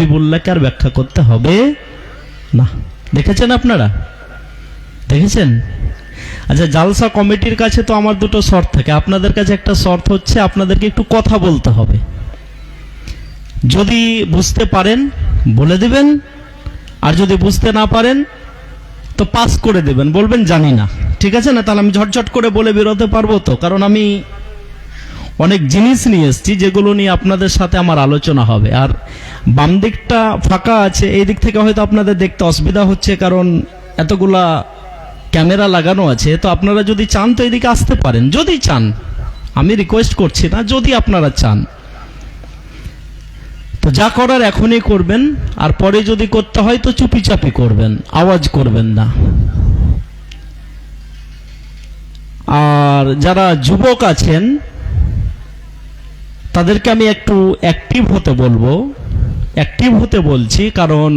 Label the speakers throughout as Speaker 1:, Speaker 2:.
Speaker 1: হাবিবুল্লাহকে আর ব্যাখ্যা করতে হবে না। দেখেছেন আপনারা? দেখেছেন? আচ্ছা, জালসা কমিটির কাছে তো আমার দুটো শর্ত থাকে, আপনাদের কাছে একটা শর্ত হচ্ছে আপনাদেরকে একটু কথা বলতে হবে। যদি বুঝতে পারেন বলে দিবেন, আর যদি বুঝতে না পারেন তো পাস করে দেবেন, বলবেন জানি না। ঠিক আছে না? তাহলে আমি ঝটঝট করে বলে বেরোতে পারবো তো, কারণ আমি অনেক জিনিস নিয়ে এসেছি যেগুলো নিয়ে আপনাদের সাথে আমার আলোচনা হবে। আর বাম দিকটা ফাঁকা আছে, এই দিক থেকে হয়তো আপনাদের দেখতে অসুবিধা হচ্ছে, কারণ এতগুলা ক্যামেরা লাগানো আছে। তো আপনারা যদি চান তো এদিকে আসতে পারেন, যদি চান, আমি রিকোয়েস্ট করছি না, যদি আপনারা চান তো যা করার এখনই করবেন, আর পরে যদি করতে হয় তো চুপিচাপি করবেন, আওয়াজ করবেন না। আর যারা যুবক আছেন তাদেরকে আমি একটু অ্যাক্টিভ হতে বলবো, অ্যাক্টিভ হতে বলছি, কারণ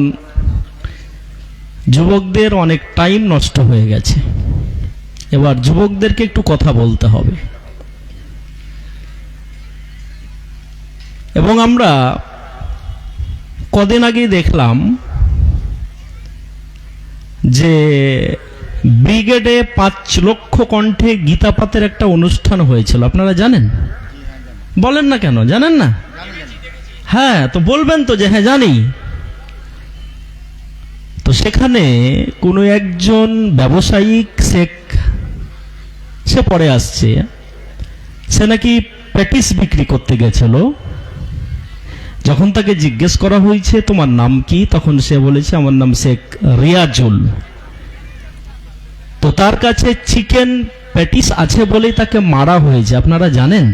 Speaker 1: যুবকদের অনেক টাইম নষ্ট হয়ে গেছে। এবার যুবকদেরকে একটু কথা বলতে হবে। এবং আমরা কদিন আগেই দেখলাম যে ব্রিগেডে 5 লক্ষ কণ্ঠে গীতাপাঠের একটা অনুষ্ঠান হয়েছিল, আপনারা জানেন? বলেন না কেন, জানেন না? হ্যাঁ, তো বলবেন তো যে হ্যাঁ জানি। তো সেখানে কোনো একজন ব্যবসায়িক শেখ, সে পরে আসছে, সে নাকি প্যাটিস বিক্রি করতে গেছিল। যখন তাকে জিজ্ঞেস করা হয়েছে তোমার নাম কি, তখন সে বলেছে আমার নাম শেখ রিয়াজুল। তো তার কাছে চিকেন প্যাটিস আছে বলেই তাকে মারা হয়েছে, আপনারা জানেন?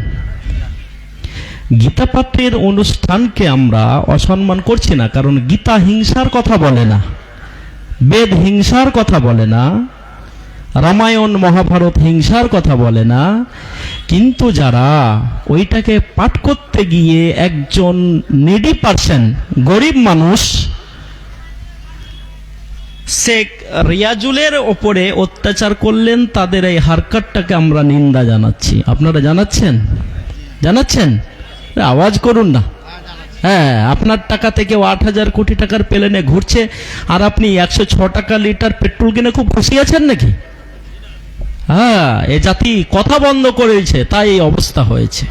Speaker 1: গীতা পাঠের অনুষ্ঠানকে আমরা অসম্মান করছি না, কারণ গীতা হিংসার কথা বলে না, বেদ হিংসার কথা বলে না, রামায়ণ মহাভারত হিংসার কথা বলে না। কিন্তু যারা ওইটাকে পাঠ করতে গিয়ে একজন নিডি পারসন, গরিব মানুষ শেখ রিয়াজুলের ওপরে অত্যাচার করলেন, তাদের এই হারকাতটাকে আমরা নিন্দা জানাচ্ছি। আপনারা জানাচ্ছেন? জানাচ্ছেন? আওয়াজ করুন না। হ্যাঁ, আপনার টাকা থেকে 8,000 কোটি টাকার প্লেনে ঘুরছে, আর আপনি 106 টাকা লিটার পেট্রোল কিনে খুব খুশি আছেন নাকি? হ্যাঁ, এ জাতি কথা বন্ধ করেছে, তাই এই অবস্থা হয়েছে।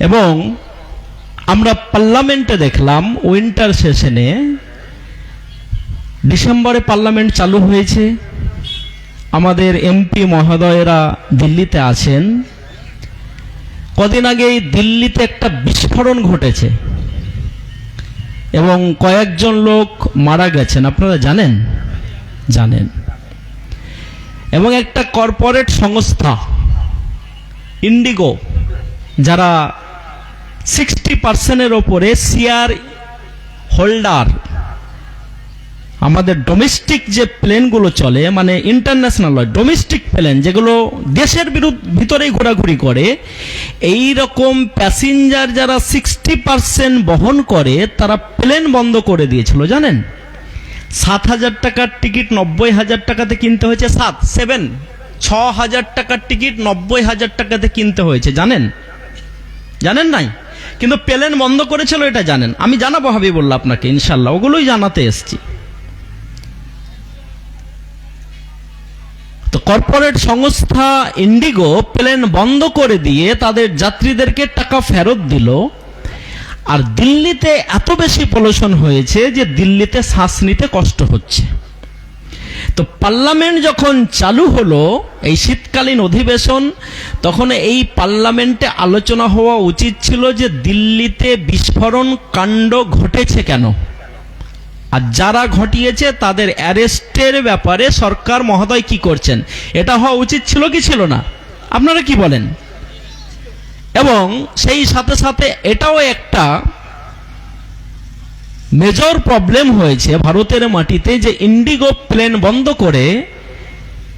Speaker 1: এবং আমরা পার্লামেন্টে দেখলাম উইন্টার সেশনে, ডিসেম্বরে পার্লামেন্ট চালু হয়েছে, আমাদের এমপি মহোদয়েরা দিল্লিতে আছেন। কদিন আগেই দিল্লিতে একটা বিস্ফোরণ ঘটেছে এবং কয়েকজন লোক মারা গেছেন, আপনারা জানেন? জানেন। এবং একটা কর্পোরেট সংস্থা ইন্ডিগো, যারা 60% ওপরে শেয়ার হোল্ডার, আমাদের ডোমেস্টিক যে প্লেনগুলো চলে, মানে ইন্টারন্যাশনাল নয়, ডোমেস্টিক প্লেন যেগুলো দেশের ভিতরেই ঘোরাঘুরি করে, এই রকম প্যাসেঞ্জার যারা 60% বহন করে, তারা প্লেন বন্ধ করে দিয়েছিল, জানেন? 7,000 টাকার টিকিট 90,000 টাকাতে কিনতে হয়েছে। 6,000 টাকার টিকিট 90,000 টাকাতে কিনতে হয়েছে, জানেন? জানেন নাই? কিন্তু প্লেন বন্ধ করেছিল, এটা জানেন? আমি জানাবো হাবিবুল্লাহ আপনাকে, ইনশাল্লাহ ওগুলোই জানাতে এসছি। তো কর্পোরেট সংস্থা ইন্ডিগো প্লেন বন্ধ করে দিয়ে তাদের যাত্রীদেরকে টাকা ফেরত দিল। আর দিল্লিতে এত বেশি পলিউশন হয়েছে যে দিল্লিতে শ্বাস নিতে কষ্ট হচ্ছে। তো পার্লামেন্ট যখন চালু হলো, এই শীতকালীন অধিবেশন, তখন এই পার্লামেন্টে আলোচনা হওয়া উচিত ছিল যে দিল্লিতে বিস্ফোরণ কাণ্ড ঘটেছে কেন, আর যারা ঘটিয়েছে তাদের অ্যারেস্টের ব্যাপারে সরকার মহোদয় কি করছেন, এটা হওয়া উচিত ছিল কি ছিল না? আপনারা কি বলেন? এবং সেই সাথে সাথে এটাও একটা মেজর প্রবলেম হয়েছে ভারতের মাটিতে, যে ইন্ডিগো প্লেন বন্ধ করে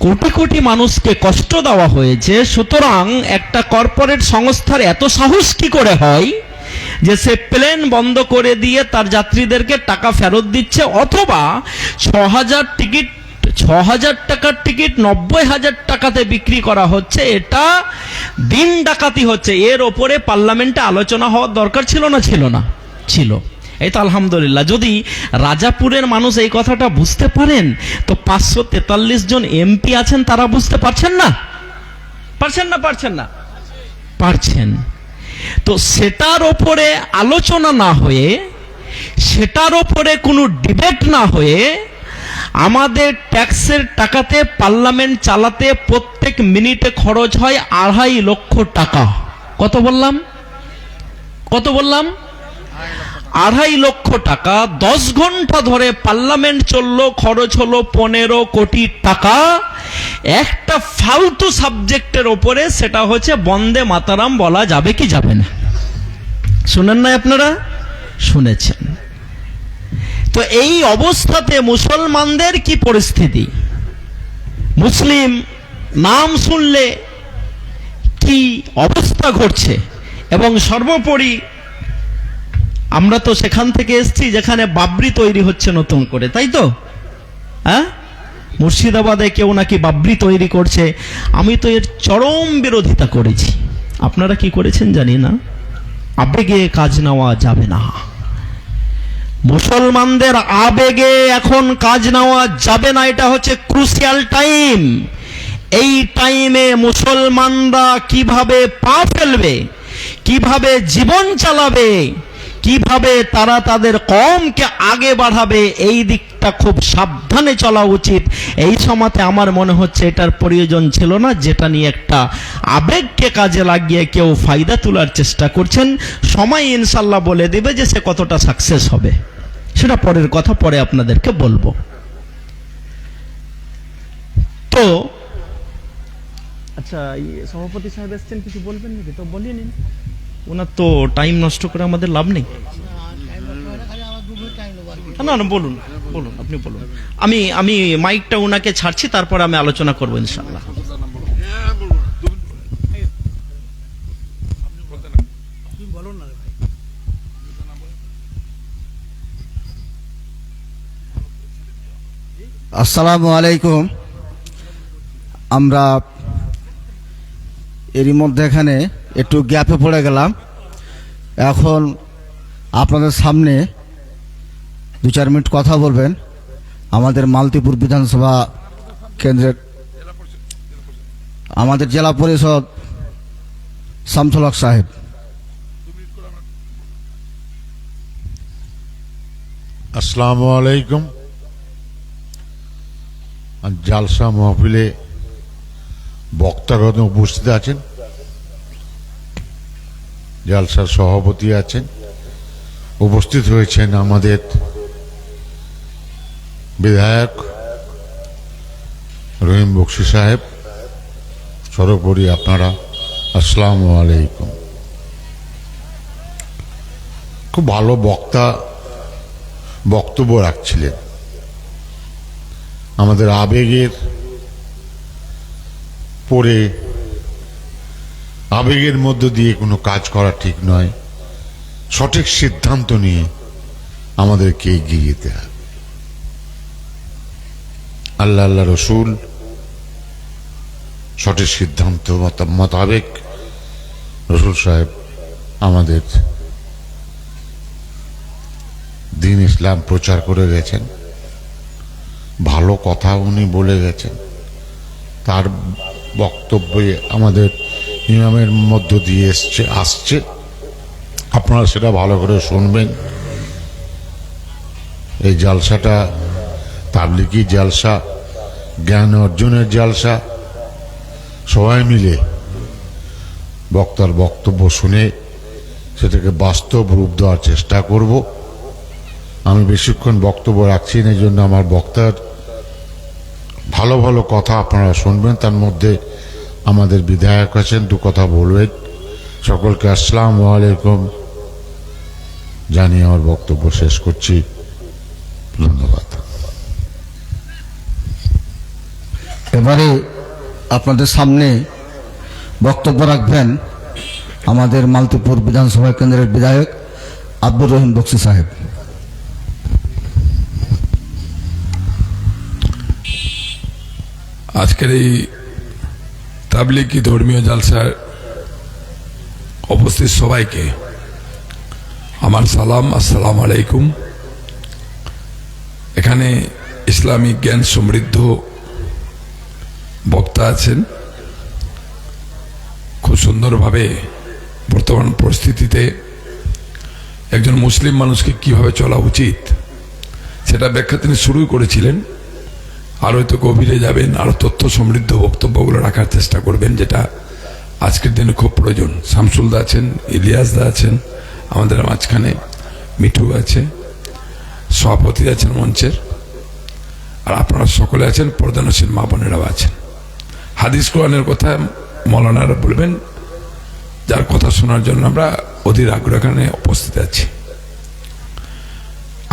Speaker 1: কোটি কোটি মানুষকে কষ্ট দেওয়া হয়েছে। সুতরাং একটা কর্পোরেট সংস্থার এত সাহস কি করে হয় যে সে প্লেন বন্ধ করে দিয়ে তার যাত্রীদেরকে টাকা ফেরত দিচ্ছে, অথবা 6,000 টাকার টিকিট 90,000 টাকাতে বিক্রি করা হচ্ছে? এটা দিন ডাকাতি হচ্ছে। এর ওপরে পার্লামেন্টে আলোচনা হওয়ার দরকার ছিল না? ছিল না? ছিল। এই তো আলহামদুলিল্লাহ, যদি রাজাপুরের মানুষ এই কথাটা বুঝতে পারেন তো 543 জন এমপি আছেন তারা বুঝতে পারছেন না? পারছেন না? পারছেন না? পারছেন। তো সেটার ওপরে আলোচনা না হয়ে, সেটার ওপরে কোনো ডিবেট না হয়ে, আমাদের ট্যাক্সের টাকাতে পার্লামেন্ট চালাতে প্রত্যেক মিনিটে খরচ হয় 2.5 লক্ষ টাকা। কত বললাম? কত বললাম? 2.5 লক্ষ টাকা। 10 ঘন্টা ধরে পার্লামেন্ট চললো, খরচ হলো 15 কোটি টাকা একটা ফালতু সাবজেক্টের ওপরে। সেটা হচ্ছে বন্দে মাতারাম বলা যাবে কি যাবে না? শুনেন না আপনারা? শুনেছেন। তো এই অবস্থাতে মুসলমানদের কি পরিস্থিতি? মুসলিম নাম শুনলে কি অবস্থা ঘটছে? এবং সর্বোপরি আমরা তো সেখান থেকে এসেছি যেখানে বাবরি তৈরি হচ্ছে নতুন করে, তাই তো? হ্যাঁ, মুর্শিদাবাদে কেউ নাকি বাবরি তৈরি করছে। আমি তো এর চরম বিরোধিতা করেছি। আপনারা কি করেছেন জানি না। আবেগে কাজ নেওয়া যাবে না। মুসলমানদের আবেগে এখন কাজ নেওয়া যাবে না। এটা হচ্ছে ক্রুশিয়াল টাইম। এই টাইমে মুসলমানরা কিভাবে পা ফেলবে, কিভাবে জীবন চালাবে, কিভাবে তারা তাদের কওমকে আগে বাড়াবে, এই দিকটা খুব সাবধানে চলা উচিত। এই সময়তে আমার মনে হচ্ছে এটার প্রয়োজন ছিল না, যেটা নিয়ে একটা আবেগকে কাজে লাগিয়ে কেউ ফায়দা তোলার চেষ্টা করছেন। সময় ইনশাল্লাহ বলে দিবে যে সে কতটা সাকসেস হবে, সেটা পরের কথা, পরে আপনাদেরকে বলবো। তো আচ্ছা, সভাপতি সাহেব এসছেন, কিছু বলবেন নাকি? তো বলিয়ে নিন। ওনার তো টাইম নষ্ট করে আমাদের লাভ নেই। না না, বলুন বলুন, আপনি বলুন। আমি মাইকটা ওনাকে ছাড়ছি, তারপর আমি আলোচনা করবো ইনশাল্লাহ।
Speaker 2: আসসালামু আলাইকুম। আমরা এরই মধ্যে এখানে একটু গ্যাপে পড়ে গেলাম। এখন আপনাদের সামনে 2-4 মিনিট কথা বলবেন আমাদের মালতীপুর বিধানসভা কেন্দ্রের আমাদের জেলা পরিষদ শামসুল হক সাহেব।
Speaker 3: আসসালামু আলাইকুম। জালসা মাহফিলে বক্তাগণ উপস্থিত আছেন, জালসার সভাপতি আছেন, উপস্থিত হয়েছেন আমাদের বিধায়ক রহিম বক্সি সাহেব। সর্বোপরি আপনারা আসসালামু আলাইকুম। খুব ভালো বক্তব্য রাখছিলেন। আমাদের আবেগের পরে আবেগের মধ্য দিয়ে কোনো কাজ করা ঠিক নয়। সঠিক সিদ্ধান্ত নিয়ে আমাদেরকে এগিয়ে যেতে হবে। আল্লাহ রসুল সঠিক সিদ্ধান্ত মোতাবেক রসুল সাহেব আমাদের দ্বীন ইসলাম প্রচার করে গেছেন। ভালো কথা উনি বলে গেছেন। তার বক্তব্যে আমাদের ইমামের মধ্য দিয়ে আসছে। আপনারা সেটা ভালো করে শুনবেন। এই জালসাটা তাবলিগি জালসা, জ্ঞান অর্জনের জালসা। সবাই মিলে বক্তার বক্তব্য শুনে সেটাকে বাস্তব রূপ দেওয়ার চেষ্টা করব। আমি বেশিক্ষণ বক্তব্য রাখছি না, এই জন্য আমার বক্তার ভালো ভালো কথা আপনারা শুনবেন। তার মধ্যে আমাদের বিধায়ক আছেন, 2 কথা বলবেন। সকলকে আসসালামু আলাইকুম জানিয়ে আমার বক্তব্য শেষ করছি। ধন্যবাদ।
Speaker 2: এবারে আপনাদের সামনে বক্তব্য রাখবেন আমাদের মালতীপুর বিধানসভা কেন্দ্রের বিধায়ক আব্দুর রহিম বক্সি সাহেব।
Speaker 4: আজকের এই তাবলিগি ধর্মীয় জালসার উপস্থিত সবাইকে আমার সালাম, আসসালামু আলাইকুম। এখানে ইসলামিক জ্ঞান সমৃদ্ধ বক্তা আছেন, খুব সুন্দরভাবে বর্তমান পরিস্থিতিতে একজন মুসলিম মানুষকে কিভাবে চলা উচিত সেটা ব্যাখ্যা তিনি শুরুই করেছিলেন। আর হয়তো গভীরে যাবেন, আরো তথ্য সমৃদ্ধ বক্তব্যগুলো রাখার চেষ্টা করবেন, যেটা আজকের দিনে খুব প্রয়োজন। শামসুলদা আছেন, ইলিয়াসদা আছেন, আমাদের মাঝখানে মিঠু আছে, সভাপতি আছেন মঞ্চের, আর আপনারা সকলে আছেন, পর্দানশীল মা বোনেরাও আছেন। হাদিস কোরআনের কথা মৌলানারা বলবেন, যার কথা শোনার জন্য আমরা অধীর আগ্রহ এখানে উপস্থিত আছি।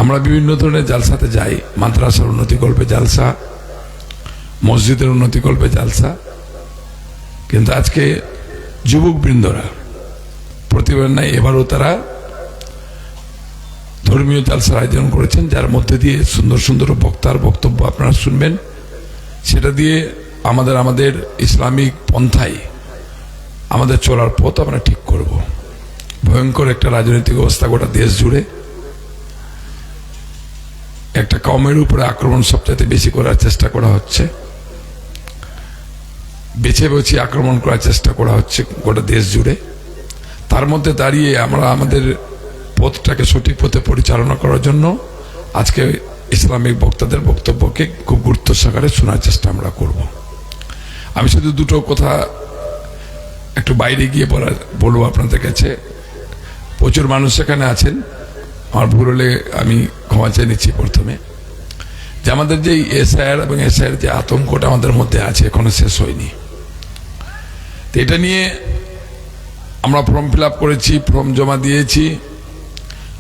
Speaker 4: আমরা বিভিন্ন ধরনের জালসাতে যাই, মাদ্রাসার উন্নতিকল্পে জালসা, মসজিদের উন্নতিকল্পে জালসা, কিন্তু আজকে যুবক বৃন্দরা প্রতিবার নাই এবারও তারা ধর্মীয় জালসার আয়োজন করেছেন, যার মধ্যে দিয়ে সুন্দর সুন্দর বক্তার বক্তব্য আপনারা শুনবেন। সেটা দিয়ে আমাদের ইসলামিক পন্থায় আমাদের চলার পথ আমরা ঠিক করব। ভয়ঙ্কর একটা রাজনৈতিক অবস্থা গোটা দেশ জুড়ে, একটা কমের উপরে আক্রমণ সবচেয়ে বেশি করার চেষ্টা করা হচ্ছে, বেছে বেছে আক্রমণ করার চেষ্টা করা হচ্ছে গোটা দেশ জুড়ে। তার মধ্যে দাঁড়িয়ে আমরা আমাদের পথটাকে সঠিক পথে পরিচালনা করার জন্য আজকে ইসলামিক বক্তাদের বক্তব্যকে খুব গুরুত্ব সহকারে শোনার চেষ্টা আমরা করব। আমি শুধু দুটো কথা একটু বাইরে গিয়ে বলবো আপনাদের কাছে। প্রচুর মানুষ এখানে আছেন, আমার ভুল হলে আমি ক্ষমা চেয়ে নিচ্ছি। প্রথমে যে আমাদের যে এসআইআর এবং এসআইআর যে আতঙ্কটা আমাদের মধ্যে আছে, এখনো শেষ হয়নি। তো এটা নিয়ে আমরা ফর্ম ফিল আপ করেছি, ফর্ম জমা দিয়েছি।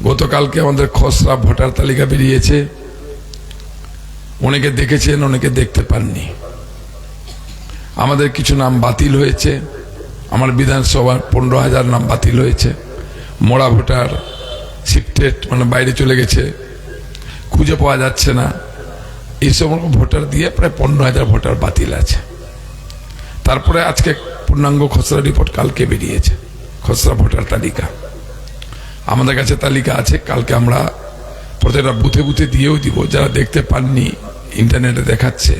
Speaker 4: গতকালকে আমাদের খসড়া ভোটার তালিকা বেরিয়েছে, অনেকে দেখেছেন, অনেকে দেখতে পাননি। আমাদের কিছু নাম বাতিল হয়েছে, আমার বিধানসভার 15,000 নাম বাতিল হয়েছে। মোড়া ভোটার, শিফটেড মানে বাইরে চলে গেছে, খুঁজে পাওয়া যাচ্ছে না। এই সমস্ত ভোটার দিয়ে প্রায় 15,000 ভোটার বাতিল আছে। তারপরে আজকে পূর্ণাঙ্গ খসড়া রিপোর্ট কালকে বেরিয়েছে, খসড়া ভোটার তালিকা আমাদের কাছে তালিকা আছে। কালকে আমরা প্রত্যেকটা বুথে বুথে দিয়েও দিব, যারা দেখতে পাননি ইন্টারনেটে দেখাচ্ছে,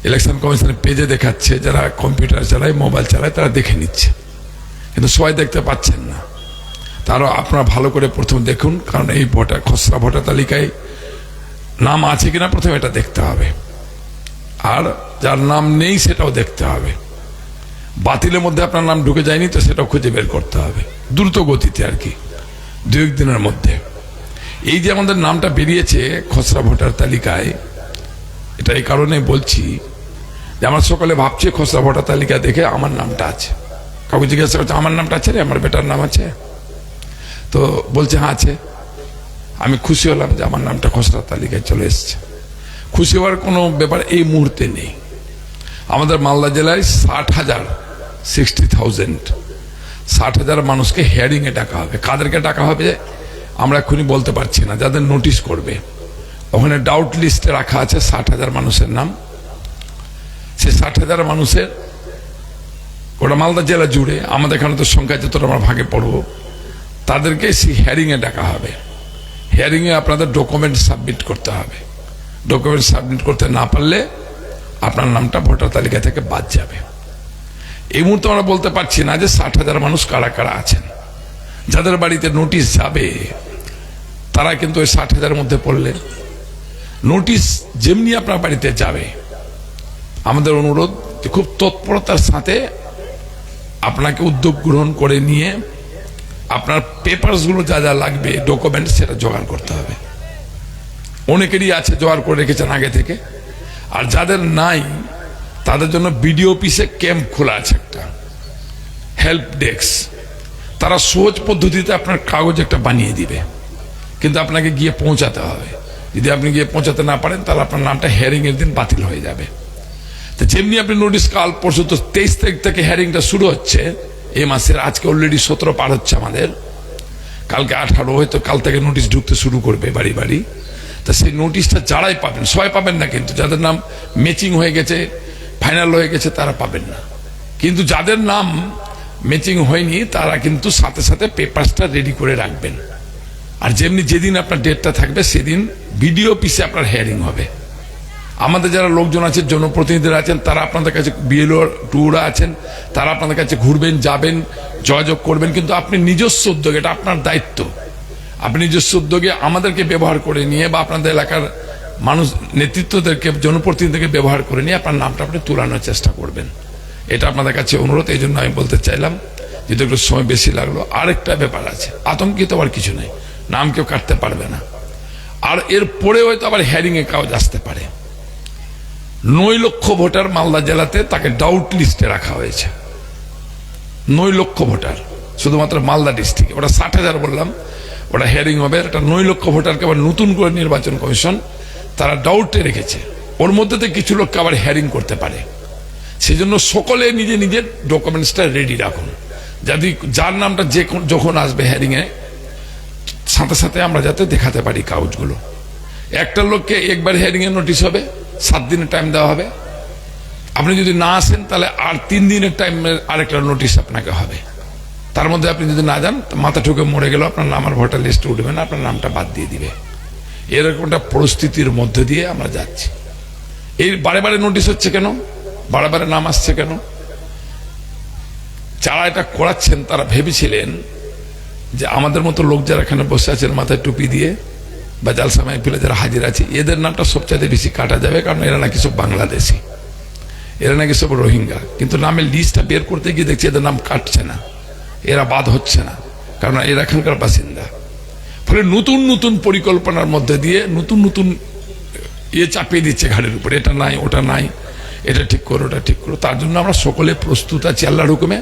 Speaker 4: ইলেকশন কমিশনের পেজে দেখাচ্ছে, যারা কম্পিউটার চালায়, মোবাইল চালায়, তারা দেখে নিচ্ছে, কিন্তু সবাই দেখতে পাচ্ছেন না। তারও আপনারা ভালো করে প্রথম দেখুন, কারণ এই ভোটার খসড়া ভোটার তালিকায় নাম আছে কিনা প্রথমে এটা দেখতে হবে, আর যার নাম নেই সেটাও দেখতে হবে। বাতিলের মধ্যে আপনার নাম ঢুকে যায়নি তো সেটাও খুঁজে বের করতে হবে, দ্রুত গতিতে আর কি, 2-1 দিনের মধ্যে। এই যে আমাদের নামটা বেরিয়েছে খসড়া ভোটার তালিকায়, এটা এই কারণে বলছি যে আমরা সকলে ভাবছি খসড়া ভোটার তালিকা দেখে আমার নামটা আছে। কাউকে জিজ্ঞাসা করছে আমার নামটা আছে রে, আমার বেটার নাম আছে? তো বলছে হ্যাঁ আছে। আমি খুশি হলাম যে আমার নামটা খসড়া তালিকায় চলে এসছে। খুশি হওয়ার কোনো ব্যাপার এই মুহূর্তে নেই। আমাদের মালদা জেলায় 60,000 মানুষকে হিয়ারিংয়ে ডাকা হবে। কাদেরকে ডাকা হবে আমরা এক্ষুনি বলতে পারছি না, যাদের নোটিশ করবে। ওখানে ডাউট লিস্টে রাখা আছে 60,000 মানুষের নাম। সে 60,000 মানুষের ওটা মালদা জেলা জুড়ে, আমাদের এখানে তো সংখ্যা যতটা আমরা ভাগে পড়বো, তাদেরকে সেই হিয়ারিংয়ে ডাকা হবে। হিয়ারিংয়ে আপনাদের ডকুমেন্ট সাবমিট করতে হবে। ডকুমেন্ট সাবমিট করতে না পারলে আপনার নামটা ভোটার তালিকা থেকে বাদ যাবে। এই মুহূর্তে আমরা বলতে পারছি না যে 60,000 মানুষ কারা কারা আছেন। যাদের বাড়িতে নোটিশ যাবে তারা কিন্তু ওই 60,000 মধ্যে পড়লে, নোটিশ যেমনি আপনার বাড়িতে যাবে, আমাদের অনুরোধ খুব তৎপরতার সাথে আপনাকে উদ্যোগ গ্রহণ করে নিয়ে আপনার পেপারসগুলো যা যা লাগবে, ডকুমেন্ট, সেটা জোগাড় করতে হবে। অনেকেরই আছে, জোগাড় করে রেখেছেন আগে থেকে। আর যাদের নাই তাদের জন্য বিডিও অফিসে ক্যাম্প খোলা আছে, একটা হেল্প ডেস্ক। তারা সহজ পদ্ধতিতে আপনার কাগজ একটা বানিয়ে দিবে, কিন্তু আপনাকে গিয়ে পৌঁছাতে হবে। যদি আপনি গিয়ে পৌঁছাতে না পারেন তাহলে আপনার নামটা হিয়ারিং এর দিন বাতিল হয়ে যাবে। তো যেমনি আপনি নোটিশ কাল পরশু, তো 23 তারিখ থেকে হিয়ারিংটা শুরু হচ্ছে এই মাসের। আজকে অলরেডি 17 পার হচ্ছে আমাদের, কালকে 18, হয়তো কাল থেকে নোটিশ ঢুকতে শুরু করবে বাড়ি বাড়ি। তা সেই নোটিশটা যারাই পাবেন, সবাই পাবেন না কিন্তু, যাদের নাম ম্যাচিং হয়ে গেছে, ফাইনাল হয়ে গেছে, তারা পাবেন না। কিন্তু যাদের নাম ম্যাচিং হয়নি তারা কিন্তু সাথে সাথে পেপারসটা রেডি করে রাখবেন। আর যেমনি যেদিন আপনার ডেটটা থাকবে সেদিন ভিডিও অফিসে আপনার হিয়ারিং হবে। আমাদের যারা লোকজন আছে, জনপ্রতিনিধিরা আছেন, তারা আপনাদের কাছে, বিএলও টুরা আছেন, তারা আপনাদের কাছে ঘুরবেন, যাবেন, যোগাযোগ করবেন, কিন্তু আপনি নিজস্ব উদ্যোগে, এটা আপনার দায়িত্ব, আপনি নিজস্ব উদ্যোগে আমাদেরকে ব্যবহার করে নিয়ে বা আপনাদের এলাকার মানুষ নেতৃত্বদেরকে, জনপ্রতিনিধিদেরকে ব্যবহার করে নিয়ে আপনার নামটা আপনি তুলানোর চেষ্টা করবেন। এটা আপনাদের কাছে অনুরোধ। এই জন্য আমি বলতে চাইলাম, যদি একটু সময় বেশি লাগলো। আরেকটা ব্যাপার আছে, আতঙ্কিত আর কিছু নেই, নাম কেউ কাটতে পারবে না। আর এর পরে হয়তো আবার হিয়ারিং এ কাজ আসতে পারে। 9 লক্ষ ভোটার মালদা জেলাতে তাকে ডাউট লিস্টে রাখা হয়েছে। 9 লক্ষ ভোটার শুধুমাত্র মালদা ডিস্ট্রিক্টে, ওটা 60,000 বললাম, ওটা হিয়ারিং হবে। এটা 9 লক্ষ ভোটারকে আবার নতুন করে নির্বাচন কমিশন তারা ডাউটে রেখেছে। ওর মধ্যে থেকে কিছু লোককে আবার হিয়ারিং করতে পারে। সেজন্য সকলে নিজে নিজের ডকুমেন্টসটা রেডি রাখুন, যদি যার নামটা যখন আসবে হিয়ারিং এ সাথে সাথে আমরা যাতে দেখাতে পারি কাগজগুলো। একটা লোককে একবার হিয়ারিং এর নোটিশ হবে, 7 দিনের টাইম দেওয়া হবে। আপনি যদি না আসেন তাহলে আর 3 দিনের টাইম আরেকটা নোটিশ আপনাকে হবে। তার মধ্যে আপনি যদি না যান, মাথা ঠুকে মরে গেল, আপনার নাম আর ভোটার লিস্টে উঠবে না, আপনার নামটা বাদ দিয়ে দিবে। এরকম একটা পরিস্থিতির মধ্যে দিয়ে আমরা যাচ্ছি। এই বারে বারে নোটিশ হচ্ছে কেন, বারে বারে নাম আসছে কেন? যারা এটা করাচ্ছেন তারা ভেবেছিলেন যে আমাদের মতো লোক যারা এখানে বসে আছেন মাথায় টুপি দিয়ে বা জালসা মাহফিলে যারা হাজির আছে, এদের নামটা সবচেয়ে বেশি কাটা যাবে, কারণ এরা নাকি সব বাংলাদেশি, এরা নাকি সব রোহিঙ্গা। কিন্তু নামের লিস্টটা বের করতে গিয়ে দেখছি এদের নাম কাটছে না, এরা বাদ হচ্ছে না, কারণ এরা এখানকার বাসিন্দা। ফলে নতুন নতুন পরিকল্পনার মধ্যে দিয়ে নতুন নতুন চাপিয়ে দিচ্ছে ঘাড়ের উপরে, এটা নাই, ওটা নাই, এটা ঠিক করো, ওটা ঠিক করো। তার জন্য আমরা সকলে প্রস্তুত আছি আল্লাহর হুকুমে।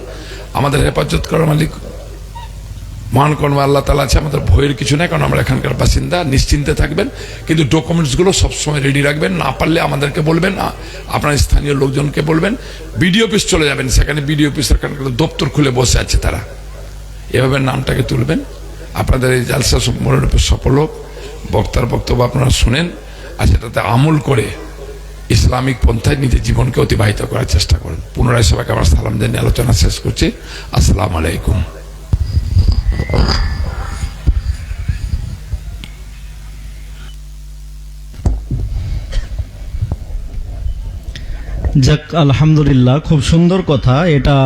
Speaker 4: আমাদের হেফাজত করার মালিক মহান কর্ম আল্লাহ তাআলা আছে, আমাদের ভয়ের কিছু নাই, কারণ আমরা এখানকার বাসিন্দা, নিশ্চিন্তে থাকবেন। কিন্তু ডকুমেন্টসগুলো সবসময় রেডি রাখবেন, না পারলে আমাদেরকে বলবেন, আপনার স্থানীয় লোকজনকে বলবেন। বিডিও অফিস চলে যাবেন, সেখানে বিডিও অফিসের দপ্তর খুলে বসে আছে তারা, এভাবে নামটাকে তুলবেন। আপনাদের এই জালসা মোড়ের সফল হোক, বক্তার বক্তব্য আপনারা শুনেন, আর সেটাতে আমল করে ইসলামিক পন্থায় নিজের জীবনকে অতিবাহিত করার চেষ্টা করেন। পুনরায় সবাইকে আমার সালাম জানিয়ে আলোচনা শেষ করছি। আসসালামু আলাইকুম।
Speaker 1: যাক, আলহামদুলিল্লাহ, খুব সুন্দর কথা। এটা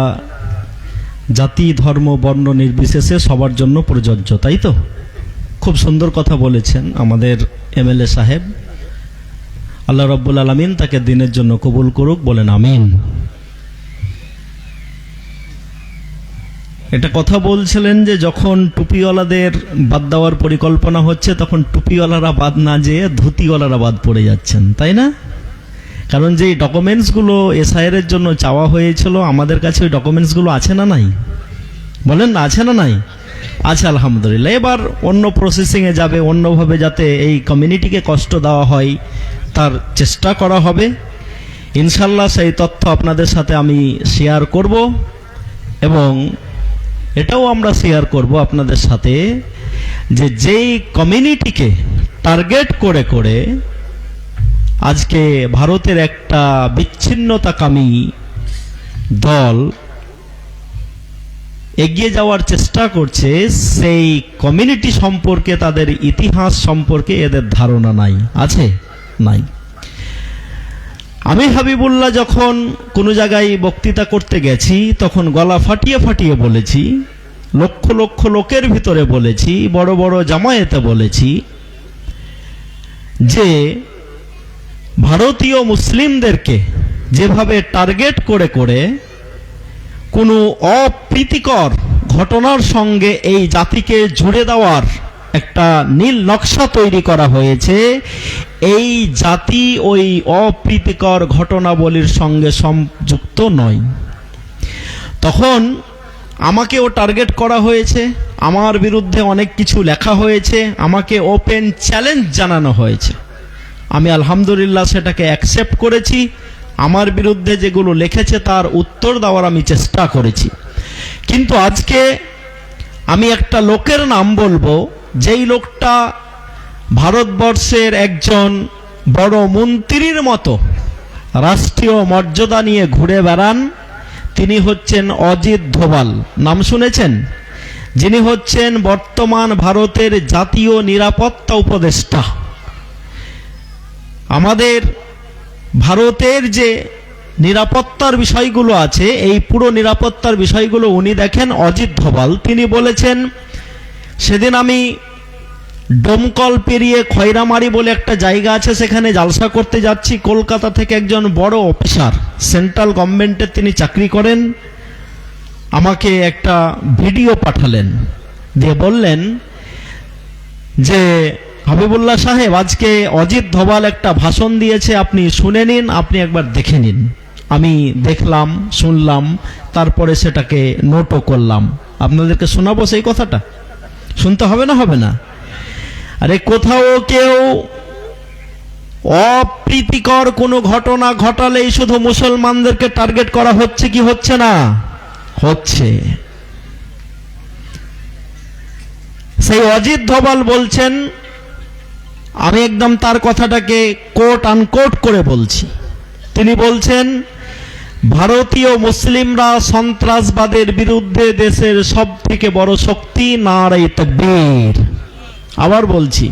Speaker 1: জাতি, ধর্ম, বর্ণ নির্বিশেষে সবার জন্য প্রযোজ্য, তাই তো? খুব সুন্দর কথা বলেছেন আমাদের এমএলএ সাহেব। আল্লাহ রাব্বুল আলামিন তাকে দিনের জন্য কবুল করুক, বলেন আমিন। এটা কথা বলছিলেন যে যখন টুপিওয়ালাদের বাদ দেওয়ার পরিকল্পনা হচ্ছে, তখন টুপিওয়ালারা বাদ না যেয়ে ধুতিওয়ালারা বাদ পড়ে যাচ্ছেন, তাই না? কারণ যেই ডকুমেন্টসগুলো এসআইআর জন্য চাওয়া হয়েছিল, আমাদের কাছে ওই ডকুমেন্টসগুলো আছে না নাই? বলেন না, আছে না নাই? আছে, আলহামদুলিল্লাহ। এবার অন্য প্রসেসিংয়ে যাবে, অন্যভাবে যাতে এই কমিউনিটিকে কষ্ট দেওয়া হয় তার চেষ্টা করা হবে। ইনশাল্লাহ সেই তথ্য আপনাদের সাথে আমি শেয়ার করব, এবং এটাও আমরা শেয়ার করব আপনাদের সাথে যে যেই কমিউনিটিকে টার্গেট করে করে আজকে ভারতের একটা বিচ্ছিন্নতাকামী দল এগিয়ে যাওয়ার চেষ্টা করছে, সেই কমিউনিটি সম্পর্কে, তাদের ইতিহাস সম্পর্কে এদের ধারণা নাই, আছে নাই? আমি হাবিবুল্লাহ যখন কোনো জায়গায় বক্তৃতা করতে গেছি, তখন গলা ফাটিয়ে ফাটিয়ে বলেছি, লক্ষ লক্ষ লোকের ভিতরে বলেছি, বড় বড় জামায়াতে বলেছি যে ভারতীয় মুসলিমদেরকে যেভাবে টার্গেট করে করে কোনো অপ্রীতিকর ঘটনার সঙ্গে এই জাতিকে জুড়ে দেওয়ার একটা নীল নকশা তৈরি করা হয়েছে, এই জাতি ওই অপ্রীতিকর ঘটনাবলীর সঙ্গে সংযুক্ত নয়। তখন আমাকেও টার্গেট করা হয়েছে, আমার বিরুদ্ধে অনেক কিছু লেখা হয়েছে, আমাকে ওপেন চ্যালেঞ্জ জানানো হয়েছে। আমি আলহামদুলিল্লাহ সেটাকে অ্যাকসেপ্ট করেছি। আমার বিরুদ্ধে যেগুলো লিখেছে তার উত্তর দেওয়ার আমি চেষ্টা করেছি। কিন্তু আজকে আমি একটা লোকের নাম বলবো, যেই লোকটা ভারতবর্ষের একজন বড় মন্ত্রীর মতো রাষ্ট্রীয় মর্যাদা নিয়ে ঘুরে বেড়ান। তিনি হচ্ছেন অজিত ধোভাল। নাম শুনেছেন? যিনি হচ্ছেন বর্তমান ভারতের জাতীয় নিরাপত্তা উপদেষ্টা। আমাদের ভারতের যে নিরাপত্তার বিষয়গুলো আছে, এই পুরো নিরাপত্তার বিষয়গুলো উনি দেখেন, অজিত ধোভাল। তিনি বলেছেন, সেদিন আমি ডোমকল পেরিয়ে খয়রামারি বলে একটা জায়গা আছে, সেখানে জালসা করতে যাচ্ছি। কলকাতা থেকে একজন বড় অফিসার, সেন্ট্রাল গভর্নমেন্টের তিনি চাকরি করেন, আমাকে একটা ভিডিও পাঠালেন, দিয়ে বললেন যে হাবিবুল্লাহ সাহেব, আজকে অজিত ধোভাল একটা ভাষণ দিয়েছে, আপনি শুনে নিন, আপনি একবার দেখে নিন। আমি দেখলাম, শুনলাম, তারপরে সেটাকে নোটও করলাম। আপনাদেরকে শোনাবো সেই কথাটা। শুনতে হবে না? হবে না? আরে কোথাও কেউ অপ্রীতিকর কোনো ঘটনা ঘটালেই শুধু মুসলমানদেরকে টার্গেট করা হচ্ছে কি হচ্ছে না? হচ্ছে। সেই অজিত ধোভাল বলছেন, আমি একদম তার কথাটাকে কোট আনকোট করে বলছি। তিনি বলছেন, ভারতীয় মুসলিমরা সন্ত্রাসবাদের বিরুদ্ধে দেশের সব থেকে বড় শক্তি, নারে তাকবীর। আবার বলছি,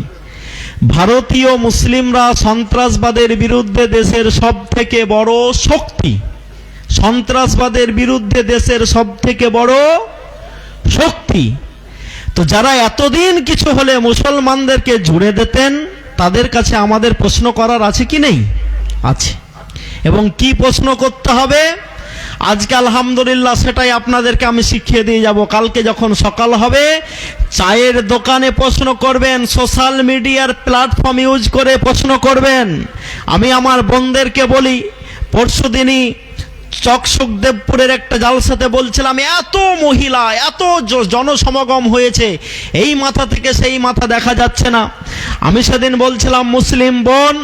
Speaker 1: ভারতীয় মুসলিমরা সন্ত্রাসবাদের বিরুদ্ধে দেশের সব থেকে বড় শক্তি, সন্ত্রাসবাদের বিরুদ্ধে দেশের সব থেকে বড় শক্তি। তো যারা এতদিন কিছু হলে মুসলমানদেরকে জুড়ে দিতেন, তাদের কাছে আমাদের প্রশ্ন করার আছে কি নেই? আছে। এবং কি প্রশ্ন করতে হবে আজকে আলহামদুলিল্লাহ সেটাই আপনাদেরকে আমি শিখিয়ে দিয়ে যাব। কালকে যখন সকাল হবে, চায়ের দোকানে প্রশ্ন করবেন, সোশ্যাল মিডিয়ার প্ল্যাটফর্ম ইউজ করে প্রশ্ন করবেন। আমি আমার বোনদেরকে বলি, পরশুদিনই চকসুখদেবপুরের একটা জালসাতে বলছিলাম, এত মহিলা, এত জনসমাগম হয়েছে, এই মাথা থেকে সেই মাথা দেখা যাচ্ছে না। আমি সেদিন বলছিলাম, মুসলিম বোন,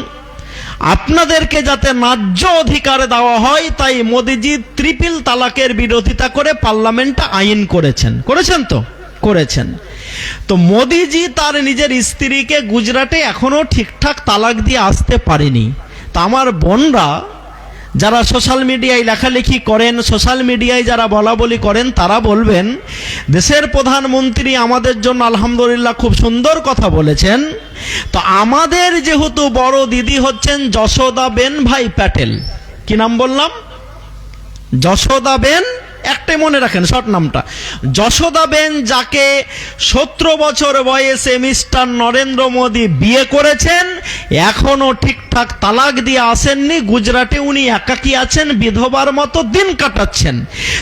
Speaker 1: আপনাদেরকে যাতে ন্যায্য অধিকার দেওয়া হয়, তাই মোদিজি ট্রিপল তালাকের বিরোধিতা করে পার্লামেন্টে আইন করেছেন। করেছেন তো? করেছেন। তো মোদিজি তার নিজের স্ত্রীকে গুজরাটে এখনো ঠিকঠাক তালাক দিয়ে আসতে পারেনি। তা আমার বোনরা যারা সোশ্যাল মিডিয়ায় লেখালেখি করেন, সোশ্যাল মিডিয়ায় যারা বলা বলি করেন, তারা বলবেন, দেশের প্রধানমন্ত্রী আমাদের জন্য আলহামদুলিল্লাহ খুব সুন্দর কথা বলেছেন। তো আমাদের যেহেতু বড় দিদি হচ্ছেন যশোদাবেন ভাই প্যাটেল। কি নাম বললাম? যশোদাবেন, একটাই মনে রাখেন শর্ট নামটা, যশোদাবেন, যাকে 17 বছর বয়সে মিস্টার নরেন্দ্র মোদী বিয়ে করেছেন, এখনো ঠিকঠাক তালাক দিয়ে আসেননি। গুজরাটে উনি একাকী আছেন, বিধবার মতো দিন কাটাচ্ছেন।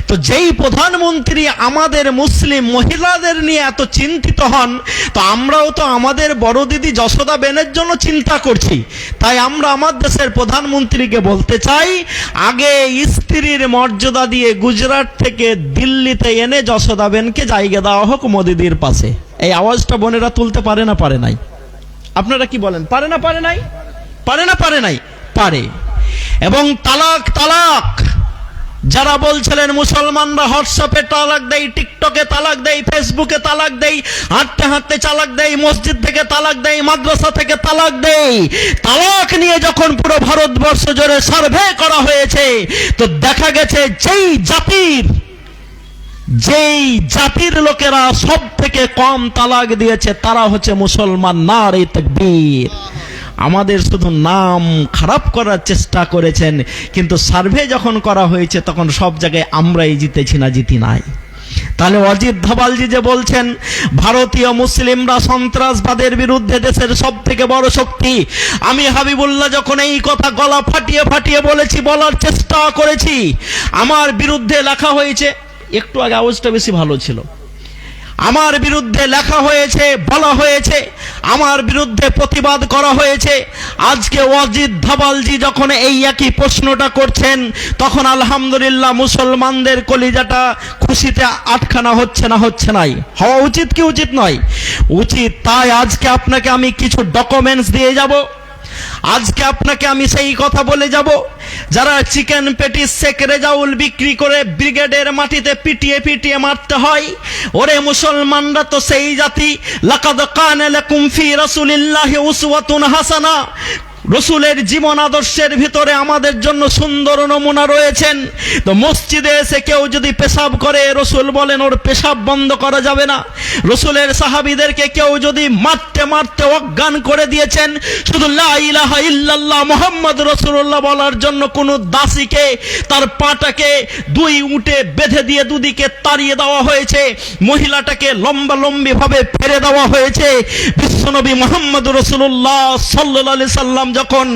Speaker 1: তো যেই প্রধানমন্ত্রী আমাদের মুসলিম মহিলাদের নিয়ে এত চিন্তিত হন, তো আমরাও তো আমাদের বড় দিদি যশোদাবেনের জন্য চিন্তা করছি। তাই আমরা আমার দেশের প্রধানমন্ত্রীকে বলতে চাই, আগে স্ত্রীর মর্যাদা দিয়ে গুজরাট থেকে দিল্লিতে এনে যশোদাবেনকে জায়গা দেওয়া হোক মোদিদির পাশে। এই আওয়াজটা বোনেরা তুলতে পারে না পারে নাই? আপনারা কি বলেন? পারে না পারে নাই? পারে না পারে নাই? পারে। এবং তালাক তালাক যারা বলছিলেন মুসলমানরা হোয়াটসঅ্যাপে তালাক দেয়, টিকটকে তালাক দেয়, ফেসবুকে তালাক দেয়, হাঁটতে হাঁটতে তালাক দেয়, মসজিদ থেকে তালাক দেয়, মাদ্রাসা থেকে তালাক দেয়, তালাক নিয়ে যখন পুরো ভারতবর্ষ জুড়ে সার্ভে করা হয়েছে, তো দেখা গেছে যেই জাতির লোকেরা সব থেকে কম তালাক দিয়েছে তারা হচ্ছে মুসলমান। নারে তাকবীর। আমাদের শুধু নাম খারাপ করার চেষ্টা করেছেন, কিন্তু সার্ভে যখন করা হয়েছে তখন সব জায়গায় আমরাই জিতেছি, না জিতি নাই। তাহলে অজিত ধোভালজি যে বলছেন ভারতীয় মুসলিমরা সন্ত্রাসবাদের বিরুদ্ধে দেশের সব থেকে বড় শক্তি, আমি হাবিবুল্লাহ যখন এই কথা গলা ফাটিয়ে ফাটিয়ে বলেছি, বলার চেষ্টা করেছি, আমার বিরুদ্ধে লেখা হয়েছে, একটু আগে আওয়াজটা বেশি ভালো ছিল, আমার বিরুদ্ধে লেখা হয়েছে, বলা হয়েছে, আমার বিরুদ্ধে প্রতিবাদ করা হয়েছে। আজকে অজিত ধোভালজি যখন এই একই প্রশ্নটা করছেন, তখন আলহামদুলিল্লাহ মুসলমানদের কলিজাটা খুশিতে আটখানা হচ্ছে না? হচ্ছে নাই? হওয়া উচিত কি উচিত নয়? উচিত। তাই আজকে আপনাকে আমি কিছু ডকুমেন্টস দিয়ে যাব। আজকে আপনাকে আমি সেই কথা বলে যাব, যারা চিকেন পেটিস শেখ রেজাউল বিক্রি করে ব্রিগেডের মাটিতে পিটিয়ে পিটিয়ে মারতে হয়, ওরে মুসলমানরা তো সেই জাতি, লাকাদ কানা লাকুম ফি রাসূলিল্লাহি উসওয়াতুন হাসানা, রসুলের জীবন আদর্শের ভিতরে আমাদের জন্য সুন্দর নমুনা রয়েছেন। তো মসজিদে এসে কেউ যদি পেশাব করে, রসুল বলেন ওর পেশাব বন্ধ করা যাবে না। রসুলের সাহাবীদেরকে কেউ যদি মারতে মারতে অজ্ঞান করে দিয়েছেন, শুধু লা ইলাহা ইল্লাল্লাহ মুহাম্মদ রাসূলুল্লাহ বলার জন্য কোনো দাসীকে তার পাটাকে দুই উটে বেঁধে দিয়ে দুদিকে তাড়িয়ে দেওয়া হয়েছে, মহিলাটাকে লম্বালম্বি ভাবে ফেলে দেওয়া হয়েছে। বিশ্বনবী মুহাম্মদ রাসূলুল্লাহ সাল্লাল্লাহু আলাইহি সাল্লাম যখন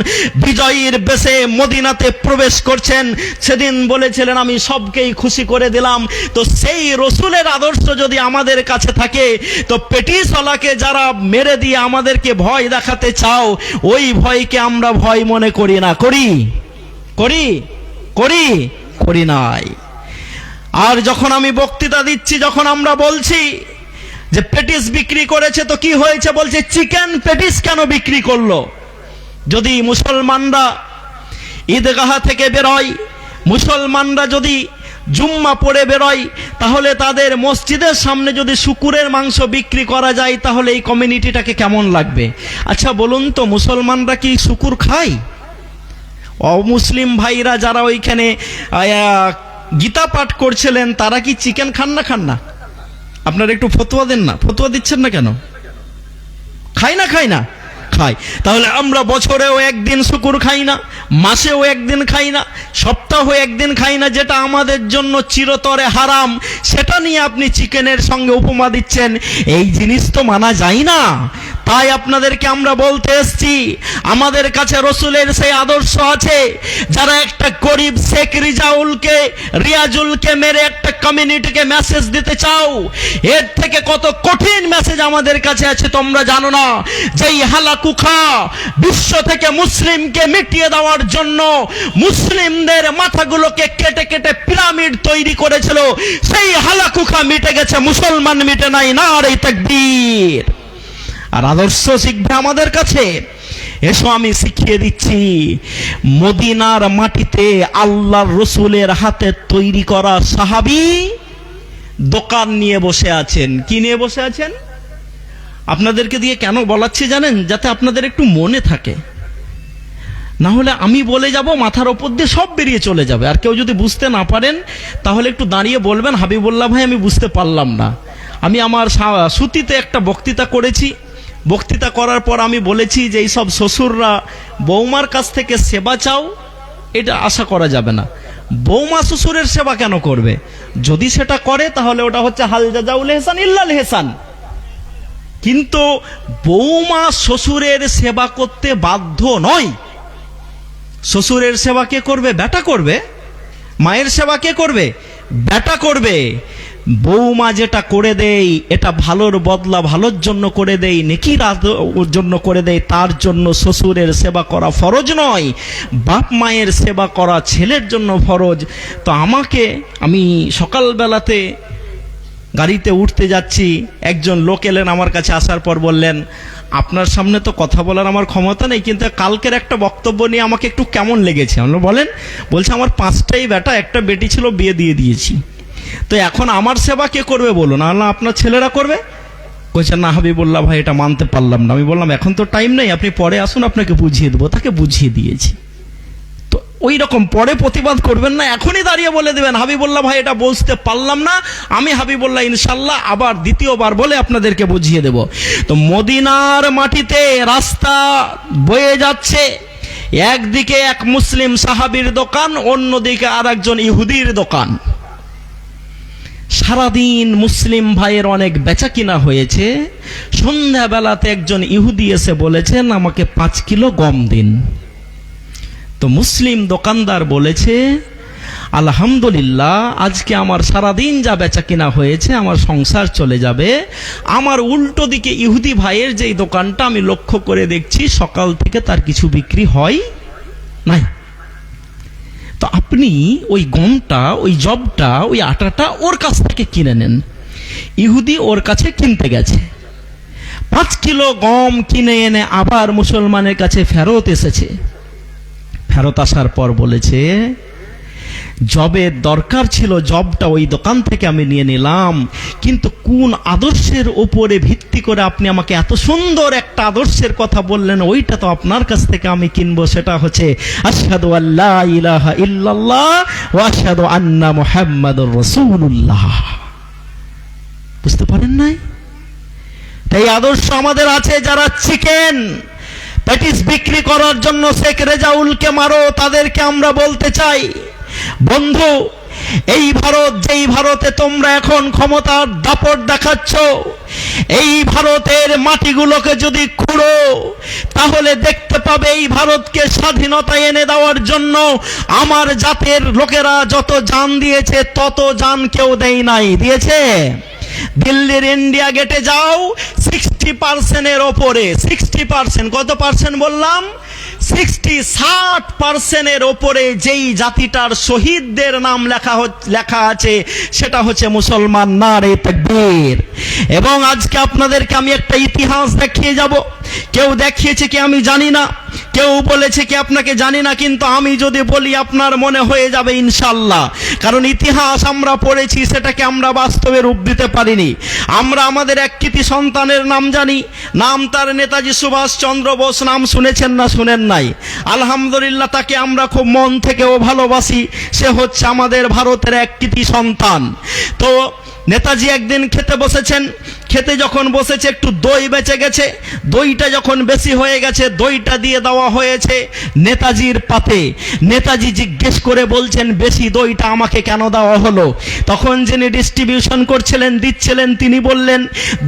Speaker 1: বিজয়ীর বেশে মদিনাতে প্রবেশ করছেন, সেদিন বলেছিলেন আমি সবকেই খুশি করে দিলাম। তো সেই রসুলের আদর্শ যদি আমাদের কাছে থাকে, তো পেটিসওয়ালাকে যারা মেরে দিয়ে আমাদেরকে ভয় দেখাতে চাও, ওই ভয়কে আমরা ভয় মনে করি না। করি করি করি করি নাই। আর যখন আমি বক্তৃতা দিচ্ছি, যখন আমরা বলছি যে পেটিস বিক্রি করেছে, তো কি হয়েছে? বলছে চিকেন পেটিস কেন বিক্রি করলো? যদি মুসলমানরা ঈদগাহ থেকে বেরোয়, মুসলমানরা যদি জুম্মা পড়ে বেরোয়, তাহলে তাদের মসজিদের সামনে যদি শুকুরের মাংস বিক্রি করা যায়, তাহলে এই কমিউনিটিটাকে কেমন লাগবে? আচ্ছা বলুন তো, মুসলমানরা কি শুকুর খায়? অমুসলিম ভাইরা যারা ওইখানে গীতা পাঠ করছিলেন, তারা কি চিকেন খান না? খান না? আপনারা একটু ফতোয়া দেন না, ফতোয়া দিচ্ছেন না কেন? খায় না? খায় না? খায়। তাহলে আমরা বছরেও একদিন শুকুর খাই না, মাসেও একদিন খাই না, সপ্তাহে একদিন খাই না, যেটা আমাদের জন্য চিরতরে হারাম, সেটা নিয়ে আপনি চিকেনের সঙ্গে উপমা দিচ্ছেন। এই জিনিস তো মানা যায় না। তাই আপনাদেরকে আমরা বলতে এসছি, আমাদের কাছে রসুলের সেই আদর্শ আছে। যারা একটা গরিব শেখ রিয়াজুলকে মেরে একটা কমিউনিটিকে মেসেজ দিতে চাও, এর থেকে কত কঠিন মেসেজ আমাদের কাছে আছে তোমরা জানো না। যেই হালাকুখা বিশ্ব থেকে মুসলিমকে মিটিয়ে দেওয়ার জন্য মুসলিমদের মাথাগুলোকে কেটে কেটে পিরামিড তৈরি করেছিল, সেই হালাকুখা মিটে গেছে, মুসলমান মিটে নাই। নারে তাকবীর। আর আদর্শ শিখবে আমাদের কাছে। এসো আমি শিখিয়ে দিচ্ছি। মদিনার মাটিতে আল্লাহর রসুলের হাতে তৈরি করা সাহাবী দোকান নিয়ে বসে আছেন। কি নিয়ে বসে আছেন? আপনাদেরকে দিয়ে কেন বলাচ্ছি জানেন? যাতে আপনাদের একটু মনে থাকে, না হলে আমি বলে যাব, মাথার ওপর দিয়ে সব বেরিয়ে চলে যাবে। আর কেউ যদি বুঝতে না পারেন, তাহলে একটু দাঁড়িয়ে বলবেন, হাবিবুল্লাহ ভাই আমি বুঝতে পারলাম না। আমি আমার সুতিতে একটা বক্তৃতা করেছি। বক্তৃতা করার পর আমি বলেছি যে এইসব শ্বশুররা বৌমার কাছ থেকে সেবা চাও, এটা আশা করা যাবে না। বৌমা শ্বশুরের সেবা কেন করবে? যদি সেটা করে তাহলে ওটা হচ্ছে হাল জাযাউল ইহসান ইল্লাল ইহসান। কিন্তু বৌমা শ্বশুরের সেবা করতে বাধ্য নয়। শ্বশুরের সেবা কে করবে? বেটা করবে। মায়ের সেবা কে করবে? বেটা করবে। বৌমা যেটা করে দেয়, এটা ভালোর বদলা ভালোর জন্য করে দেয়, নেকির জন্য করে দেয়, তার জন্য শ্বশুরের সেবা করা ফরজ নয়। বাপ মায়ের সেবা করা ছেলের জন্য ফরজ। তো আমি সকালবেলাতে গাড়িতে উঠতে যাচ্ছি, একজন লোক এলেন আমার কাছে, আসার পর বললেন, আপনার সামনে তো কথা বলার আমার ক্ষমতা নেই, কিন্তু কালকের একটা বক্তব্য নিয়ে আমাকে একটু কেমন লেগেছে। আমরা বলেন, বলছে আমার 5টাই বেটা, একটা বেটি ছিল, বিয়ে দিয়ে দিয়েছি। তো এখন আমার সেবা কে করবে বলুন? আল্লাহ আপনার ছেলেরা করবে? কইছে না হাবিবুল্লাহ ভাই, এটা মানতে পারলাম না। আমি বললাম এখন তো টাইম নেই, আপনি পরে আসুন, আপনাকে বুঝিয়ে দেবো। তাকে বুঝিয়ে দিয়েছি। তো ওই রকম পরে প্রতিবাদ করবেন না, এখনই দাঁড়িয়ে বলে দেবেন হাবিবুল্লাহ ভাই এটা বুঝতে পারলাম না, আমি হাবিবুল্লাহ ইনশাল্লাহ আবার দ্বিতীয়বার বলে আপনাদেরকে বুঝিয়ে দেব। তো মদিনার মাটিতে রাস্তা বয়ে যাচ্ছে, একদিকে এক মুসলিম সাহাবীর দোকান, অন্যদিকে আর একজন ইহুদির দোকান। সারাদিন মুসলিম ভাইয়ের অনেক বেচা কিনা হয়েছে। সন্ধ্যাবেলাতে একজন ইহুদি এসে বলেছেন আমাকে 5 কিলো গম দিন। তো মুসলিম দোকানদার বলেছে আলহামদুলিল্লাহ, আজকে আমার সারাদিন যা বেচা কিনা হয়েছে আমার সংসার চলে যাবে। আমার উল্টো দিকে ইহুদি ভাইয়ের যেই দোকানটা আমি লক্ষ্য করে দেখছি সকাল থেকে তার কিছু বিক্রি হয় নাই। তো আপনি ওই গমটা, ওই জবটা, ওই আটাটা ওর কাছ থেকে কিনে নেন। ইহুদি ওর কাছে কিনতে গেছে, 5 কিলো গম কিনে এনে আবার মুসলমানের কাছে ফেরত এসেছে। ফেরত আসার পর বলেছে জবের দরকার ছিল, জবটা ওই দোকান থেকে আমি নিয়ে নিলাম। কিন্তু কোন আদর্শের উপরে ভিত্তি করে আপনি আমাকে এত সুন্দর একটা আদর্শের কথা বললেন, ওইটা তো আপনার কাছ থেকে আমি কিনবো। সেটা হচ্ছে আশহাদু আল্লা ইলাহা ইল্লাল্লাহ ওয়া আশহাদু আন্না মুহাম্মাদুর রাসূলুল্লাহ। বুঝতে পারেন নাই? তাই আদর্শ আমাদের আছে। যারা চিকেন প্যাটিস বিক্রি করার জন্য শেখ রেজাউলকে মারো, তাদেরকে আমরা বলতে চাই, বন্ধু, এই ভারত, যেই ভারতে তোমরা এখন ক্ষমতার দাপট দেখাচ্ছ, এই ভারতের মাটিগুলোকে যদি খুঁড়ো তাহলে দেখতে পাবে এই ভারতকে স্বাধীনতা এনে দেওয়ার জন্য আমার জাতের লোকেরা যত জান দিয়েছে তত জান কেউ দেয় নাই। দিয়েছে? দিল্লির ইন্ডিয়া গেটে যাও, 60% ওপরে, 60%, কত পার্সেন্ট বললাম? 60-60% ওপরে যেই জাতিটার শহীদদের নাম লেখা আছে সেটা হচ্ছে মুসলমান। নারে তাকবীর। এবং আজকে আপনাদেরকে আমি একটা ইতিহাস দেখিয়ে যাব। কেউ দেখিয়েছে কি আমি জানি না, কেউ বলেছে কি আপনাকে জানি না, কিন্তু আমি যদি বলি আপনার মনে হয়ে যাবে ইনশাআল্লাহ। কারণ ইতিহাস আমরা পড়েছি, সেটাকে আমরা বাস্তবে রূপ দিতে পারিনি। আমরা আমাদের এক কৃতি সন্তানের নাম জানি, নাম তার নেতাজি সুভাষ চন্দ্র বোস। নাম শুনেছেন না শুনেন নাই? আলহামদুলিল্লাহ, তাকে আমরা খুব মন থেকেও ভালোবাসি। সে হচ্ছে আমাদের ভারতের এক কৃতি সন্তান। তো নেতাজি একদিন খেতে বসেছেন, খেতে যখন বসেছে একটু দই বেঁচে গেছে, দইটা যখন বেশি হয়ে গেছে দইটা দিয়ে দেওয়া হয়েছে নেতাজির পাতে। নেতাজি জিজ্ঞেস করে বলছেন, বেশি দইটা আমাকে কেন দেওয়া হলো? তখন যিনি ডিস্ট্রিবিউশন করছিলেন, দিচ্ছিলেন, তিনি বললেন,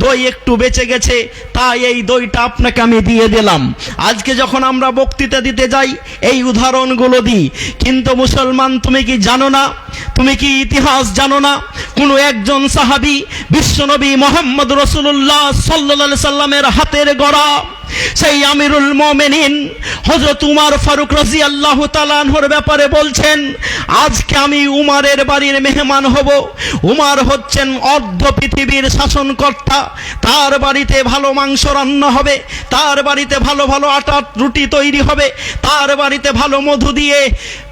Speaker 1: দই একটু বেঁচে গেছে তাই এই দইটা আপনাকে আমি দিয়ে দিলাম। আজকে যখন আমরা বক্তৃতা দিতে যাই এই উদাহরণগুলো দিই। কিন্তু মুসলমান, তুমি কি জানো না, তুমি কি ইতিহাস জানো না, কোনো একজন সাহাবী বিশ্বনবী মুহাম্মদ রাসূলুল্লাহ সাল্লাল্লাহু আলাইহি সাল্লামের হাতের গড়া সেই আমিরুল মুমিনিন হযরত উমর ফারুক রাদিয়াল্লাহু তাআলা আনহুর ব্যাপারে বলছেন, আজকে আমি উমরের বাড়ির মেহমান হব। উমর হচ্ছেন অর্ধ পৃথিবীর শাসনকর্তা। তার বাড়িতে ভালো মাংস রান্না হবে, তার বাড়িতে ভালো ভালো আটার রুটি তৈরি হবে, তার বাড়িতে ভালো মধু দিয়ে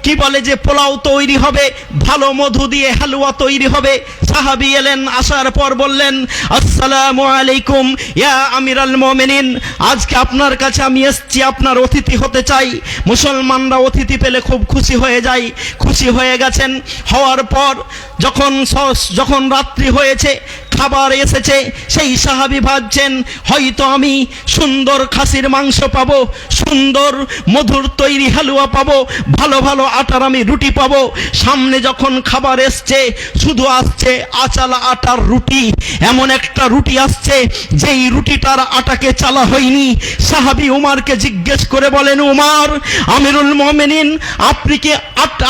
Speaker 1: কি বলে যে পোলাও তৈরি হবে, ভালো মধু দিয়ে হালুয়া তৈরি হবে। সাহাবী এলেন, আসার পর বললেন, আসসালামু আলাইকুম ইয়া আমিরাল মুমিনিন, আজকে আপনার কাছে আমি এসেছি, আপনার অতিথি হতে চাই। মুসলমানরা অতিথি পেলে খুব খুশি হয়ে যায়, খুশি হয়ে গেছেন। হওয়ার পর যখন রাত্রি হয়েছে, খাবার এসেছে, সেই সাহাবী ভাবছেন হয়তো আমি সুন্দর খাসির মাংস পাবো, সুন্দর মধুর তৈরি হালুয়া পাবো, ভালো ভালো আটার আমি রুটি পাবো। সামনে যখন খাবার এসছে, শুধু আসছে আচালা আটার রুটি। এমন একটা রুটি আসছে যেই রুটিটার আটাকে চালা হয়নি। সাহাবী উমারকে জিজ্ঞেস করে বলেন, উমার, আমিরুল মুমিনিন,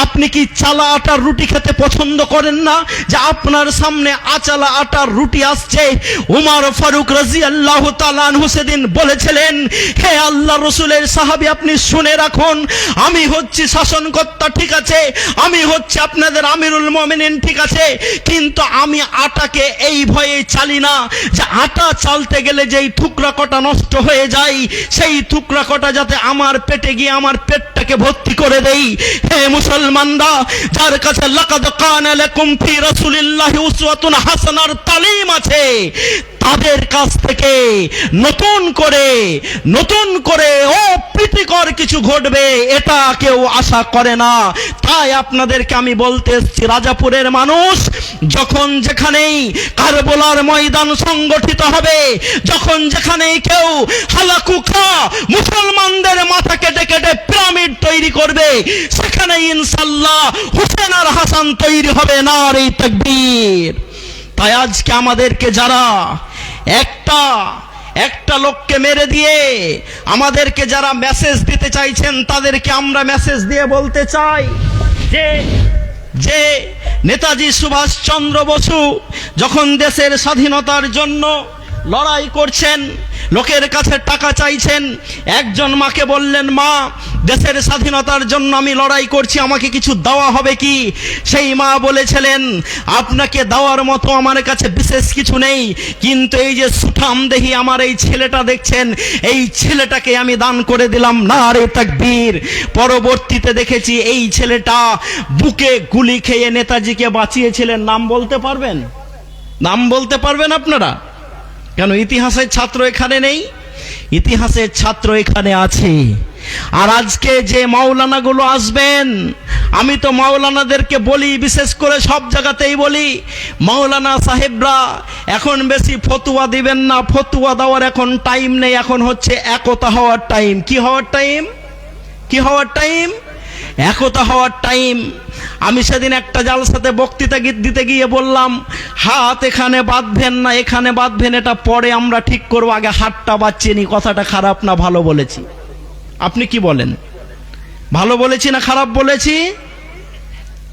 Speaker 1: আপনি কি চালা আটার রুটি খেতে পছন্দ করেন না, যে আপনার সামনে আচালা আটার রুটি আসছে? উমর ফারুক রাদিয়াল্লাহু তাআলা আনহু সেদিন বলেছিলেন, হে আল্লাহর রাসূলের সাহাবী, আপনি শুনে রাখুন, আমি হচ্ছি শাসনকর্তা, ঠিক আছে, আমি হচ্ছে আপনাদের আমিরুল মুমিনিন, ঠিক আছে, কিন্তু আমি আটাকে এই ভয়ে চালি না যে আটা চালতে গেলে যেই টুকরা কটা নষ্ট হয়ে যায়, সেই টুকরা কটা যাতে আমার পেটে গিয়ে আমার পেটটাকে ভর্তি করে দেই। হে মুসলমানরা, যার কাছে লাকাদ কানা লাকুম ফি রাসূলিল্লাহি উসওয়াতুন হাসানার তালিম আছে, তাদের কাছ থেকে নতুন করে অপ্রীতিকর কিছু ঘটবে এটা কেউ আশা করে না। তাই আপনাদেরকে আমি বলতে এসেছি, রাজাপুরের মানুষ, যখন যেখানেই কারবালার ময়দান সংগঠিত হবে, যখন যেখানেই কেউ হালাকুখা মুসলমানদের মাথা কেটে কেটে পিরামিড তৈরি করবে, সেখানে ইনশাআল্লাহ হুসেন আর হাসান তৈরি হবে। নারে তাকবীর। তাই আজকে আমাদেরকে যারা একটা লোককে মেরে দিয়ে আমাদেরকে যারা মেসেজ দিতে চাইছেন, তাদেরকে আমরা মেসেজ দিয়ে বলতে চাই যে নেতাজি সুভাষ চন্দ্র বসু যখন দেশের স্বাধীনতার জন্য লড়াই করছেন, লোকের কাছে টাকা চাইছেন। একজন মাকে বললেন, মা, দেশের স্বাধীনতার জন্য আমি লড়াই করছি, আমাকে কিছু দেওয়া হবে কি? সেই মা বলেছিলেন, আপনাকে দেওয়ার মতো আমার কাছে বিশেষ কিছু নেই, কিন্তু এই যে সুঠামদেহী আমার এই ছেলেটা দেখছেন, এই ছেলেটাকে আমি দান করে দিলাম। নারে তাকবীর। পরবর্তীতে দেখেছি এই ছেলেটা বুকে গুলি খেয়ে নেতাজিকে বাঁচিয়েছিলেন। নাম বলতে পারবেন? নাম বলতে পারবেন আপনারা? কেন ইতিহাসের ছাত্র এখানে নেই? ইতিহাসের ছাত্র এখানে আছে। আর আজকে যে মাওলানাগুলো আসবেন, আমি তো মাওলানাদেরকে বলি, বিশেষ করে সব জায়গাতেই বলি, মাওলানা সাহেবরা এখন বেশি ফতুয়া দিবেন না। ফতুয়া দেওয়ার এখন টাইম নেই, এখন হচ্ছে একতা হওয়ার টাইম। কি হওয়ার টাইম? কি হওয়ার টাইম? একতা হওয়ার টাইম। আমি সেদিন একটা জালসাতে বক্তৃতা দিতে গিয়ে বললাম, হাত এখানে বাঁধবেন না, এখানে বাঁধবেন, এটা পরে আমরা ঠিক করবো, আগে হাতটা বাঁচিয়ে নি। কথাটা খারাপ না ভালো বলেছি? আপনি কি বলেন? ভালো বলেছি না খারাপ বলেছি?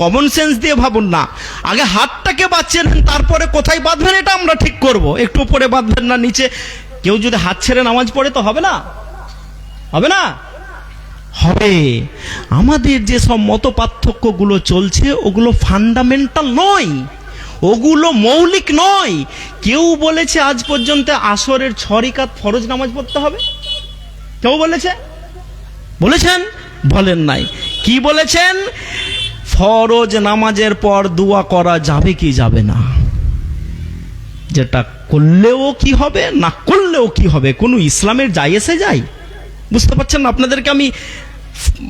Speaker 1: কমন সেন্স দিয়ে ভাবুন না, আগে হাতটাকে বাঁচিয়ে নেন, তারপরে কোথায় বাঁধবেন এটা আমরা ঠিক করব। একটু উপরে বাঁধবেন না নিচে। কেউ যদি হাত ছেড়ে নামাজ পড়ে তো হবে না? হবে না? হবে। আমাদের যে সব মত পার্থক্যগুলো চলছে ওগুলো ফান্ডামেন্টাল নয়, ওগুলো মৌলিক নয়। কেউ বলেছে আজ পর্যন্ত আসরের 6 রাকাত ফরজ নামাজ পড়তে হবে? কেউ বলেছে? বলেছেন? বলেন নাই। কি বলেছেন? ফরজ নামাজের পর দোয়া করা যাবে কি যাবে না? যেটা করলেও কি হবে, না করলেও কি হবে? কোনো ইসলামের জায়েজে যায়? বুঝতে পারছেন না? আপনাদেরকে আমি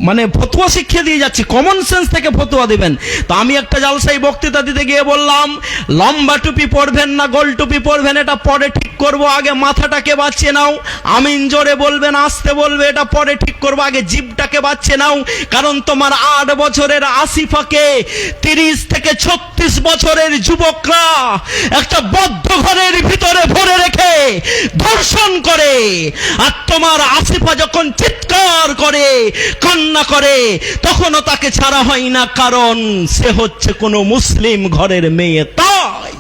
Speaker 1: মানে ফতোয়া শিখিয়ে দিয়ে যাচ্ছি, কমন সেন্স থেকে ফতোয়া দিবেন। তো আমি একটা জালসায় বক্তৃতা দিতে গিয়ে বললাম, লম্বা টুপি পরবেন না গোল টুপি পরবেন, এটা পরে ঠিক করব, আগে মাথাটাকে বাঁচিয়ে নাও। আমিন জোরে বলবেন, আসতে বলবে, এটা পরে ঠিক করব, আগে জিভটাকে বাঁচিয়ে নাও। কারণ তোমার 8 বছরের আসিফাকে 30 থেকে 36 বছরের যুবকরা একটা বদ্ধ ঘরের ভিতরে ভরে রেখে ধর্ষণ করে। আর তোমার আসিফা যখন চিৎকার করে, কান্না করে, তখনও তাকে ছাড়া হয় না, কারণ সে হচ্ছে কোনো মুসলিম ঘরের মেয়ে। তাই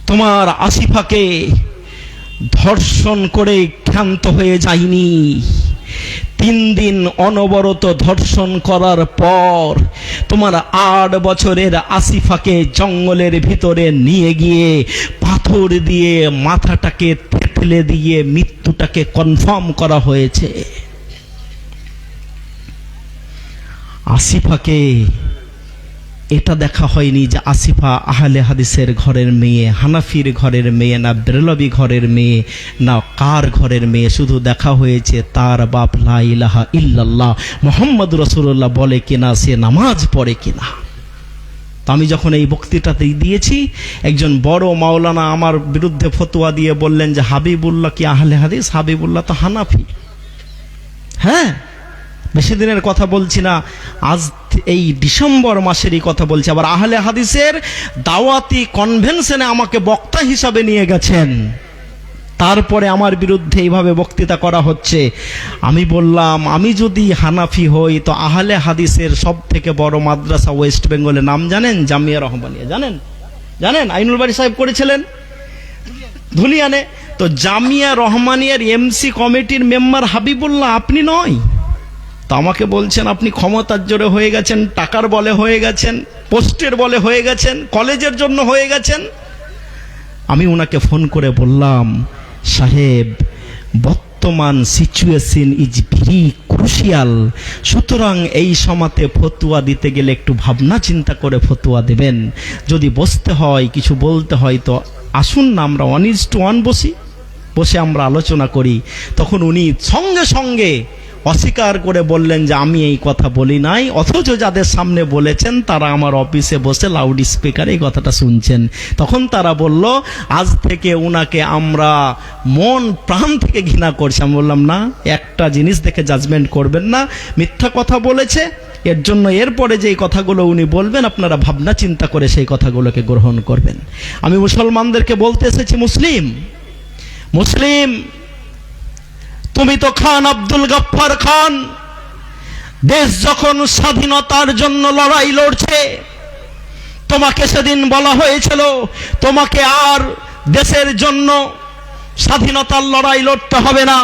Speaker 1: তোমার আসিফাকে ধর্ষণ করে ক্ষান্ত হয়ে যায়নি। 3 দিন অনবরত ধর্ষণ করার পর তোমার 8 বছরের আসিফাকে জঙ্গলের ভিতরে নিয়ে গিয়ে পাথর দিয়ে মাথাটাকে থেতলে দিয়ে মৃত্যুটাকে কনফার্ম করা হয়েছে। আসিফাকে এটা দেখা হয়নি যে আসিফা আহলে হাদিসের ঘরের মেয়ে, হানাফির ঘরের মেয়ে, না বেরলভী ঘরের মেয়ে, না কার ঘরের মেয়ে। শুধু দেখা হয়েছে তার বাপ লা ইলাহা ইল্লাল্লাহ মুহাম্মদ রাসূলুল্লাহ বলে কিনা, সে নামাজ পড়ে কিনা। তো আমি যখন এই বক্তৃতাতে দিয়েছি, একজন বড় মাওলানা আমার বিরুদ্ধে ফতোয়া দিয়ে বললেন যে হাবিবুল্লাহ কি আহলে হাদিস? হাবিবুল্লাহ তো হানাফি। হ্যাঁ, বেশি দিনের কথা বলছি না, আজ এই ডিসেম্বর মাসেরই কথা বলছি। আবার আহলে হাদিসের দাওয়াতি কনভেনশনে আমাকে বক্তা হিসাবে নিয়ে গেছেন, তারপরে আমার বিরুদ্ধে এইভাবে বক্তৃতা করা হচ্ছে। আমি বললাম, আমি যদি হানাফি হই তো আহলে হাদিসের সব থেকে বড় মাদ্রাসা ওয়েস্ট বেঙ্গলের নাম জানেন? জামিয়া রহমানিয়া। জানেন? জানেন? আইনুল বারী সাহেব করেছিলেন ধুলিয়ানে। তো জামিয়া রহমানিয়ার এমসি কমিটির মেম্বার হাবিবুল্লাহ আপনি নয়? তো আমাকে বলছেন আপনি ক্ষমতার জোরে হয়ে গেছেন, টাকার বলে হয়ে গেছেন, পোস্টের বলে হয়ে গেছেন, কলেজের জন্য হয়ে গেছেন। আমি ওনাকে ফোন করে বললাম, সাহেব, বর্তমান সিচুয়েশন ইজ ভেরি ক্রুশিয়াল, সুতরাং এই সমাতে ফতুয়া দিতে গেলে একটু ভাবনা চিন্তা করে ফতুয়া দেবেন। যদি বসতে হয়, কিছু বলতে হয়, তো আসুন না আমরা 1:1 বসে আমরা আলোচনা করি। তখন উনি সঙ্গে সঙ্গে অস্বীকার করে বললেন যে আমি এই কথা বলি নাই, অথচ যাদের সামনে বলেছেন তারা আমার অফিসে বসে লাউড স্পিকারে এই কথাটা শুনছেন। তখন তারা বলল আজ থেকে উনাকে আমরা মন প্রাণ থেকে ঘৃণা করছি। আমি বললাম না, একটা জিনিস দেখে জাজমেন্ট করবেন না, মিথ্যা কথা বলেছে, এর জন্য এরপরে যে কথাগুলো উনি বলবেন আপনারা ভাবনা চিন্তা করে সেই কথাগুলোকে গ্রহণ করবেন। আমি মুসলমানদেরকে বলতে এসেছি, মুসলিম তুমি তো খান আব্দুল গফফার খান, দেশ যখন স্বাধীনতার জন্য লড়াই লড়ছে, তোমাকে সেদিন বলা হয়েছিল তোমাকে আর দেশের জন্য স্বাধীনতার লড়াই লড়তে হবে না,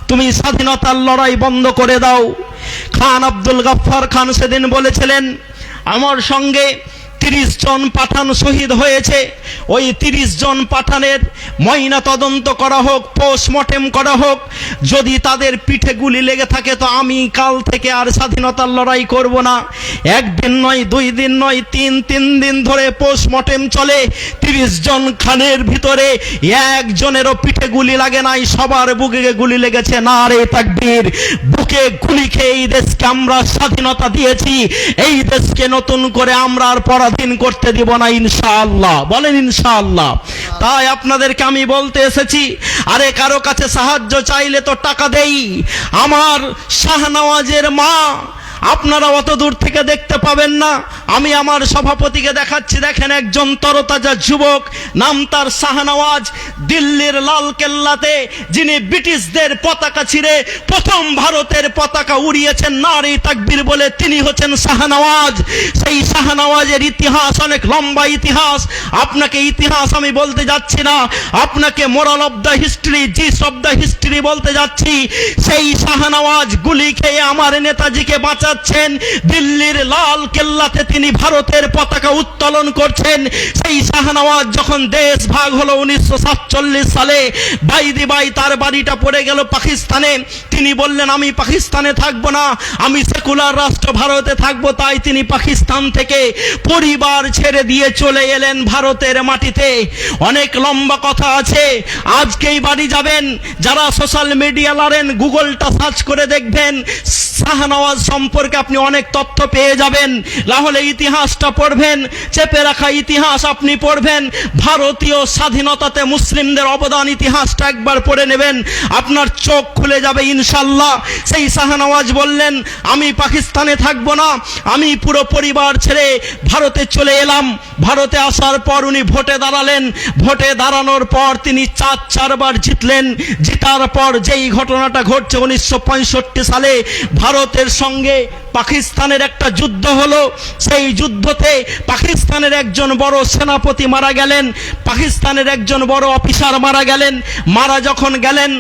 Speaker 1: তুমি স্বাধীনতার লড়াই বন্ধ করে দাও। খান আব্দুল গফফার খান সেদিন বলেছিলেন, আমার সঙ্গে 30 জন পাঠান শহীদ হয়েছে, ওই 30 জন পাঠানের ময়না তদন্ত করা হোক, পোস্টমর্টেম করা হোক, যদি তাদের পিঠে গুলি লেগে থাকে তো আমি কাল থেকে আর স্বাধীনতার লড়াই করব না। একদিন নয়, 2 দিন নয়, 3 দিন ধরে পোস্টমর্টেম চলে। 30 জন খানের ভিতরে একজনেরও পিঠে গুলি লাগে নাই, সবার বুকে গুলি লেগেছে। নারে তাকবীর! বুকে গুলি খেয়ে এই দেশকে আমরা স্বাধীনতা দিয়েছি, এই দেশকে নতুন করে আমরা আর পরাধীন করতে দিব না ইনশাআল্লাহ। বলেন ইনশাআল্লাহ। তাই আপনাদেরকে আমি বলতে এসেছি, আরে কারো কাছে সাহায্য চাইলে তো টাকা দেই। আমার শাহনওয়াজের মা আপনারা অত দূর থেকে দেখতে পাবেন না, আমি আমার সভাপতিকে দেখাচ্ছি, দেখেন একজন তরতাজা যুবক, নাম তার শাহনওয়াজ। দিল্লির লাল কেল্লাতে যিনি ব্রিটিশদের পতাকা ছিঁড়ে প্রথম ভারতের পতাকা উড়িয়েছেন, নারে তাকবীর বলে, তিনি হচ্ছেন শাহনওয়াজ। সেই শাহনওয়াজের ইতিহাস অনেক লম্বা ইতিহাস, আপনাকে ইতিহাস আমি বলতে যাচ্ছি না, আপনাকে moral of the history, gist of the history বলতে যাচ্ছি। সেই শাহনওয়াজ গুলি খেয়ে আমার নেতাজিকে বাঁচাচ্ছেন, দিল্লির লাল কেল্লাতে তিনি ভারতের পতাকা উত্তোলন করছেন। সেই শাহনওয়াজ যখন দেশ ভাগ হলো 1947 সালে, বাই তার বাড়িটা পড়ে গেল পাকিস্তানে, তিনি বললেন আমি পাকিস্তানে থাকবো না, আমি সেকুলার রাষ্ট্র ভারতে থাকবো। তাই তিনি পাকিস্তান থেকে পরিবার ছেড়ে দিয়ে চলে এলেন ভারতের মাটিতে। অনেক লম্বা কথা আছে, আজকেই বাড়ি যাবেন, যারা সোশ্যাল মিডিয়া লারেন, গুগলটা সার্চ করে দেখবেন, শাহনওয়াজ সম্পর্কে আপনি অনেক তথ্য পেয়ে যাবেন। তাহলে ইতিহাসটা পড়বেন, চেপে রাখা ইতিহাস আপনি পড়বেন, ভারতীয় স্বাধীনতাতে মুসলিমদের অবদান ইতিহাসটা একবার পড়ে নেবেন, আপনার চোখ খুলে যাবে ইনশাল্লাহ। সেই শাহনওয়াজ বললেন আমি পাকিস্তানে থাকবো না, আমি পুরো পরিবার ছেড়ে ভারতে চলে এলাম। ভারতে আসার পর উনি ভোটে দাঁড়ালেন, ভোটে দাঁড়ানোর পর তিনি 4বার জিতলেন। জিতার পর যেই ঘটনাটা ঘটছে 1965 সালে ভারতের সঙ্গে পাকিস্তানের একটা যুদ্ধ হলো, সেই যুদ্ধতে পাকিস্তানের একজন বড় সেনাপতি মারা গেলেন, পাকিস্তানের একজন বড় অফিসার মারা গেলেন। মারা যখন গেলেন,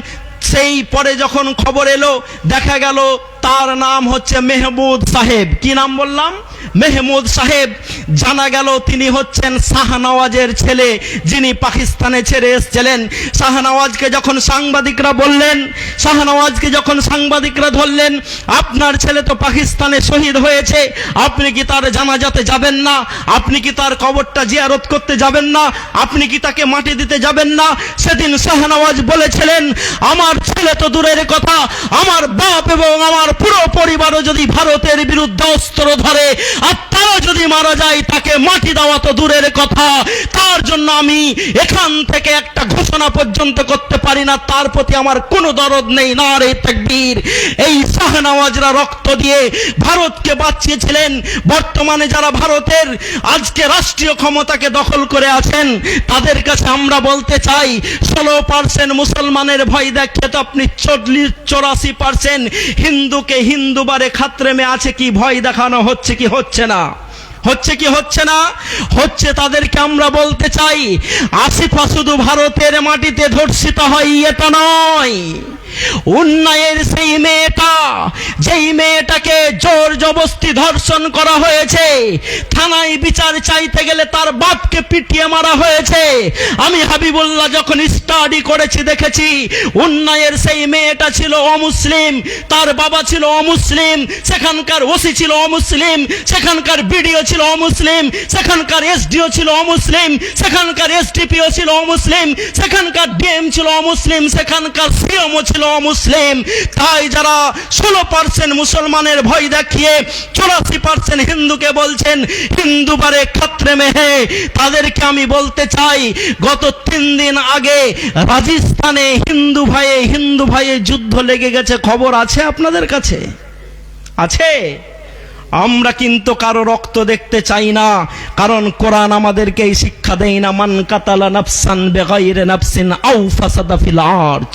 Speaker 1: সেই পরে যখন খবর এলো, দেখা গেল তার নাম হচ্ছে মেহমুদ সাহেব। কি নাম বললাম? মেহমুদ সাহেব। জানা গেল তিনি হচ্ছেন শাহনওয়াজের ছেলে, যিনি পাকিস্তানে ছেড়ে এসেছিলেন। শাহনওয়াজকে যখন সাংবাদিকরা বললেন, শাহনওয়াজকে যখন সাংবাদিকরা ধরলেন, আপনার ছেলে তো পাকিস্তানে শহীদ হয়েছে, আপনি কি তার জানাজাতে যাবেন না? আপনি কি তার কবরটা জিয়ারত করতে যাবেন না? আপনি কি তাকে মাটি দিতে যাবেন না? সেদিন শাহনওয়াজ বলেছিলেন, আমার ছেলে তো দূরের কথা, আমার বাপ এবং আমার পুরো পরিবারও যদি ভারতের বিরুদ্ধে অস্ত্র ধরে আর তারা যদি মারা যায়, তাকে মাটি দেওয়া তো দূরের কথা, তার জন্য আমি এখান থেকে একটা ঘোষণা পর্যন্ত করতে পারি না, তার প্রতি আমার কোনো দরদ নেই। নারে তাকবীর! এই শাহনওয়াজরা রক্ত দিয়ে ভারতকে বাঁচিয়েছিলেন। বর্তমানে যারা ভারতের আজকে রাষ্ট্রীয় ক্ষমতাকে দখল করে আছেন, তাদের কাছে আমরা বলতে চাই, 16% মুসলমানের ভয় দেখে তো আপনি 84% হিন্দুকে হিন্দুবারে খাত্রে মে আছে কি ভয় দেখানো হচ্ছে কি হচ্ছে না? হচ্ছে কি হচ্ছে না? হচ্ছে। তাদেরকে আমরা বলতে চাই, আসিফা শুধু ভারতের মাটিতে ধর্ষিত হয় এটা নয়, উন্নয়ের সেই মেয়েটা, যেই মেয়েটাকে জোর জবরদস্তি ধর্ষণ করা হয়েছে, থানায় বিচার চাইতে গেলে তার বাপকে পিটিয়ে মারা হয়েছে। আমি হাবিবুল্লাহ যখন স্টাডি করেছি দেখেছি, উন্নয়ের সেই মেয়েটা ছিল অমুসলিম, তার বাবা ছিল অমুসলিম, সেখানকার ওসি ছিল অমুসলিম, সেখানকার বিডিও ছিল অমুসলিম, সেখানকার এসডিও ছিল অমুসলিম, সেখানকার এসডিপিও ছিল অমুসলিম, সেখানকার ডিএম ছিল অমুসলিম, সেখানকার সিএমও ছিল অমুসলিম। তাই যারা 16% মুসলমানের ভয় দেখিয়ে 84% হিন্দুকে বলছেন হিন্দু বারে খাত্রে মেহে, তাদেরকে আমি বলতে চাই, গত 3 দিন আগে রাজস্থানে হিন্দু ভাইয়ে যুদ্ধ লেগে গেছে, খবর আছে আপনাদের কাছে? আছে? আমরা কিন্তু কারো রক্ত দেখতে চাই না, কারণ কোরআন আমাদেরকে এই শিক্ষা দেয় না, মান কাতালা নাফসান বিগাইরি নাফসিন আও ফাসাদা ফিল আরজ।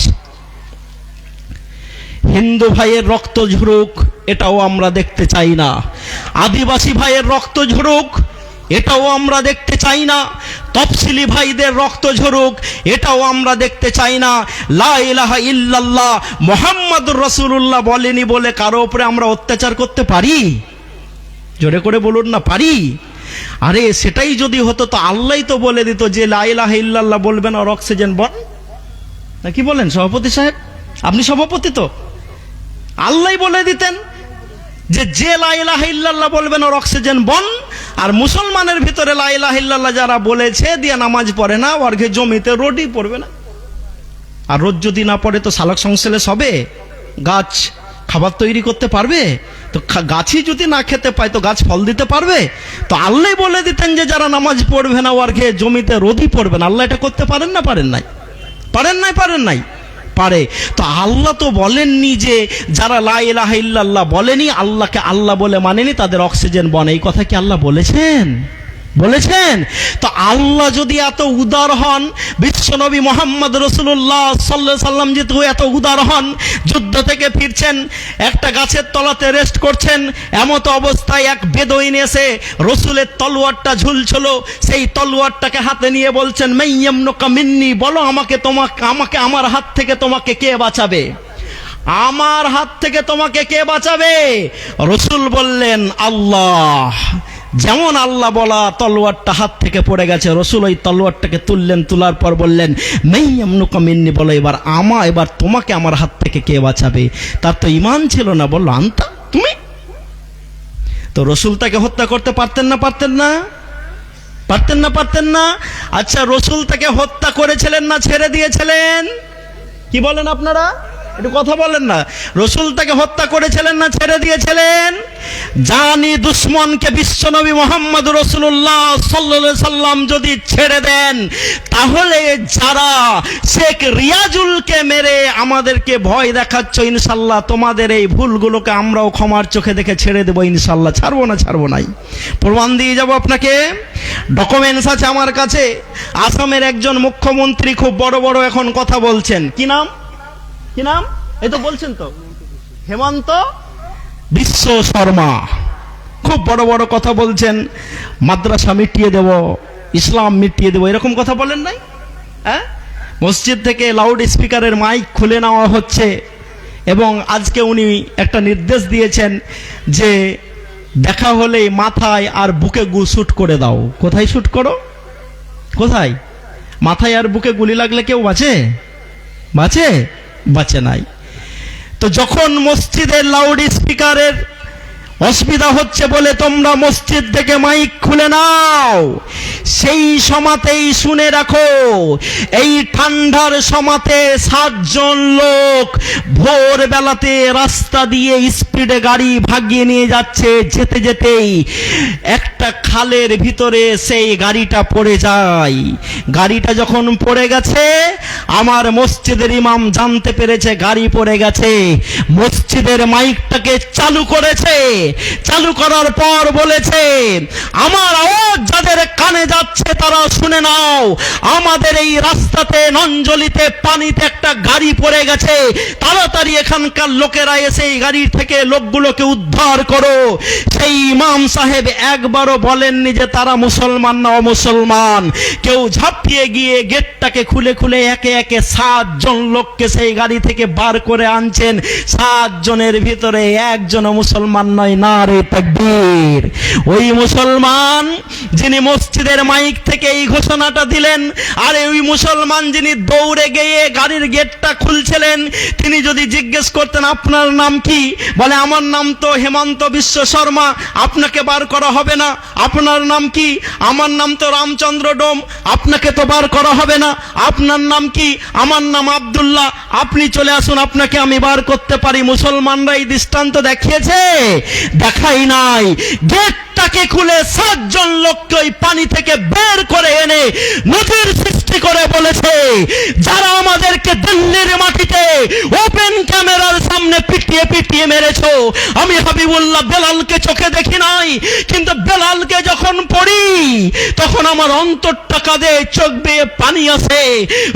Speaker 1: হিন্দু ভাইয়ের রক্ত ঝরুক এটাও আমরা দেখতে চাই না, আদিবাসী ভাইয়ের রক্ত ঝরুক এটাও আমরা দেখতে চাই না, তফসিলি ভাইদের রক্ত ঝরুক, এটাও আমরা দেখতে চাই না। লা ইলাহা ইল্লাল্লাহ মুহাম্মাদুর রাসূলুল্লাহ বলেনি বলে কারো উপরে আমরা অত্যাচার করতে পারি? জোরে করে বলুন না, পারি? আরে সেটাই যদি হতো তো আল্লাহই তো বলে দিত যে লা ইলাহা ইল্লাল্লাহ বলবেন আর অক্সিজেন বন। না কি বলেন সভাপতি সাহেব? আপনি সভাপতি তো, আল্লাহই বলে দিতেন যে লা ইলাহা ইল্লাল্লাহ বলবেন আর অক্সিজেন বন। আর মুসলমানের ভিতরে লা ইলাহা ইল্লাল্লাহ যারা বলেছে দিয়ে নামাজ পড়ে না, ওয়ার্ঘে জমিতে রোডই পড়বে না। আর রোদ যদি না পড়ে তো সালাক সংশ্লেষ হবে, গাছ খাবার তৈরি করতে পারবে? তো গাছই যদি না খেতে পায় তো গাছ ফল দিতে পারবে? তো আল্লাহ বলে দিতেন যে যারা নামাজ পড়বে না ওয়ার্ঘে জমিতে রোদই পড়বে না। আল্লাহ এটা করতে পারেন না পারেন নাই? পারেন নাই? পারেন নাই? পারে। তো আল্লাহ তো বলেননি যে যারা লা ইলাহা ইল্লাল্লাহ বলেনি, আল্লাহকে আল্লাহ বলে মানেনি, তাদের অক্সিজেন বনে। এই কথা কি আল্লাহ বলেছেন? বলেছেন? তো আল্লাহ যদি এত উদার হন, বিশ্বনবী মুহাম্মদ রাসূলুল্লাহ সাল্লাল্লাহু আলাইহি সাল্লাম যেহেতু এত উদার হন, যুদ্ধ থেকে ফিরছেন, একটা গাছের তলাতে রেস্ট করছেন, এমত অবস্থায় এক বেদুইন এসে রসুলের তলোয়ারটা ঝুলছিল, সেই তলোয়ারটাকে হাতে নিয়ে বলছেন মাইয়ামনুকা মিন্নি, বলো আমাকে আমার হাত থেকে তোমাকে কে বাঁচাবে? আমার হাত থেকে তোমাকে কে বাঁচাবে? রসুল বললেন আল্লাহ। যেমন আল্লাহ বলা তলোয়ারটা হাত থেকে পড়ে গেছে, রসুল ওই তলোয়ারটাকে তুললেন, তোলার পর বললেন মাইয়ামনুকা মিন্নি, বলো এবার তোমাকে আমার হাত থেকে কে বাঁচাবে? তার তো ঈমান ছিল না, বলল আনতা, তুমি। তো রসুল তাকে হত্যা করতে পারতেন না? পারতেন না? পারতেন না? পারতেন না? আচ্ছা, রসুল তাকে হত্যা করেছিলেন না ছেড়ে দিয়েছিলেন? কি বলেন আপনারা? একটু কথা বলেন না। রসুল তাকে হত্যা করেছিলেন না ছেড়ে দিয়েছিলেন? জানি দুশ্মনকে বিশ্বনবী মুহাম্মদ রাসূলুল্লাহ সাল্লাল্লাহু আলাইহি সাল্লাম যদি ছেড়ে দেন, তাহলে যারা শেখ রিয়াজুলকে মেরে আমাদেরকে ভয় দেখাচ্ছ, ইনশাল্লাহ তোমাদের এই ভুলগুলোকে আমরাও ক্ষমার চোখে দেখে ছেড়ে দেবো ইনশাল্লাহ। ছাড়বো না, ছাড়বো নাই, প্রমাণ দিয়ে যাব আপনাকে। ডকুমেন্টস আছে আমার কাছে। আসামের একজন মুখ্যমন্ত্রী খুব বড় বড় এখন কথা বলছেন। কি নাম? কি নাম? এই তো বলছেন তো, হেমন্ত বিশ্ব শর্মা। খুব বড় বড় কথা বলছেন, মাদ্রাসা মিটিয়ে দেব, ইসলাম মিটিয়ে দেব, এরকম কথা বলেন নাই? হ্যাঁ, মসজিদ থেকে লাউড স্পিকারের মাইক খুলে নেওয়া হচ্ছে, এবং আজকে উনি একটা নির্দেশ দিয়েছেন যে দেখা হলে মাথায় আর বুকে শুট করে দাও। কোথায় শুট করো? কোথায়? মাথায় আর বুকে গুলি লাগলে কেউ বাঁচে? বাঁচে? বাঁচে নাই। তো যখন মসজিদের লাউড স্পিকারের অসুবিধা হচ্ছে বলে তোমরা মসজিদ থেকে মাইক খুলে নাও, সেই সমাতেই শুনে রাখো, এই ঠান্ডার সমাতে 7 জন লোক ভোর বেলাতে রাস্তা দিয়ে স্পিডে গাড়ি ভাগিয়ে নিয়ে যাচ্ছে, যেতে যেতেই একটা খালের ভিতরে সেই গাড়িটা পড়ে যায়। গাড়িটা যখন পড়ে গেছে, আমার মসজিদের ইমাম জানতে পেরেছে গাড়ি পড়ে গেছে, মসজিদের মাইকটাকে চালু করেছে। চালু করার পর বলেছে, আমার আওয়াজ যাদের কানে যাচ্ছে তারা শুনে নাও, আমাদের এই রাস্তাতে নঞ্জলিতে পানিতে একটা গাড়ি পড়ে গেছে, তাড়াতাড়ি এখানকার লোকেরা এসে এই গাড়ি থেকে লোকগুলোকে উদ্ধার করো। সেই ইমাম সাহেব একবারও বলেননি যে তারা মুসলমান না অমুসলমান। কেউ ঝাঁপিয়ে গিয়ে গেটটাকে খুলে খুলে একে একে 7 জন লোককে সেই গাড়ি থেকে বার করে আনছেন। 7 জনের ভিতরে একজনও মুসলমান নয়। নারে তাকবীর। ওই মুসলমান যিনি মসজিদের মাইক থেকে এই ঘোষণাটা দিলেন, আর ওই মুসলমান যিনি দৌড়ে গিয়ে গাড়ির গেটটা খুলছিলেন, তিনি যদি জিজ্ঞেস করতেন আপনার নাম কি, বলে আমার নাম তো হেমন্ত বিশ্ব শর্মা, আপনাকে বার করা হবে না। আপনার নাম কি? আমার নাম তো রামচন্দ্র ডোম, আপনাকে তো বার করা হবে না। আপনার নাম কি? আমার নাম আব্দুল্লাহ, আপনি চলে আসুন, আপনাকে আমি বার করতে পারি। মুসলমানরা এই দৃষ্টান্ত দেখিয়েছে? দেখাই নাই। গেটটাকে খুলে 7 জন লোককে ওই পানি থেকে বের করে এনে নদীর সৃষ্টি করে বলেছে, যারা আমাদেরকে দিল্লির মাটিতে ওপেন ক্যামেরার সামনে পিটিয়ে পিটিয়ে মেরেছো। আমি হাবিবুল্লাহ বেলালকে চোখে দেখি নাই, কিন্তু বেলালকে যখন পড়ি তখন আমার অন্তরটা কাঁদে, চোখ বেয়ে পানি আসে।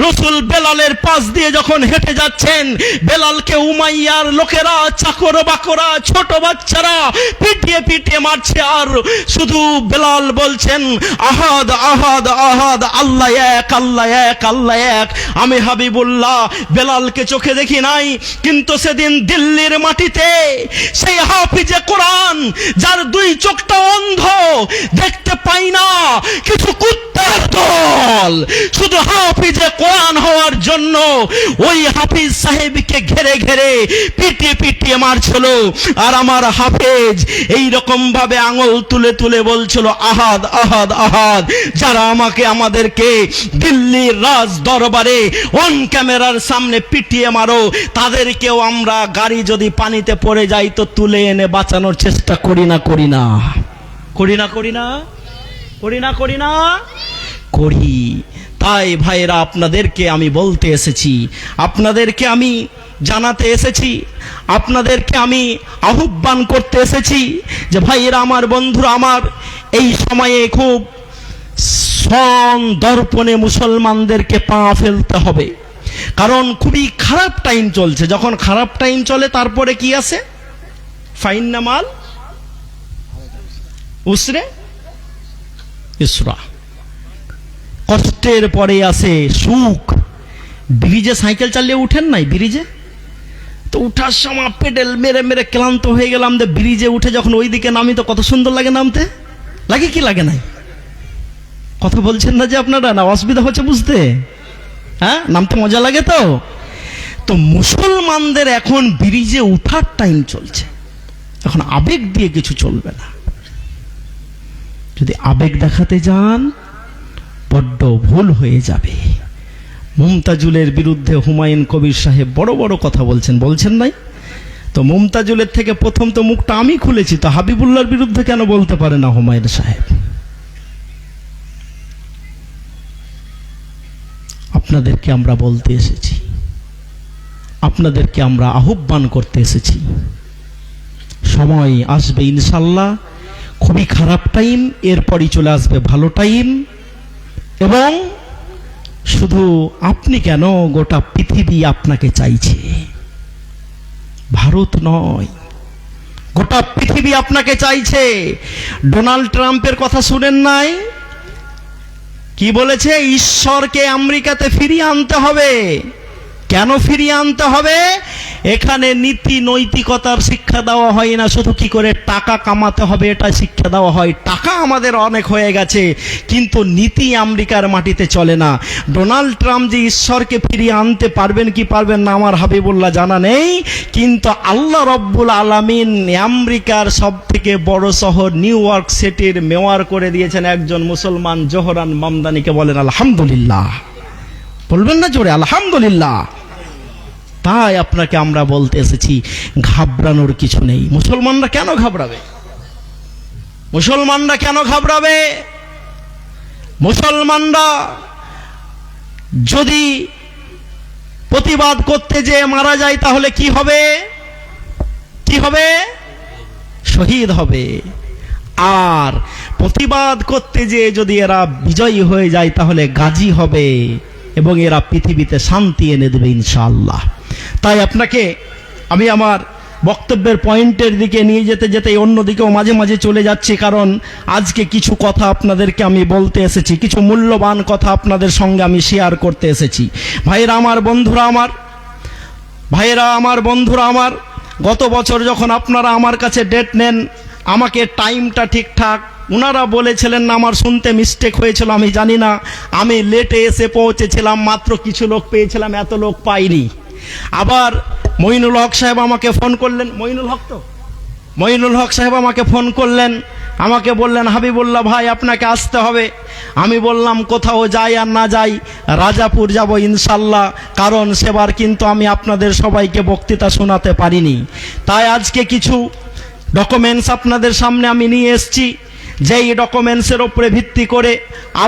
Speaker 1: রসুল বেলালের পাশ দিয়ে যখন হেঁটে যাচ্ছেন, বেলালকে উমাইয়ার লোকেরা, চাকর বাকরা, ছোট বাচ্চারা পিটিয়ে পিটিয়ে মারছে, আর শুধু বেলাল বলছেন আহাদ আহাদ আহাদ, আল্লাহ এক আল্লাহ এক আল্লাহ এক। আমি হাবিবুল্লাহ বেলালকে চোখে দেখি নাই, কিন্তু সেদিন দিল্লির মাটিতে সেই হাফিজে কোরআন, যার দুই চোখটা অন্ধ, দেখতে পাই না, কিছু কুত্তার দল শুধু হাফিজে কোরআন হওয়ার জন্য ওই হাফিজ সাহেবকে ঘেরে ঘেরে পিটিয়ে পিটিয়ে মারছিল। আর আমার হাফেজ এই রকম ভাবে আঙুল তুলে তুলে বলছিল আহাদ আহাদ আহাদ। যারা আমাদেরকে দিল্লির রাজ দরবারে অন ক্যামেরার সামনে পিটিয়ে মারো, তাদেরকেও আমরা গাড়ি যদি পানিতে পড়ে যাই তো তুলে এনে বাঁচানোর চেষ্টা করি না করি না করি না করি না করি না করি না করি। তাই ভাইরা, আপনাদেরকে আমি বলতে এসেছি, আপনাদেরকে আমি জানাতে এসেছি, আপনাদেরকে আমি আহ্বান করতে এসেছি যে ভাইরা আমার, বন্ধুরা আমার, এই সময়ে খুব দর্পণে মুসলমানদেরকে পা ফেলতে হবে। কারণ খুবই খারাপ টাইম চলছে। যখন খারাপ টাইম চলে তারপরে কি আসে? ফাইন নামাল উসরে ইসরা। কষ্টের পরে আসে সুখ। ব্রিজে সাইকেল চালিয়ে উঠেন নাই? ব্রিজে তো উঠার সময় পেডেল মেরে মেরে ক্লান্ত হয়ে গেলাম, ব্রিজে উঠে যখন ওই দিকে নামি তো কত সুন্দর লাগে নামতে। লাগে কি লাগে নাই? কথা বলছেন না যে আপনারা? না অসুবিধা হচ্ছে বুঝতে? হ্যাঁ, নামতে মজা লাগে তো। তো মুসলমানদের এখন ব্রিজে উঠার টাইম চলছে। এখন আবেগ দিয়ে কিছু চলবে না। যদি আবেগ দেখাতে যান বড্ড ভুল হয়ে যাবে। মুমতাজুলের বিরুদ্ধে হুমায়ুন কবির সাহেব বড় বড় কথা বলছেন নাই? তো মুমতাজুলের থেকে প্রথম তো মুখটা আমি খুলেছি, তো হাবিবুল্লাহর বিরুদ্ধে কেন বলতে পারে না হুমায়ুন সাহেব? আপনাদেরকে আমরা বলতে এসেছি, আপনাদেরকে আমরা আহ্বান করতে এসেছি। সময় আসবে ইনশাল্লাহ, খুবই খারাপ টাইম, এরপরই চলে আসবে ভালো টাইম। এবং শুধু আপনি কেন, গোটা পৃথিবী আপনাকে চাইছে। ভারত নয়, গোটা পৃথিবী আপনাকে চাইছে। ডোনাল্ড ট্রাম্পের কথা শুনেন নাই? কি বলেছে? ঈশ্বরকে আমেরিকাতে ফিরিয়ে আনতে হবে। কেন ফিরিয়ে আনতে হবে? এখানে নীতি নৈতিকতার শিক্ষা দেওয়া হয় না, শুধু কি করে টাকা কামাতে হবে এটা শিক্ষা দেওয়া হয়। টাকা আমাদের অনেক হয়ে গেছে, কিন্তু নীতি আমেরিকার মাটিতে চলে না। ডোনাল্ড ট্রাম্প যে ঈশ্বরকে ফিরিয়ে আনতে পারবেন কি পারবেন না আমার হাবিবুল্লাহ জানা নেই, কিন্তু আল্লাহ রব্বুল আলামিন আমেরিকার সব থেকে বড় শহর নিউ ইয়র্ক সিটির মেয়র করে দিয়েছেন একজন মুসলমান, জোহরান মামদানিকে। বলেন আলহামদুলিল্লাহ। বলবেন না জোরে আলহামদুলিল্লাহ? তাই আপনাকে আমরা বলতে এসেছি, ঘাবড়ানোর কিছু নেই। মুসলমানরা কেন ঘাবড়াবে? মুসলমানরা কেন ঘাবড়াবে? মুসলমানরা যদি প্রতিবাদ করতে যে মারা যায় তাহলে কি হবে? কি হবে? শহীদ হবে। আর প্রতিবাদ করতে যে যদি এরা বিজয়ী হয়ে যায় তাহলে গাজী হবে, এবং এরা পৃথিবীতে শান্তি এনে দেবে ইনশাআল্লাহ। তাই আপনাকে আমি আমার বক্তব্যের পয়েন্টের দিকে নিয়ে যেতে যেতে অন্যদিকেও মাঝে মাঝে চলে যাচ্ছি, কারণ আজকে কিছু কথা আপনাদেরকে আমি বলতে এসেছি, কিছু মূল্যবান কথা আপনাদের সঙ্গে আমি শেয়ার করতে এসেছি। ভাইরা আমার, বন্ধুরা আমার, ভাইরা আমার, বন্ধুরা আমার, গত বছর যখন আপনারা আমার কাছে ডেট নেন, আমাকে টাইমটা ঠিকঠাক ওনারা বলেছিলেন না, আমার শুনতে মিস্টেক হয়েছিল, আমি জানি না। আমি লেটে এসে পৌঁছেছিলাম, মাত্র কিছু লোক পেয়েছিলাম, এত লোক পাইনি। আবার মঈনুল হক সাহেব আমাকে ফোন করলেন, মঈনুল হক সাহেব আমাকে ফোন করলেন, আমাকে বললেন হাবিবুল্লাহ ভাই আপনাকে আসতে হবে। আমি বললাম কোথাও যাই আর না যাই, রাজাপুর যাব ইনশাল্লাহ, কারণ সেবার কিন্তু আমি আপনাদের সবাইকে বক্তৃতা শোনাতে পারিনি। তাই আজকে কিছু ডকুমেন্টস আপনাদের সামনে আমি নিয়ে এসেছি, যেই ডকুমেন্টসের ওপরে ভিত্তি করে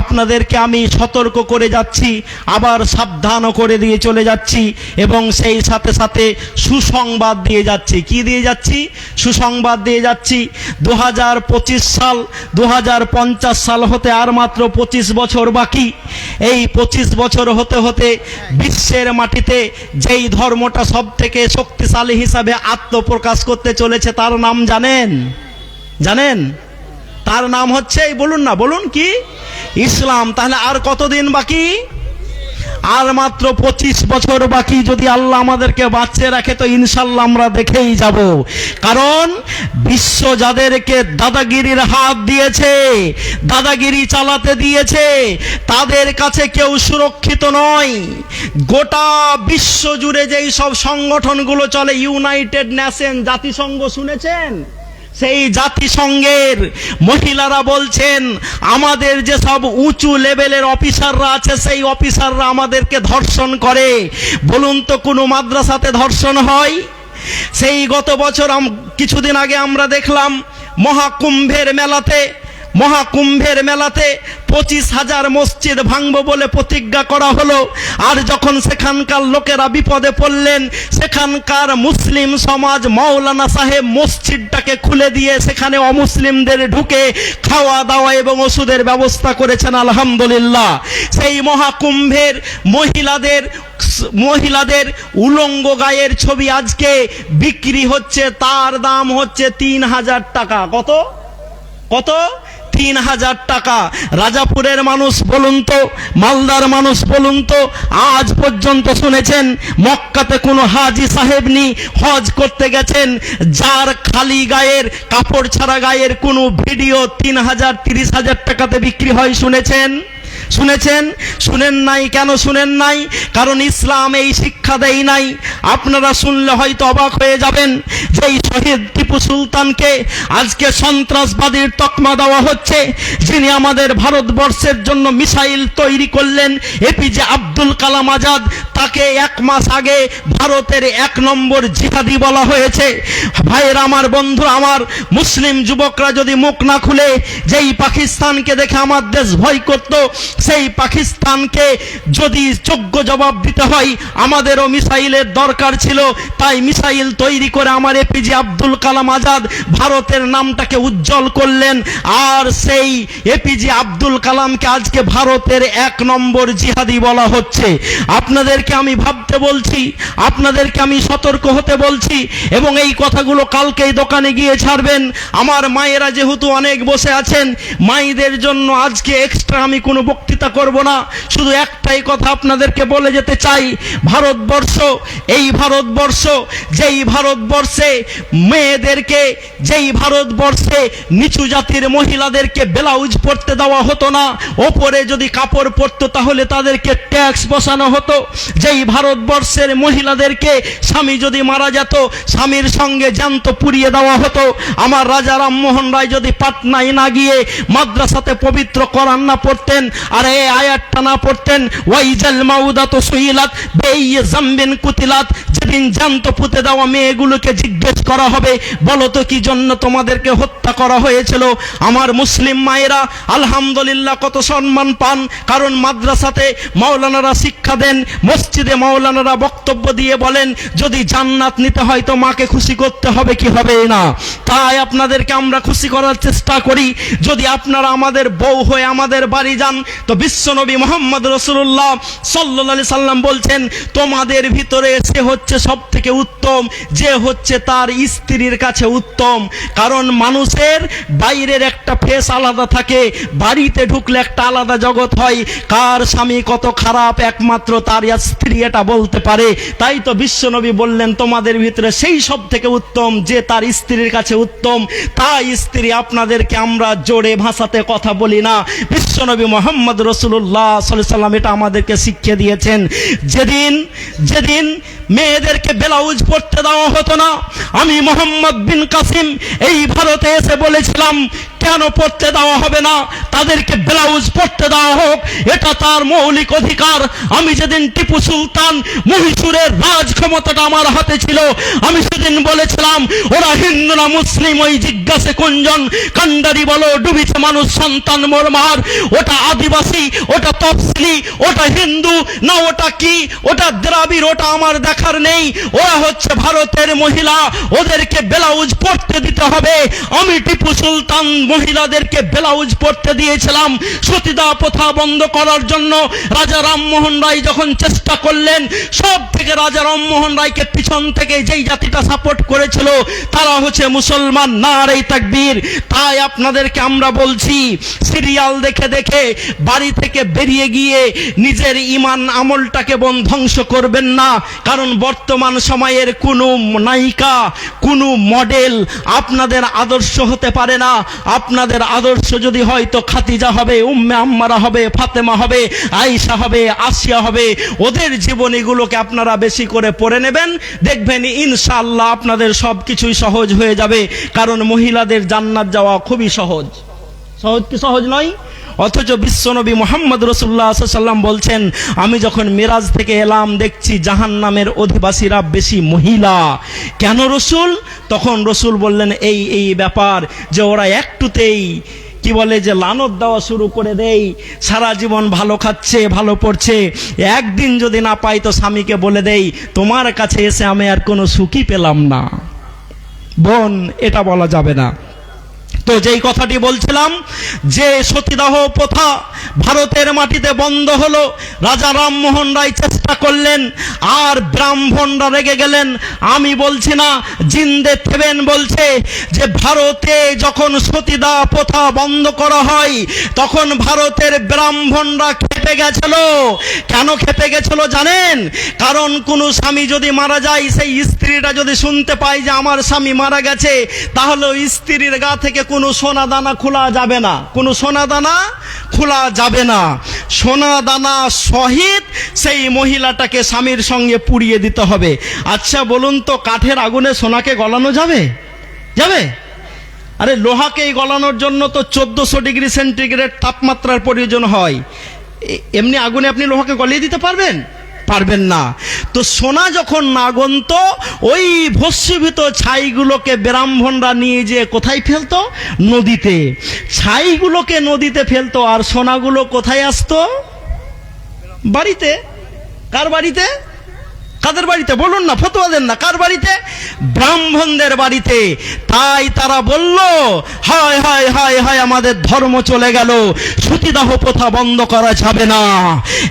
Speaker 1: আপনাদেরকে আমি সতর্ক করে যাচ্ছি, আবার সাবধানও করে দিয়ে চলে যাচ্ছি, এবং সেই সাথে সাথে সুসংবাদ দিয়ে যাচ্ছি। কি দিয়ে যাচ্ছি? সুসংবাদ দিয়ে যাচ্ছি। 2025 সাল 2050 সাল হতে আর মাত্র 25 বছর বাকি। এই 25 বছর হতে হতে বিশ্বের মাটিতে যেই ধর্মটা সব থেকে শক্তিশালী হিসাবে আত্মপ্রকাশ করতে চলেছে তার নাম জানেন? জানেন? তার নাম হচ্ছে, বলুন না, বলুন কি? ইসলাম। তাহলে আর কতদিন বাকি? আর মাত্র 25 বছর বাকি। যদি আল্লাহ আমাদেরকে বাঁচিয়ে রাখে তো ইনশাল্লাহ আমরা দেখেই যাব। কারণ বিশ্ব যাদেরকে দাদাগিরির হাত দিয়েছে, দাদাগিরি চালাতে দিয়েছে, তাদের কাছে কেউ সুরক্ষিত নয়। গোটা বিশ্ব জুড়ে যেই সব সংগঠনগুলো চলে, ইউনাইটেড নেশন, জাতিসংঘ শুনেছেন? সেই জাতিসংঘের মহিলারা বলছেন আমাদের যে সব উঁচু লেভেলের অফিসাররা আছে সেই অফিসাররা আমাদেরকে ধর্ষণ করে। বলুন তো কোনো মাদ্রাসাতে ধর্ষণ হয়? সেই গত বছর কিছুদিন আগে আমরা দেখলাম মহাকুম্ভের মেলাতে 25,000 মসজিদ ভাঙবো বলে প্রতিজ্ঞা করা হলো। আর যখন সেখানকার লোকেরা বিপদে পড়লেন, সেখানকার মুসলিম সমাজ মাওলানা সাহেব মসজিদটাকে খুলে দিয়ে সেখানে অমুসলিমদের ঢুকে খাওয়া দাওয়া এবং ওষুধের ব্যবস্থা করেছেন। আলহামদুলিল্লাহ। সেই মহাকুম্ভের মহিলাদের উলঙ্গ গায়ের ছবি আজকে বিক্রি হচ্ছে, তার দাম হচ্ছে 3,000 টাকা। কত? 3,000 টাকা। রাজাপুরের মানুষ বলুন তো, মালদার মানুষ বলুন তো, আজ পর্যন্ত শুনেছেন মক্কাতে কোনো হাজি সাহেব নি হজ করতে গেছেন যার খালি গায়ের, কাপড় ছাড়া গায়ের কোনো ভিডিও 3,000 30,000 টাকাতে বিক্রি হয়? শুনেছেন? শুনেন নাই। কেন শুনেন নাই? কারণ ইসলাম এই শিক্ষা দেয় নাই। আপনারা শুনলে হয়তো অবাক হয়ে যাবেন, যে এই শহীদ টিপু সুলতানকে আজকে সন্ত্রাসবাদীর তকমা দেওয়া হচ্ছে, যিনি আমাদের ভারতবর্ষের জন্য মিসাইল তৈরি করলেন, এপিজে আব্দুল কালাম আজাদ, তাকে 1 মাস আগে ভারতের 1 নম্বর জিহাদি বলা হয়েছে। ভাইয়েরা আমার, বন্ধুরা আমার, মুসলিম যুবকরা যদি মুখ না খুলে যেই পাকিস্তানকে দেখে আমার দেশ ভয় করত, সেই পাকিস্তানকে যদি যোগ্য জবাব দিতে হয় আমাদেরও মিসাইলের দরকার ছিল। তাই মিসাইল তৈরি করে আমার এপিজে আব্দুল কালাম আজাদ ভারতের নামটাকে উজ্জ্বল করলেন। আর সেই এপিজে আব্দুল কালামকে আজকে ভারতের 1 নম্বর জিহাদি বলা হচ্ছে। আপনাদেরকে আমি ভাবতে বলছি, আপনাদেরকে আমি সতর্ক হতে বলছি, এবং এই কথাগুলো কালকেই দোকানে গিয়ে ছাড়বেন। আমার মায়েরা যেহেতু অনেক বসে আছেন, মায়েদের জন্য আজকে এক্সট্রা আমি কোনো বক্তৃতা করব না। শুধু একটাই কথা আপনাদেরকে বলে যেতে চাই, ভারতবর্ষ, এই ভারতবর্ষ, যেই ভারতবর্ষে মেয়েদেরকে, যেই ভারতবর্ষে নিচু জাতির মহিলাদেরকে ব্লাউজ পরতে দেওয়া হতো না, ওপরে যদি কাপড় পরতো তাহলে তাদেরকে ট্যাক্স বসানো হতো, যেই ভারতবর্ষের মহিলাদেরকে স্বামী যদি মারা যেত স্বামীর সঙ্গে জ্যান্ত পুড়িয়ে দেওয়া হতো, আমার রাজা রামমোহন রায় যদি পাটনায় না গিয়ে মাদ্রাসাতে পবিত্র কোরআন না পড়তেন আর এই আয়াতটা না পড়তেন, ওয়াইজাল মাউদাতু সুইলাত বিআইয়ি যামবিন কুতিলাত, যেদিন জ্যান্ত পুঁতে দেওয়া মেয়েগুলোকে জিজ্ঞেস করা হবে, বলো তো কি জন্য তোমাদেরকে হত্যা করা হয়েছিল। আমার মুসলিম মায়েরা আলহামদুলিল্লাহ কত সম্মান পান, কারণ মাদ্রাসাতে মাওলানারা শিক্ষা দেন, মসজিদে মাওলানারা বক্তব্য দিয়ে বলেন যদি জান্নাত নিতে হয় তো মাকে খুশি করতে হবে, কি হবে না। তাই আপনাদেরকে আমরা খুশি করার চেষ্টা করি। যদি আপনারা আমাদের বউ হয়ে আমাদের বাড়ি যান তো বিশ্বনবী মুহাম্মদ রাসূলুল্লাহ সাল্লাল্লাহু আলাইহি সাল্লাম বলছেন তোমাদের ভিতরে সে হচ্ছে সব থেকে উত্তম যে হচ্ছে তার স্ত্রীর কাছে উত্তম। কারণ মানুষের বাইরের একটা ফেস আলাদা থাকে, বাড়িতে ঢুকলে একটা আলাদা জগৎ হয়। কার স্বামী কত খারাপ একমাত্র তার স্ত্রী এটা বলতে পারে। তাই তো বিশ্বনবী বললেন তোমাদের ভিতরে সেই সব থেকে উত্তম যে তার স্ত্রীর কাছে উত্তম। তাই স্ত্রী আপনাদেরকে আমরা জোরে ভাষাতে কথা বলি না, বিশ্বনবী মুহাম্মদ রাসূলুল্লাহ সাল্লাল্লাহু আলাইহি সাল্লাম এটা আমাদেরকে শিখিয়ে দিয়েছেন। যেদিন মেয়েদেরকে ব্লাউজ পরতে দেওয়া হতো না, আমি মোহাম্মদ বিন কাসিম এই ভারতে এসে বলেছিলাম কেন পড়তে দেওয়া হবে না। তাদেরকে ব্লাউজ পরতে দেওয়া হোক, এটা তার মৌলিক অধিকার। আমি যেদিন টিপু সুলতান মহীশূরের রাজ ক্ষমতাটা আমার হাতে ছিল, আমি সেদিন বলেছিলাম ওরা হিন্দু না মুসলিম ওই জিজ্ঞাসে কুঞ্জন কান্ডারি বলো ডুবিছে মানুষ সন্তান মোরমার, ওটা আদিবাসী, ওটা তফসিলি, ওটা হিন্দু না ওটা কি, ওটা দ্রাবিড়, ওটা আমার দেখার নেই। ওরা হচ্ছে ভারতের মহিলা, ওদেরকে ব্লাউজ পরতে দিতে হবে। আমি টিপু সুলতান মহিলাদেরকে ব্লাউজ পরতে দিয়েছিলাম সতীদাহ প্রথা বন্ধ করার জন্য। রাজা রামমোহন রায় যখন চেষ্টা করলেন, সব থেকে রাজা রামমোহন রায়কে পিছন থেকে যেই জাতিটা সাপোর্ট করেছিল তারা হচ্ছে মুসলমান। নারে তাকবীর। তাই আপনাদেরকে আমরা বলছি, সিরিয়াল দেখে দেখে বাড়ি থেকে বেরিয়ে গিয়ে নিজের ঈমান আমলটাকে ধ্বংস করবেন না। কারণ বর্তমান সময়ের কোনো নায়িকা, কোনো মডেল আপনাদের আদর্শ হতে পারে না। আপনাদের আদর্শ যদি হয় তো খাদিজা হবে, উম্মে আম্মারা হবে, ফাতেমা হবে, আয়েশা হবে, আসিয়া হবে। ওদের জীবনীগুলোকে আপনারা বেশি করে পড়ে নেবেন, দেখবেন ইনশাআল্লাহ আপনাদের সব কিছুই সহজ হয়ে যাবে। কারণ মহিলাদের জান্নাত যাওয়া খুবই সহজ। সহজ কি সহজ নয়? অথচ বিশ্বনবী মুহাম্মদ রাসূলুল্লাহ সাল্লাল্লাহু আলাইহি ওয়াসাল্লাম বলছেন, আমি যখন মিরাজ থেকে এলাম দেখছি জাহান্নামের অধিবাসীরা বেশি মহিলা। কেন রসুল? তখন রসুল বললেন এই এই ব্যাপার যে ওরা একটুতেই কি বলে যে লানত দেওয়া শুরু করে দেয়। সারা জীবন ভালো খাচ্ছে, ভালো পড়ছে, একদিন যদি না পাই তো স্বামীকে বলে দেই তোমার কাছে এসে আমি আর কোনো সুখই পেলাম না। বোন, এটা বলা যাবে না। তো যেই কথাটি বলছিলাম যে সতীদাহ প্রথা ভারতের মাটিতে বন্ধ হলো, রাজা রামমোহন রায় চেষ্টা করলেন, আর ব্রাহ্মণরা রেগে গেলেন। আমি বলছি না, জিন্দে থেবেন বলছে যে ভারতে যখন সতীদাহ প্রথা বন্ধ করা হয় তখন ভারতের ব্রাহ্মণরা খেপে গেছিল। কেন খেপে গেছিল জানেন? কারণ কোনো স্বামী যদি মারা যায়, সেই স্ত্রীটা যদি শুনতে পায় যে আমার স্বামী মারা গেছে, তাহলে স্ত্রীর গা থেকে কোনো সোনা দানা খোলা যাবে না, কোনো সোনা দানা খোলা যাবে না। সোনা দানা সহিত সেই মহিলাটাকে স্বামীর সঙ্গে পুড়িয়ে দিতে হবে। আচ্ছা বলুন তো, কাঠের আগুনে সোনাকে গলানো যাবে? যাবে? আরে লোহাকে গলানোর জন্য তো 1400 ডিগ্রি সেন্টিগ্রেড তাপমাত্রার প্রয়োজন হয়। এমনি আগুনে আপনি লোহাকে গলিয়ে দিতে পারবেন? পারবেন না। তো সোনা যখন না গলত, ওই ভস্মীভূত ছাইগুলোকে ব্রাহ্মণরা নিয়ে যেয়ে কোথায় ফেলতো? নদীতে। ছাইগুলোকে নদীতে ফেলতো, আর সোনাগুলো কোথায় আসতো? বাড়িতে। কার বাড়িতে? কাদের বাড়িতে বলুন না, ফতোয়া দেন না। কার বাড়িতে? ব্রাহ্মণদের বাড়িতে। তাই তারা বলল, হায় হায় হায় হায়, আমাদের ধর্ম চলে গেল, সতীদাহ প্রথা বন্ধ করা যাবে না।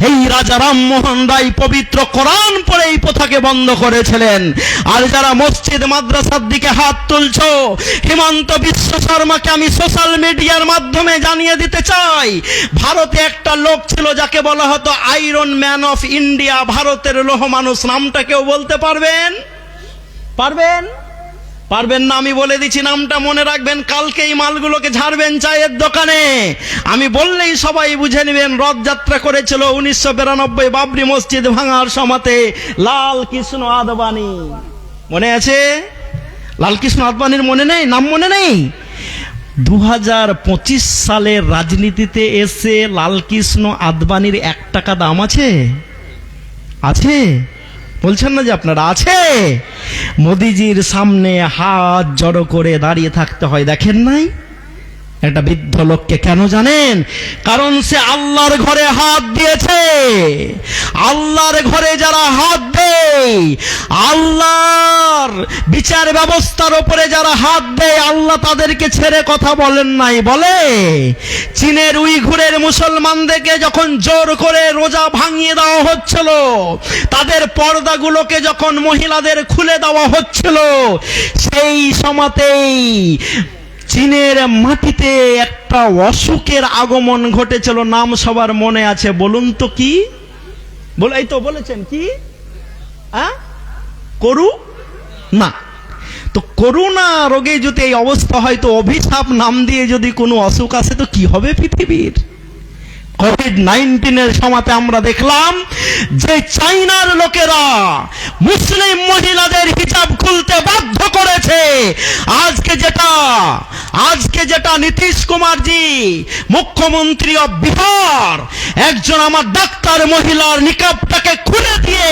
Speaker 1: এই রাজা রামমোহন রায় পবিত্র কোরআন পড়ে এই প্রথাকে বন্ধ করেছিলেন। আর যারা মসজিদ মাদ্রাসার দিকে হাত তুলছ, হিমন্ত বিশ্ব শর্মাকে আমি সোশ্যাল মিডিয়ার মাধ্যমে জানিয়ে দিতে চাই, ভারতে একটা লোক ছিল যাকে বলা হতো আয়রন ম্যান অফ ইন্ডিয়া, ভারতের লৌহ মানুষ। নামটা কেউ বলতে পারবেন? পারবেন? পারবেন না। আমি বলে দিচ্ছি, নামটা মনে রাখবেন, কালকে এই মালগুলোকে ঝাড়বেন চায়ের দোকানে। আমি বললেই সবাই বুঝে নেবেন। রথযাত্রা করেছিল 1992 বাবরি মসজিদ ভাঙার সময়তে লাল কৃষ্ণ আদবানি। মনে আছে? লাল কৃষ্ণ আদবানির মনে নেই? নাম মনে নেই? 2025 সালের রাজনীতিতে এসে লাল কৃষ্ণ আদবানির 1 টাকা দাম আছে? আছে? বলছেন না যে আপনারা আছে? মোদিজির সামনে হাত জড়ো করে দাঁড়িয়ে থাকতে হয়, দেখেন নাই? একটা বৃদ্ধ লোককে। কেন জানেন? কারণ সে আল্লাহর ঘরে হাত দিয়েছে। আল্লাহর ঘরে যারা হাত দেয়, আল্লাহর বিচার ব্যবস্থার উপরে যারা হাত দেয়, আল্লাহ তাদেরকে ছেড়ে কথা বলেন নাই। বলে চীনের উইঘুরের মুসলমানদেরকে যখন জোর করে রোজা ভাঙিয়ে দেওয়া হচ্ছিল, তাদের পর্দাগুলোকে যখন মহিলাদের খুলে দেওয়া হচ্ছিল, সেই সময়তেই চীনের মাটিতে একটা অসুখের আগমন ঘটেছিল। নাম সবার মনে আছে, বলুন তো কি? এই তো বলেছেন কি? করোনা। তো করোনা রোগে যদি এই অবস্থা হয়, তো অভিশাপ নাম দিয়ে যদি কোনো অসুখ আসে তো কি হবে পৃথিবীর? কোভিড-19 সময়তে আমরা দেখলাম যে চাইনার লোকেরা মুসলিম মহিলাদের হিজাব খুলতে বাধ্য করেছে। আজকে যেটা আজকে যেটা নীতিশ কুমারজি মুখ্যমন্ত্রী অফ বিহার, একজন আমার ডাক্তার মহিলার নিকাবটাকে খুলে দিয়ে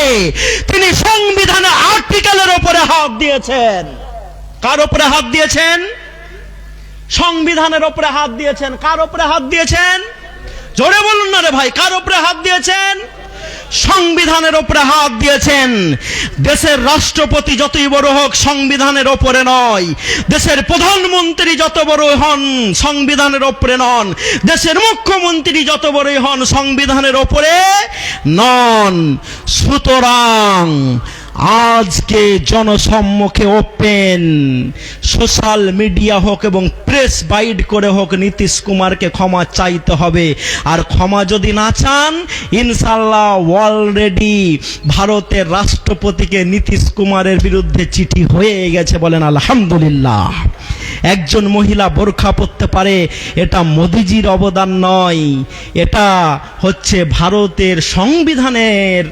Speaker 1: তিনি সংবিধানের আর্টিকেলের উপরে হাত দিয়েছেন। কার উপরে হাত দিয়েছেন? সংবিধানের উপরে হাত দিয়েছেন। কার উপরে হাত দিয়েছেন? জোরে বলুন না রে ভাই, কার উপরে হাত দিয়েছেন? সংবিধানের উপরে হাত দিয়েছেন। দেশের রাষ্ট্রপতি যতই বড় হোক সংবিধানের উপরে নয়, দেশের প্রধানমন্ত্রী যত বড় হন সংবিধানের উপরে নন, দেশের মুখ্যমন্ত্রী যত বড়ই হন সংবিধানের উপরে নন। সুতরাং আজকে জনসম্মুখে ওপেন সোশ্যাল মিডিয়া হোক এবং প্রেস বাইট করে হোক নীতিশ কুমারকে ক্ষমা চাইতে হবে। আর ক্ষমা যদি না চান, ইনশাল্লাহ অলরেডি ভারতের রাষ্ট্রপতিকে নীতিশ কুমারের বিরুদ্ধে চিঠি হয়ে গেছে। বলেন আলহামদুলিল্লাহ। একজন মহিলা বোরখা পরতে পারে, এটা মোদিজির অবদান নয়, এটা হচ্ছে ভারতের সংবিধানের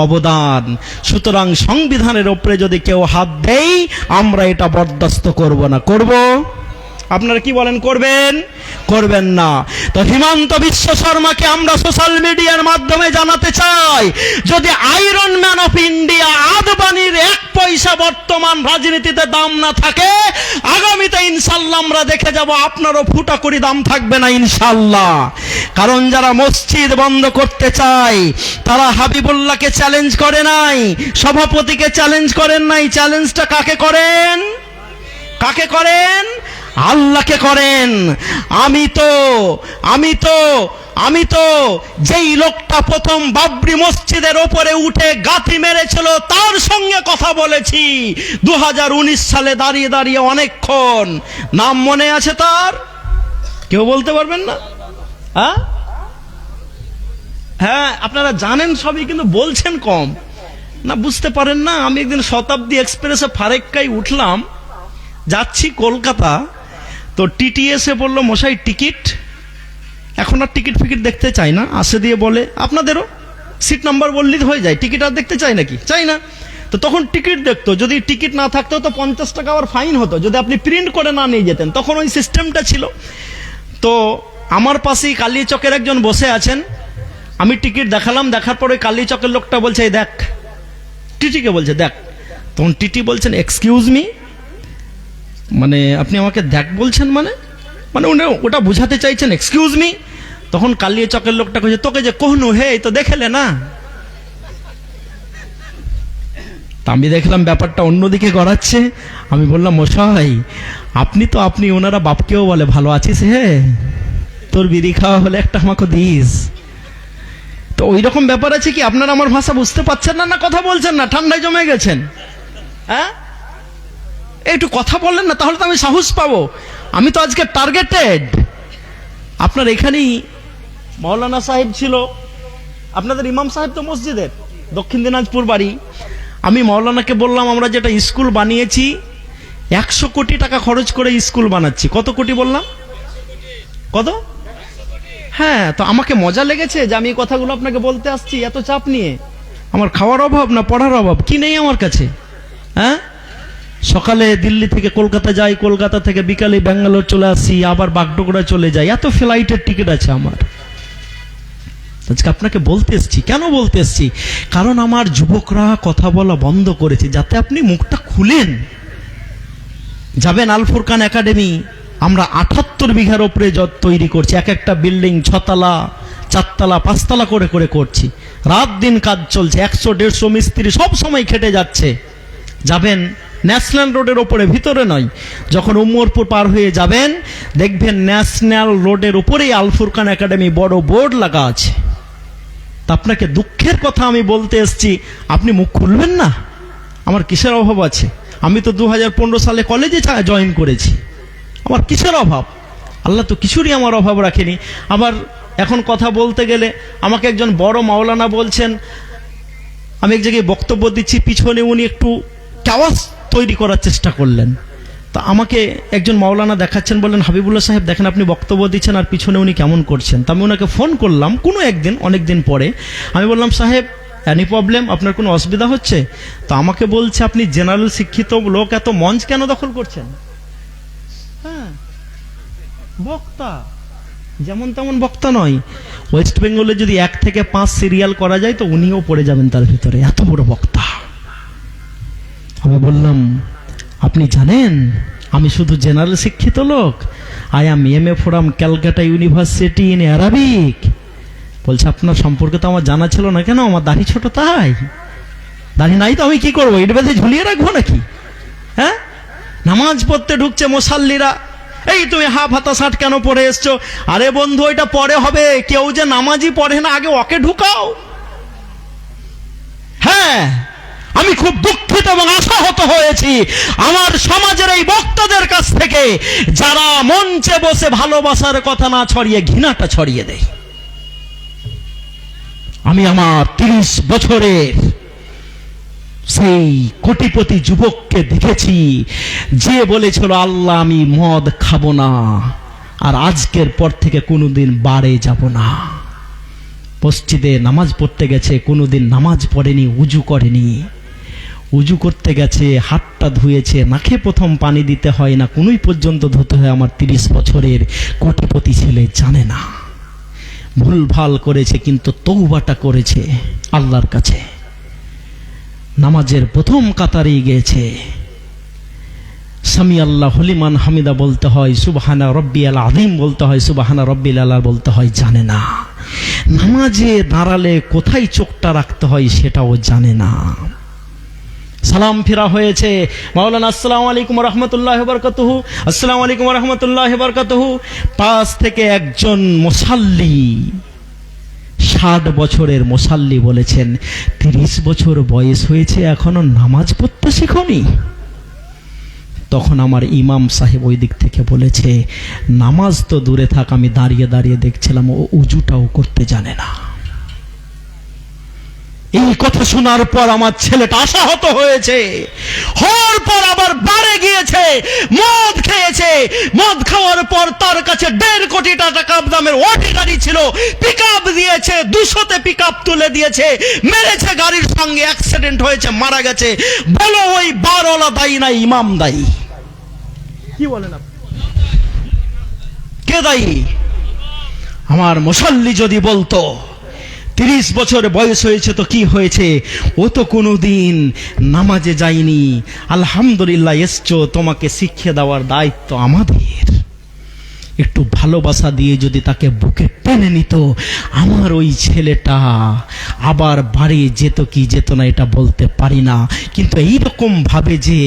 Speaker 1: অবদান। সুতরাং সংবিধানের উপরে যদি কেউ হাত দেয় আমরা এটা বরদাস্ত করব না। করব? আপনারা কি বলেন, করবেন? করবেন না। তো হিমন্ত বিশ্ব শর্মাকে আমরা সোশ্যাল মিডিয়ার মাধ্যমে জানাতে চাই, যদি আয়রন ম্যান অফ ইন্ডিয়া আদবানির 1 পয়সা বর্তমান রাজনীতিতে দাম না থাকে, আগামীতে ইনশাল্লাহ আমরা দেখে যাব আপনারও ফুটা করি দাম থাকবে না ইনশাল্লাহ। কারণ যারা মসজিদ বন্ধ করতে চায় তারা হাবিবুল্লাহকে চ্যালেঞ্জ করে নাই, সভাপতিকে চ্যালেঞ্জ করেন নাই। চ্যালেঞ্জটা কাকে করেন? কাকে করেন? আল্লাহকে করেন। আমি তো যেই লোকটা প্রথম বাবরি মসজিদের ওপরে উঠে গাঁথি মেরেছিল তার সঙ্গে কথা বলেছি 2019 সালে দাঁড়িয়ে দাঁড়িয়ে অনেকক্ষণ। নাম মনে আছে তার? কেউ বলতে পারবেন না? হ্যাঁ, আপনারা জানেন সবই, কিন্তু বলছেন কম না, বুঝতে পারেন না। আমি একদিন শতাব্দী এক্সপ্রেসে ফারেক্কায় উঠলাম, যাচ্ছি কলকাতা, তো টিটিএসে বললো মশাই টিকিট। এখন আর টিকিট ফিকিট দেখতে চাই না, আসে দিয়ে বলে আপনাদেরও সিট নাম্বার বললেই হয়ে যায়, টিকিট আর দেখতে চাই নাকি? চাই না। তো তখন টিকিট দেখতো, যদি টিকিট না থাকতো তো 50 টাকা আবার ফাইন হতো যদি আপনি প্রিন্ট করে না নিয়ে যেতেন, তখন ওই সিস্টেমটা ছিল। তো আমার পাশেই কালীচকের একজন বসে আছেন, আমি টিকিট দেখালাম, দেখার পরে কালীচকের লোকটা বলছে এই দেখ, টিটিকে বলছে দেখ। তখন টিটি বলছেন এক্সকিউজ মি, মানে আপনি আমাকে দেখ বলছেন, মানে উনি ওটা বোঝাতে চাইছেন এক্সকিউজ মি। তখন কালিয়ে চকের লোকটা কইছে তোকে যে কোহনু হে তো দেখেলে না। তা আমি দেখলাম ব্যাপারটা অন্যদিকে গড়াচ্ছে। আমি বললাম মশাই আপনি ওনারা বাপকেও বলে ভালো আছিস হে, তোর বিড়ি খাওয়া হলে একটা আমাকে দিস। তো ওই রকম ব্যাপার আছে কি, আপনারা আমার ভাষা বুঝতে পারছেন না, না কথা বলছেন না, ঠান্ডায় জমে গেছেন? হ্যাঁ, একটু কথা বললেন না, তাহলে তো আমি সাহস পাবো। আমি তো আজকে টার্গেটেড। আপনার এখানেই মৌলানা সাহেব ছিল, আপনাদের ইমাম সাহেব তো মসজিদের, দক্ষিণ দিনাজপুর বাড়ি। আমি মৌলানাকে বললাম আমরা যেটা স্কুল বানিয়েছি 100 কোটি টাকা খরচ করে স্কুল বানাচ্ছি। কত কোটি বললাম? কত? হ্যাঁ, তো আমাকে মজা লেগেছে যে আমি এই কথাগুলো আপনাকে বলতে আসছি এত চাপ নিয়ে। আমার খাওয়ার অভাব না পড়ার অভাব, কি নেই আমার কাছে? হ্যাঁ, সকালে দিল্লি থেকে কলকাতা যাই, কলকাতা থেকে বিকালে ব্যাঙ্গালোর চলে আসি, আবার বাগডোগরা চলে যাই, এত ফ্লাইটের টিকিট আছে আমার। আজকে আপনাকে বলতে এসছি, কেন বলতে এসছি? কারণ আমার যুবকরা কথা বলা বন্ধ করেছে, যাতে আপনি মুখটা খুলেন। যাবেন আল ফুরকান একাডেমি, আমরা 78 বিঘার উপরে তৈরি করছি, এক একটা বিল্ডিং 6 তলা 4 তলা 5 তলা করে করে করছি। রাত দিন কাজ চলছে, 100-150 মিস্ত্রি সব সময় খেটে যাচ্ছে। যাবেন ন্যাশনাল রোডের ওপরে, ভিতরে নয়, যখন উমরপুর পার হয়ে যাবেন দেখবেন ন্যাশনাল রোডের উপরেই আল ফুরকান একাডেমি বড় বোর্ড লাগা আছে। তা আপনাকে দুঃখের কথা আমি বলতে এসছি, আপনি মুখ খুলবেন না। আমার কিসের অভাব আছে? আমি তো 2015 সালে কলেজে জয়েন করেছি, আমার কিসের অভাব? আল্লাহ তো কিছুরই আমার অভাব রাখেনি। আবার এখন কথা বলতে গেলে আমাকে একজন বড় মাওলানা বলছেন, আমি এক জায়গায় বক্তব্য দিচ্ছি, পিছনে উনি একটু আওয়াজ তৈরি করার চেষ্টা করলেন। তা আমাকে একজন মাওলানা দেখাচ্ছেন, বললেন হাবিবুল্লাহ সাহেব দেখেন আপনি বক্তব্য দিচ্ছেন আর পিছনে উনি কেমন করছেন। তা আমি ওনাকে ফোন করলাম কোনো একদিন, অনেক দিন পরে। আমি বললাম সাহেব এনি প্রবলেম, আপনার কোনো অসুবিধা হচ্ছে? তো আমাকে বলছে আপনি জেনারেল শিক্ষিত লোক, এত মঞ্চ কেন দখল করছেন? হ্যাঁ, বক্তা যেমন তেমন বক্তা নয়। ওয়েস্ট বেঙ্গলে যদি 1 থেকে 5 সিরিয়াল করা যায় তো উনিও পড়ে যাবেন তার ভিতরে, এত বড় বক্তা। আমি বললাম আপনি জানেন আমি শুধু জেনারেল শিক্ষিত লোক, I am MA from Calcutta university in Arabic. বলছে আপনার সম্পর্কে তো আমার জানা ছিল না। কেন? আমার দাড়ি ছোট তাই? দাড়ি নাই তো আমি কি করবো, এটা বেঁধে ঝুলিয়ে রাখবো নাকি? হ্যাঁ, নামাজ পড়তে ঢুকছে মুসাল্লিরা, এই তুমি হাফ হাতা শার্ট কেন পরে এসছো? আরে বন্ধু এটা পরে হবে, কেউ যে নামাজই পড়ে না আগে ওকে ঢুকাও। হ্যাঁ, আমি খুব দুঃখিত এবং আশাহত হয়েছি আমার সমাজের এই বক্তাদের কাছ থেকে, যারা মঞ্চে বসে ভালোবাসার কথা না ছড়িয়ে ঘৃণাটা ছড়িয়ে দেয়। আমি আমার 30 বছরের সেই কোটিপতি যুবককে দেখেছি যে বলেছিল আল্লাহ আমি মদ খাবো না, আর আজকের পর থেকে কোনোদিন বারে যাব না। মসজিদে নামাজ পড়তে গেছে, কোনোদিন নামাজ পড়েনি, উজু করেনি। উজু করতে গেছে, হাতটা ধুয়েছে, নাকে প্রথম পানি দিতে হয় না, কোনোই পর্যন্ত ধুতে হয়। আমার 30 বছরের কোটিপতি ছেলে জানে না, ভুলভাল করেছে, কিন্তু তওবাটা করেছে আল্লাহর কাছে। নামাজের প্রথম কাতারেই গিয়েছে, সামি আল্লাহ লিমান হামিদা বলতে হয়, সুবহানা রব্বিয়াল আযীম বলতে হয়, সুবহানা রব্বিল আলা বলতে হয়, জানে না। নামাজে দাঁড়ালে কোথায় চোখটা রাখতে হয় সেটাও জানে না। সালাম ফিরা হয়েছে, মাওলানা আসসালামু আলাইকুম ওয়া রাহমাতুল্লাহি ওয়া বারাকাতুহু, আসসালামু আলাইকুম ওয়া রাহমাতুল্লাহি ওয়া বারাকাতুহু। পাশ থেকে একজন মুসাল্লি, 60 বছরের মুসাল্লি বলেছেন 30 বছর বয়স হয়েছে এখনো নামাজ পড়তে শিখোনি? তখন আমার ইমাম সাহেব ওই দিক থেকে বলেছে, নামাজ তো দূরে থাক, আমি দাঁড়িয়ে দাঁড়িয়ে দেখছিলাম ও উজুটাও করতে জানে না। এই কথা শোনার পর আমার ছেলেটা আশাহত হয়েছে, হওয়ার পর আবার বারে গিয়েছে, মদ খেয়েছে। মদ খাওয়ার পর তার কাছে 1.5 কোটি টাকা দামের ওয়াটি গাড়ি ছিল, পিকআপ দিয়েছে, 200তে পিকআপ তুলে দিয়েছে, মেরেছে, গাড়ির সঙ্গে অ্যাক্সিডেন্ট হয়েছে, মারা গেছে। বলো ওই বারওয়ালা দায়ী না ইমাম দায়ী? কি বলেন আপনি, কে দায়ী? আমার মুসাল্লি যদি বলতো 30 বছর বয়স হয়েছে তো কি হয়েছে, ও তো কোনোদিন নামাজে যায়নি, আলহামদুলিল্লাহ এসছো, তোমাকে শিক্ষা দেওয়ার দায়িত্ব আমাদের। একটু ভালোবাসা দিয়ে যদি তাকে বুকে টেনে নিত, আমার ওই ছেলেটা আবার বাড়ি যেত কি যেত না এটা বলতে পারি না, কিন্তু এইরকম ভাবে যে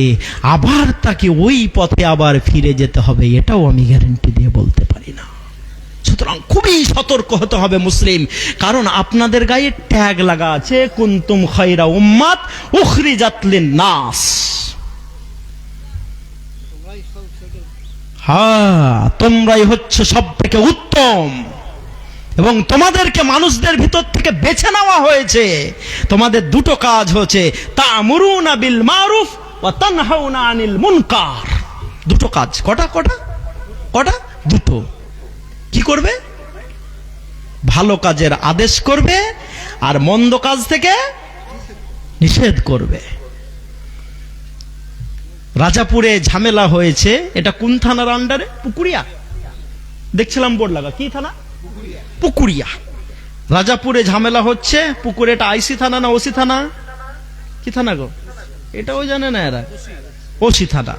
Speaker 1: আবার তাকে ওই পথে আবার ফিরে যেতে হবে এটাও আমি গ্যারান্টি দিয়ে বলতে পারি না। সুতরাং খুবই সতর্ক হতে হবে মুসলিম, কারণ আপনাদের গায়ে ট্যাগ লাগা আছে, কুনতুম খায়রা উম্মাত উখরিজাত লিন-নাস। হ্যাঁ, তোমরাই হচ্ছে সব থেকে উত্তম, এবং তোমাদেরকে মানুষদের ভিতর থেকে বেছে নেওয়া হয়েছে। তোমাদের দুটো কাজ হচ্ছে, তা'মুরুনা বিল মারুফ ওয়া তানহাউনা আনিল মুনকার। দুটো কাজ। কটা কটা কটা? দুটো। কি করবে? ভালো কাজের আদেশ করবে আর মন্দ কাজ থেকে নিষেধ করবে। রাজাপুরে ঝামেলা হয়েছে, এটা কোন থানার আন্ডারে? পুকুরিয়া। দেখছিলাম বোর্ড লাগা, কি থানা? পুকুরিয়া। রাজাপুরে ঝামেলা হচ্ছে, পুকুরে। এটা আইসি থানা না ওসি থানা? কি থানা গো? এটাও জানে না এরা, ওসি থানা।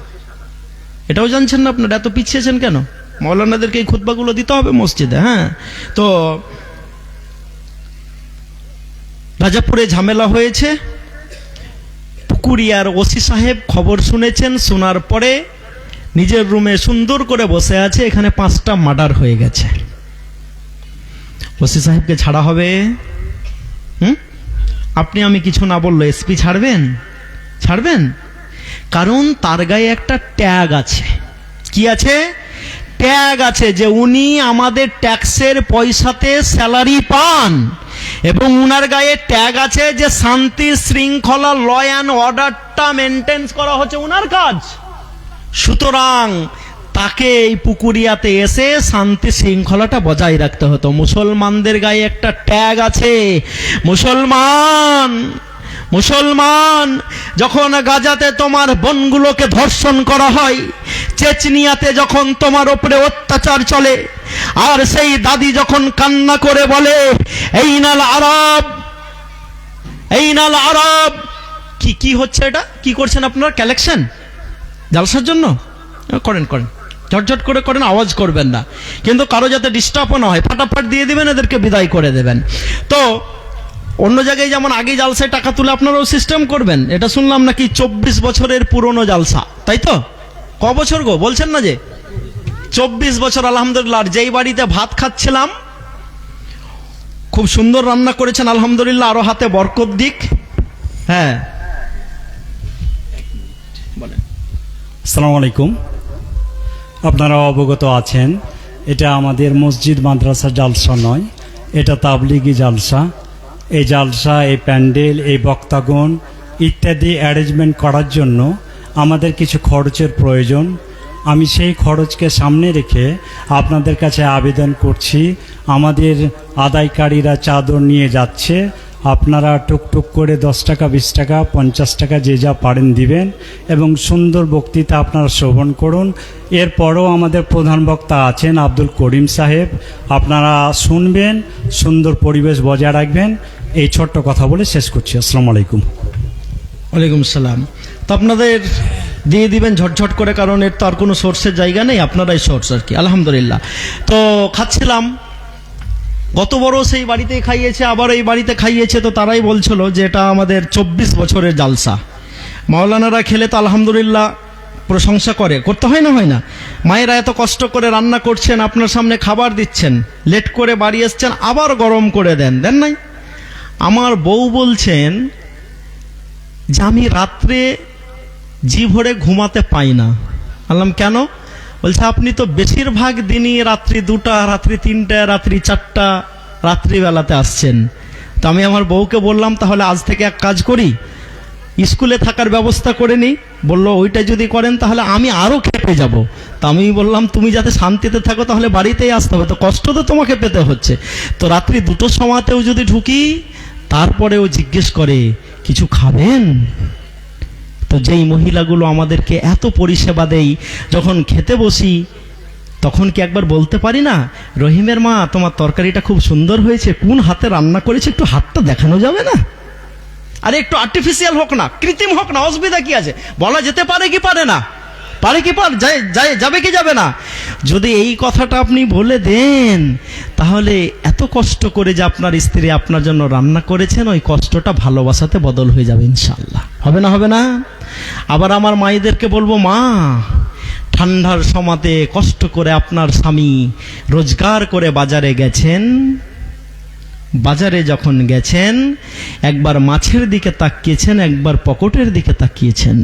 Speaker 1: এটাও জানছেন না আপনারা? এত পিছিয়েছেন কেন? মৌলানাদেরকে এই খুতবাগুলো দিতে হবে মসজিদে। হ্যাঁ, তো রাজাপুরে ঝামেলা হয়েছে, পুকুরিয়ার ওসি সাহেব খবর শুনেছেন, শোনার পরে নিজের রুমে সুন্দর করে বসে আছে, এখানে 5টা মার্ডার হয়ে গেছে। ওসি সাহেবকে ছাড়া হবে? আপনি আমি কিছু না বললো এসপি ছাড়বেন? ছাড়বেন? কারণ তার গায়ে একটা ট্যাগ আছে। কি আছে? ট্যাগ আছে যে উনি আমাদের ট্যাক্সের পয়সাতে স্যালারি পান, এবং উনার গায়ে ট্যাগ আছে যে শান্তি শৃঙ্খলা ল অ্যান্ড অর্ডারটা মেনটেন করা হচ্ছে উনার কাজ। সুতরাং তাকে এই পুকুরিয়াতে এসে শান্তি শৃঙ্খলাটা বজায় রাখতে হতো। মুসলমানদের গায়ে একটা ট্যাগ আছে, মুসলমান মুসলমান। যখন গাজাতে তোমার বোনগুলোকে ধর্ষণ করা হয়, চেচনিয়াতে যখন তোমার ওপরে অত্যাচার চলে, আর সেই দাদি যখন কান্না করে বলে এইনাল আরব, এইনাল আরব, কি হচ্ছে এটা? কি করছেন আপনারা? কালেকশন জালসার জন্য করেন, ঝটঝট করে করেন, আওয়াজ করবেন না, কিন্তু কারো যাতে ডিস্টার্বও না হয়, ফাটাফাট দিয়ে দিবেন, এদেরকে বিদায় করে দেবেন। তো অন্য জায়গায় যেমন আগে জালসায় টাকা তুলে আপনারাও সিস্টেম করবেন। এটা শুনলাম নাকি 24 বছরের পুরনো জালসা, তাই তো? ক বছর গো বলছেন না যে 24 বছর। আলহামদুলিল্লাহ। আর যেই বাড়িতে ভাত খাচ্ছিলাম, খুব সুন্দর রান্না করেছেন আলহামদুলিল্লাহ, আরো হাতে বরকত দিক। হ্যাঁ বলেন।
Speaker 5: আসসালামু আলাইকুম। আপনারা অবগত আছেন, এটা আমাদের মসজিদ মাদ্রাসা জালসা নয়, এটা তাবলিগি জালসা। এই জালসা, এই প্যান্ডেল, এই বক্তাগণ ইত্যাদি অ্যারেঞ্জমেন্ট করার জন্য আমাদের কিছু খরচের প্রয়োজন। আমি সেই খরচকে সামনে রেখে আপনাদের কাছে আবেদন করছি, আমাদের আদায়কারীরা চাদর নিয়ে যাচ্ছে, আপনারা টুকটুক করে 10 টাকা, 20 টাকা, 50 টাকা যে যা পারেন দিবেন এবং সুন্দর বক্তৃতা আপনারা শ্রবণ করুন। এরপরও আমাদের প্রধান বক্তা আছেন আব্দুল করিম সাহেব, আপনারা শুনবেন, সুন্দর পরিবেশ বজায় রাখবেন। এই ছোট্ট কথা বলে শেষ করছি। আসসালামু আলাইকুম।
Speaker 1: ওয়ালাইকুম আসসালাম। তো আপনাদের দিয়ে দিবেন ঝটঝট করে, কারণ এর তো আর কোনো সোর্সের জায়গা নেই, আপনারাই সোর্স আর কি। আলহামদুলিল্লাহ। তো খাচ্ছিলাম, গত বড় সেই বাড়িতেই খাইয়েছে, আবার এই বাড়িতে খাইয়েছে, তো তারাই বলছিল যে এটা আমাদের 24 বছরের জালসা। মাওলানারা খেলে তো আলহামদুলিল্লাহ প্রশংসা করতে হয় না? মায়েরা এত কষ্ট করে রান্না করছেন, আপনার সামনে খাবার দিচ্ছেন, লেট করে বাড়ি এসছেন, আবার গরম করে দেন নাই? আমার বউ বলছেন যে আমি রাত্রে জি ভরে ঘুমাতে পাই না। বললাম কেন? বলছে আপনি তো বেশিরভাগ দিনই রাত্রি 2টা, রাত্রি 3টা, রাত্রি 4টা রাত্রিবেলাতে আসছেন। তো আমি আমার বউকে বললাম তাহলে আজ থেকে এক কাজ করি, স্কুলে থাকার ব্যবস্থা করে নিই। বললো ওইটা যদি করেন তাহলে আমি আরও খেপে যাব। তা আমি বললাম তুমি যাতে শান্তিতে থাকো তাহলে বাড়িতেই আসতে হবে, তো কষ্ট তো তোমাকে পেতে হচ্ছে। তো রাত্রি 2টোর সময়তেও যদি ঢুকি, তারপরেও জিজ্ঞেস করে কিছু খাবেন? তো যেই মহিলাগুলো আমাদেরকে এত পরিষেবা দেই, যখন খেতে বসি তখন কি একবার বলতে পারি না, রহিমের মা তোমার তরকারিটা খুব সুন্দর হয়েছে, কোন হাতে রান্না করেছে একটু হাতটা দেখানো যাবে না? আরে একটু আর্টিফিশিয়াল হোক না, কৃত্রিম হোক না, অসুবিধা কি আছে? বলা যেতে পারে কি পারে না? যাবে কি যাবে না? যদি এই কথাটা আপনি বলে দেন, তাহলে এত কষ্ট করে যে আপনার স্ত্রী আপনার জন্য রান্না করেছেন, ওই কষ্টটা ভালোবাসাতে বদল হয়ে যাবে ইনশাআল্লাহ। হবে না? আবার আমার মায়েদেরকে বলবো, মা ঠান্ডার সময়তে কষ্ট করে আপনার স্বামী রোজগার করে বাজারে গেছেন, বাজারে যখন গেছেন একবার মাছের দিকে তাকিয়েছেন, একবার পকেটের দিকে তাকিয়েছেন।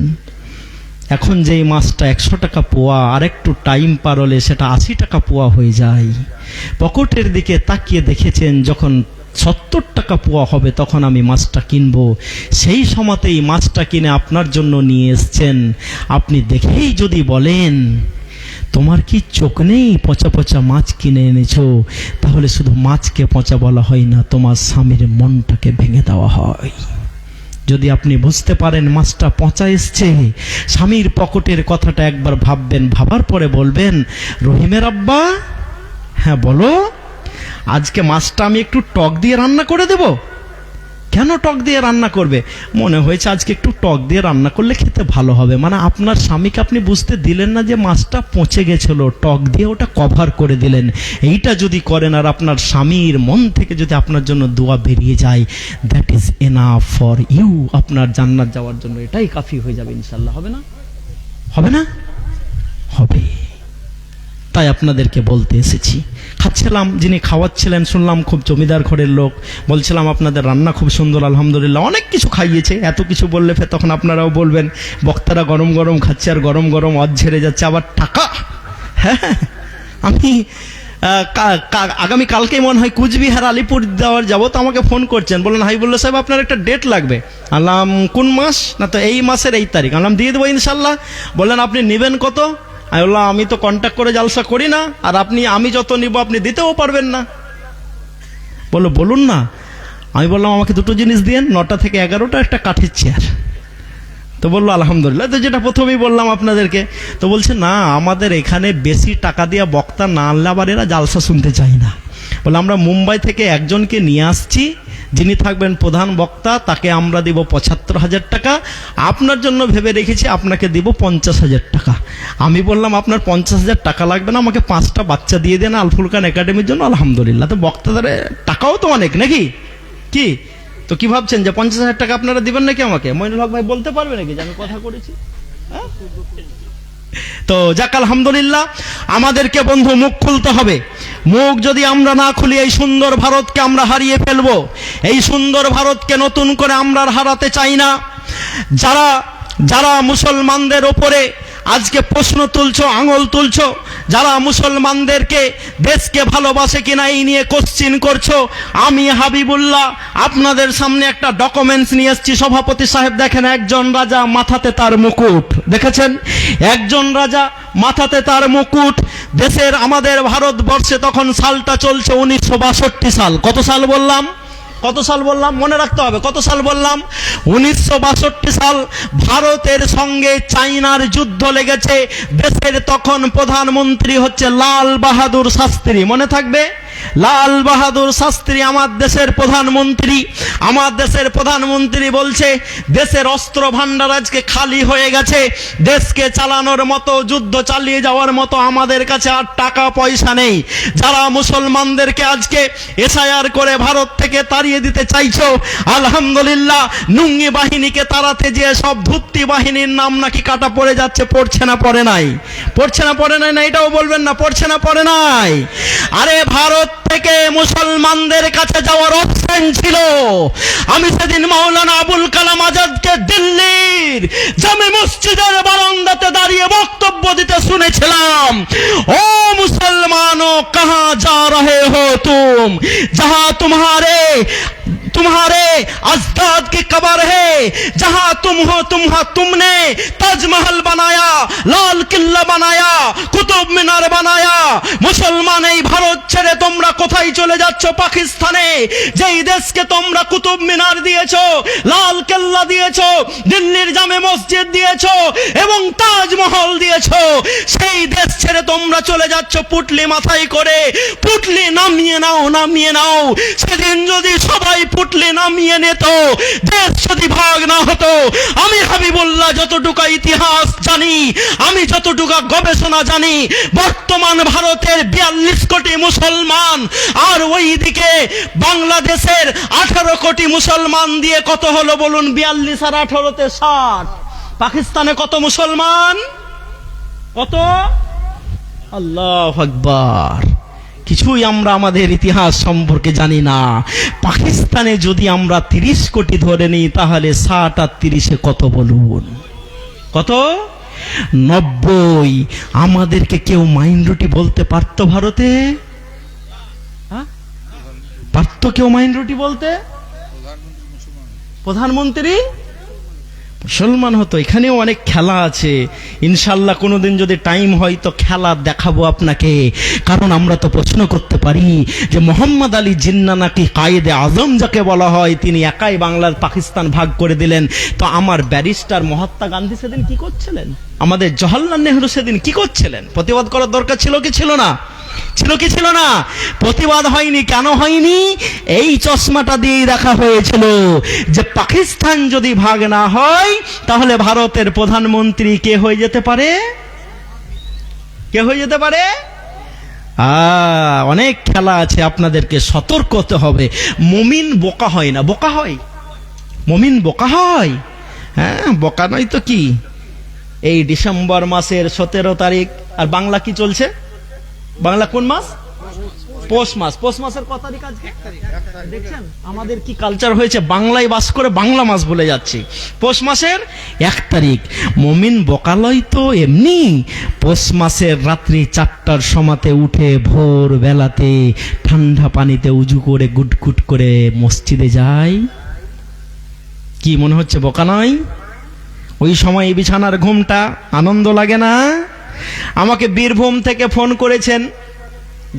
Speaker 1: এখন যেই মাছটা 100 টাকা পোয়া, আর একটু টাইম পার হলে সেটা 80 টাকা পোয়া হয়ে যায়। পকেটের দিকে তাকিয়ে দেখেছেন যখন 70 টাকা পোয়া হবে তখন আমি মাছটা কিনবো। সেই সময়তেই মাছটা কিনে আপনার জন্য নিয়ে এসছেন। আপনি দেখেই যদি বলেন তোমার কি চোখ নেই, পচা পচা মাছ কিনে এনেছো, তাহলে শুধু মাছকে পচা বলা হয় না, তোমার স্বামীর মনটাকে ভেঙে দেওয়া হয়। যদি আপনি বুঝতে পারেন মাছটা পচা এসছে, স্বামীর পকেটের কথাটা একবার ভাববেন, ভাবার পরে বলবেন, রহিমের আব্বা, হ্যাঁ বলো, আজকে মাছটা আমি একটু টক দিয়ে রান্না করে দেব। কেন টক দিয়ে রান্না করবে? মনে হয়েছে আজকে একটু টক দিয়ে রান্না করলে খেতে ভালো হবে। মানে আপনার স্বামীকে আপনি বুঝতে দিলেন না যে মাছটা পচে গেছিল, টক দিয়ে ওটা কভার করে দিলেন। এইটা যদি করেন আর আপনার স্বামীর মন থেকে যদি আপনার জন্য দোয়া বেরিয়ে যায়, that is enough for you. আপনার জান্নাত যাওয়ার জন্য এটাই কাফি হয়ে যাবে ইনশাআল্লাহ। হবে না? হবে। তাই আপনাদেরকে বলতে এসেছি। খাচ্ছিলাম, যিনি খাওয়াচ্ছিলেন শুনলাম খুব জমিদার ঘরের লোক, বলছিলাম আপনাদের রান্না খুব সুন্দর আলহামদুলিল্লাহ, অনেক কিছু খাইয়েছে। এত কিছু বললে ফের তখন আপনারাও বলবেন বক্তারা গরম গরম খাচ্ছে আর গরম গরম অধ ঝেড়ে যাচ্ছে। আবার টাকা, হ্যাঁ আমি আগামী কালকেই মনে হয় কুচবিহার আলিপুর দেওয়ার যাবো, তো আমাকে ফোন করছেন, বললেন হাবিবুল্লাহ সাহেব আপনার একটা ডেট লাগবে। আনলাম কোন মাস? না তো এই মাসের এই তারিখ। আনলাম দিয়ে দেবো ইনশাল্লাহ। বললেন আপনি নেবেন কত? আমি বললাম আমি তো কন্ট্যাক্ট করে জালসা করি না, আর আমি যত নিব আপনি দিতেও পারবেন না। বললো বলুন না। আমি বললাম আমাকে দুটো জিনিস দিয়েন, 9টা থেকে 11টা একটা কাঠের চেয়ার। তো বললো আলহামদুলিল্লাহ। তো যেটা প্রথমেই বললাম আপনাদেরকে, তো বলছে না আমাদের এখানে বেশি টাকা দিয়ে বক্তা না আনলে আবার এরা জালসা শুনতে চায় না। বলে আমরা মুম্বাই থেকে একজনকে নিয়ে আসছি, যিনি থাকবেন প্রধান বক্তা, তাকে আমরা দিব ৭৫,০০০ টাকা, আপনার জন্য ভেবে রেখেছি আপনাকে দিব ৫০,০০০ টাকা। আমি বললাম আপনার ৫০,০০০ টাকা লাগবে না, আমাকে 5টা বাচ্চা দিয়ে দেন আল ফুরকান একাডেমির জন্য। আলহামদুলিল্লাহ। তো বক্তাদের টাকাও তো অনেক নাকি, কি তো কি ভাবছেন যে ৫০,০০০ টাকা আপনারা দিবেন নাকি আমাকে? মইনুল হক ভাই বলতে পারবে নাকি যে আমি কথা করেছি? হ্যাঁ? তো যাক আলহামদুলিল্লাহ, আমাদেরকে বন্ধু মুখ খুলতে হবে। মুখ যদি আমরা না খুলি এই সুন্দর ভারতকে আমরা হারিয়ে ফেলবো। এই সুন্দর ভারতকে নতুন করে আমরা আর হারাতে চাই না। যারা যারা মুসলমানদের ওপরে আজকে প্রশ্ন তুলছো, আঙুল তুলছো, যারা মুসলমানদেরকে দেশকে ভালোবাসে কিনা এই নিয়ে কোশ্চিন করছো, আমি হাবিবুল্লাহ আপনাদের সামনে একটা ডকুমেন্টস নিয়ে এসেছি। সভাপতি সাহেব দেখেন, একজন রাজা মাথাতে তার মুকুট, দেখেছেন? একজন রাজা মাথাতে তার মুকুট। দেশের আমাদের ভারতবর্ষে তখন সালটা চলছে 1962 সাল। কত সাল বললাম? কত সাল বললাম? মনে রাখতে হবে, কত সাল বললাম? 1962 সাল। ভারতের সঙ্গে চায়নার যুদ্ধ লেগেছে। দেশের তখন প্রধানমন্ত্রী হচ্ছে লাল বাহাদুর শাস্ত্রী, মনে থাকবে? লাল বাহাদুর শাস্ত্রী আমার দেশের প্রধানমন্ত্রী। আমার দেশের প্রধানমন্ত্রী বলছে দেশের অস্ত্র ভান্ডার আজকে খালি হয়ে গেছে, দেশকে চালানোর মতো, যুদ্ধ চালিয়ে যাওয়ার মতো আমাদের কাছে আর টাকা পয়সা নেই। যারা মুসলমানদেরকে আজকে এসআইআর করে ভারত থেকে তাড়িয়ে দিতে চাইছো, আলহামদুলিল্লাহ নুঙ্গি বাহিনীকে তাড়াতে যে সব ধুত্তি বাহিনীর নাম নাকি কাটা পড়ে যাচ্ছে, পড়ছে না পড়ে নাই? পড়ছে না পড়ে নাই? না এটাও বলবেন না পড়ছে না পড়ে নাই? আরে ভারত থেকে মুসলমানদের কাছে যাওয়ার অপশন ছিল। আমি সেদিন মাওলানা আবুল কালাম আজাদকে দিল্লির জামে মসজিদের বারান্দাতে দাঁড়িয়ে বক্তব্য দিতে শুনেছিলাম। ও মুসলমানো কাহা যা রহে হো তুম, जहां तुम्हारे अजदाद की कब्र है, जहां तुम हो तुमने ताजमहल बनाया, लाल किला बनाया, कुतुब मीनार बनाया। मुसलमान এই ভারত ছেড়ে তোমরা কোথায় চলে যাচ্ছ? পাকিস্তানে। যেই দেশকে তোমরা কুতুব মিনার দিয়েছো, লাল কেল্লা দিয়েছো, দিল্লির জামে মসজিদ দিয়েছো এবং তাজমহল দিয়েছো, সেই দেশ ছেড়ে তোমরা চলে যাচ্ছ পুটলি মাথায় করে। পুটলি নামিয়ে নাও, নামিয়ে নাও। সেদিন যদি সবাই পুটলি নামিয়ে নিত, দেশ যদি ভাগ না হতো, আমি হাবিবুল্লাহ যতটুকু ইতিহাস জানি, আমি যতটুকু গবেষণা জানি, বর্তমান ভারতের 42 কোটি মুসলমান আর ওইদিকে বাংলাদেশের 18 কোটি মুসলমান দিয়ে কত হলো বলুন? 42 আর 18তে 60। পাকিস্তানে কত মুসলমান? কত? আল্লাহু আকবার। কিছুই আমরা আমাদের ইতিহাস সম্পর্কে জানি না। পাকিস্তানে যদি আমরা 30 কোটি ধরে নিই, তাহলে 60 আর 30-এ কত বলুন? কত? 90। আমাদেরকে কেউ মাইনরিটি বলতে পারতো ভারতে? পারতো কেউ মাইনরিটি বলতে? প্রধানমন্ত্রী মুসলমান হতো। এখানেও অনেক খেলা আছে, ইনশাল্লাহ কোনোদিন যদি টাইম হয় তো খেলা দেখাবো আপনাকে। কারণ আমরা তো প্রশ্ন করতে পারি যে মোহাম্মদ আলী জিন্নাহ নাকি কায়েদে আজম যাকে বলা হয়, তিনি একাই বাংলার পাকিস্তান ভাগ করে দিলেন। তো আমার ব্যারিস্টার মহাত্মা গান্ধী সেদিন কি করছিলেন? আমাদের জওহরলাল নেহরু সেদিন কি করছিলেন? প্রতিবাদ করার দরকার ছিল কি ছিল না? ছিল কি ছিল না? প্রতিবাদ হয়নি। কেন হয়নি? এই চশমাটা দিয়েই দেখা হয়েছিল যে পাকিস্তান যদি ভাগ না হয়, তাহলে ভারতের প্রধানমন্ত্রী কে হয়ে যেতে পারে? কে হয়ে যেতে পারে? অনেক খেলা আছে, আপনাদেরকে সতর্ক হতে হবে। মুমিন বোকা হয় না। বোকা হয়? মুমিন বোকা হয়? হ্যাঁ, বোকা নয় তো কি। এই ডিসেম্বর মাসের 17 তারিখ, আর বাংলা কি চলছে? বাংলা কোন মাস? পৌষ মাস। পৌষ মাসের কত তারিখ আজকে? দেখছেন আমাদের কি কালচার হয়েছে, বাংলায় বাস করে বাংলা মাস ভুলে যাচ্ছি। পৌষ মাসের 1 তারিখ। মুমিন বোকালয় তো এমনি পৌষ মাসের রাত্রি 4টার সময়তে উঠে ভোর বেলাতে ঠান্ডা পানিতে উজু করে গুটগুট করে মসজিদে যায়। কি মনে হচ্ছে বোকা নয়? ওই সময় বিছানার ঘুমটা আনন্দ লাগে না? আমাকে বীরভূম থেকে ফোন করেছেন।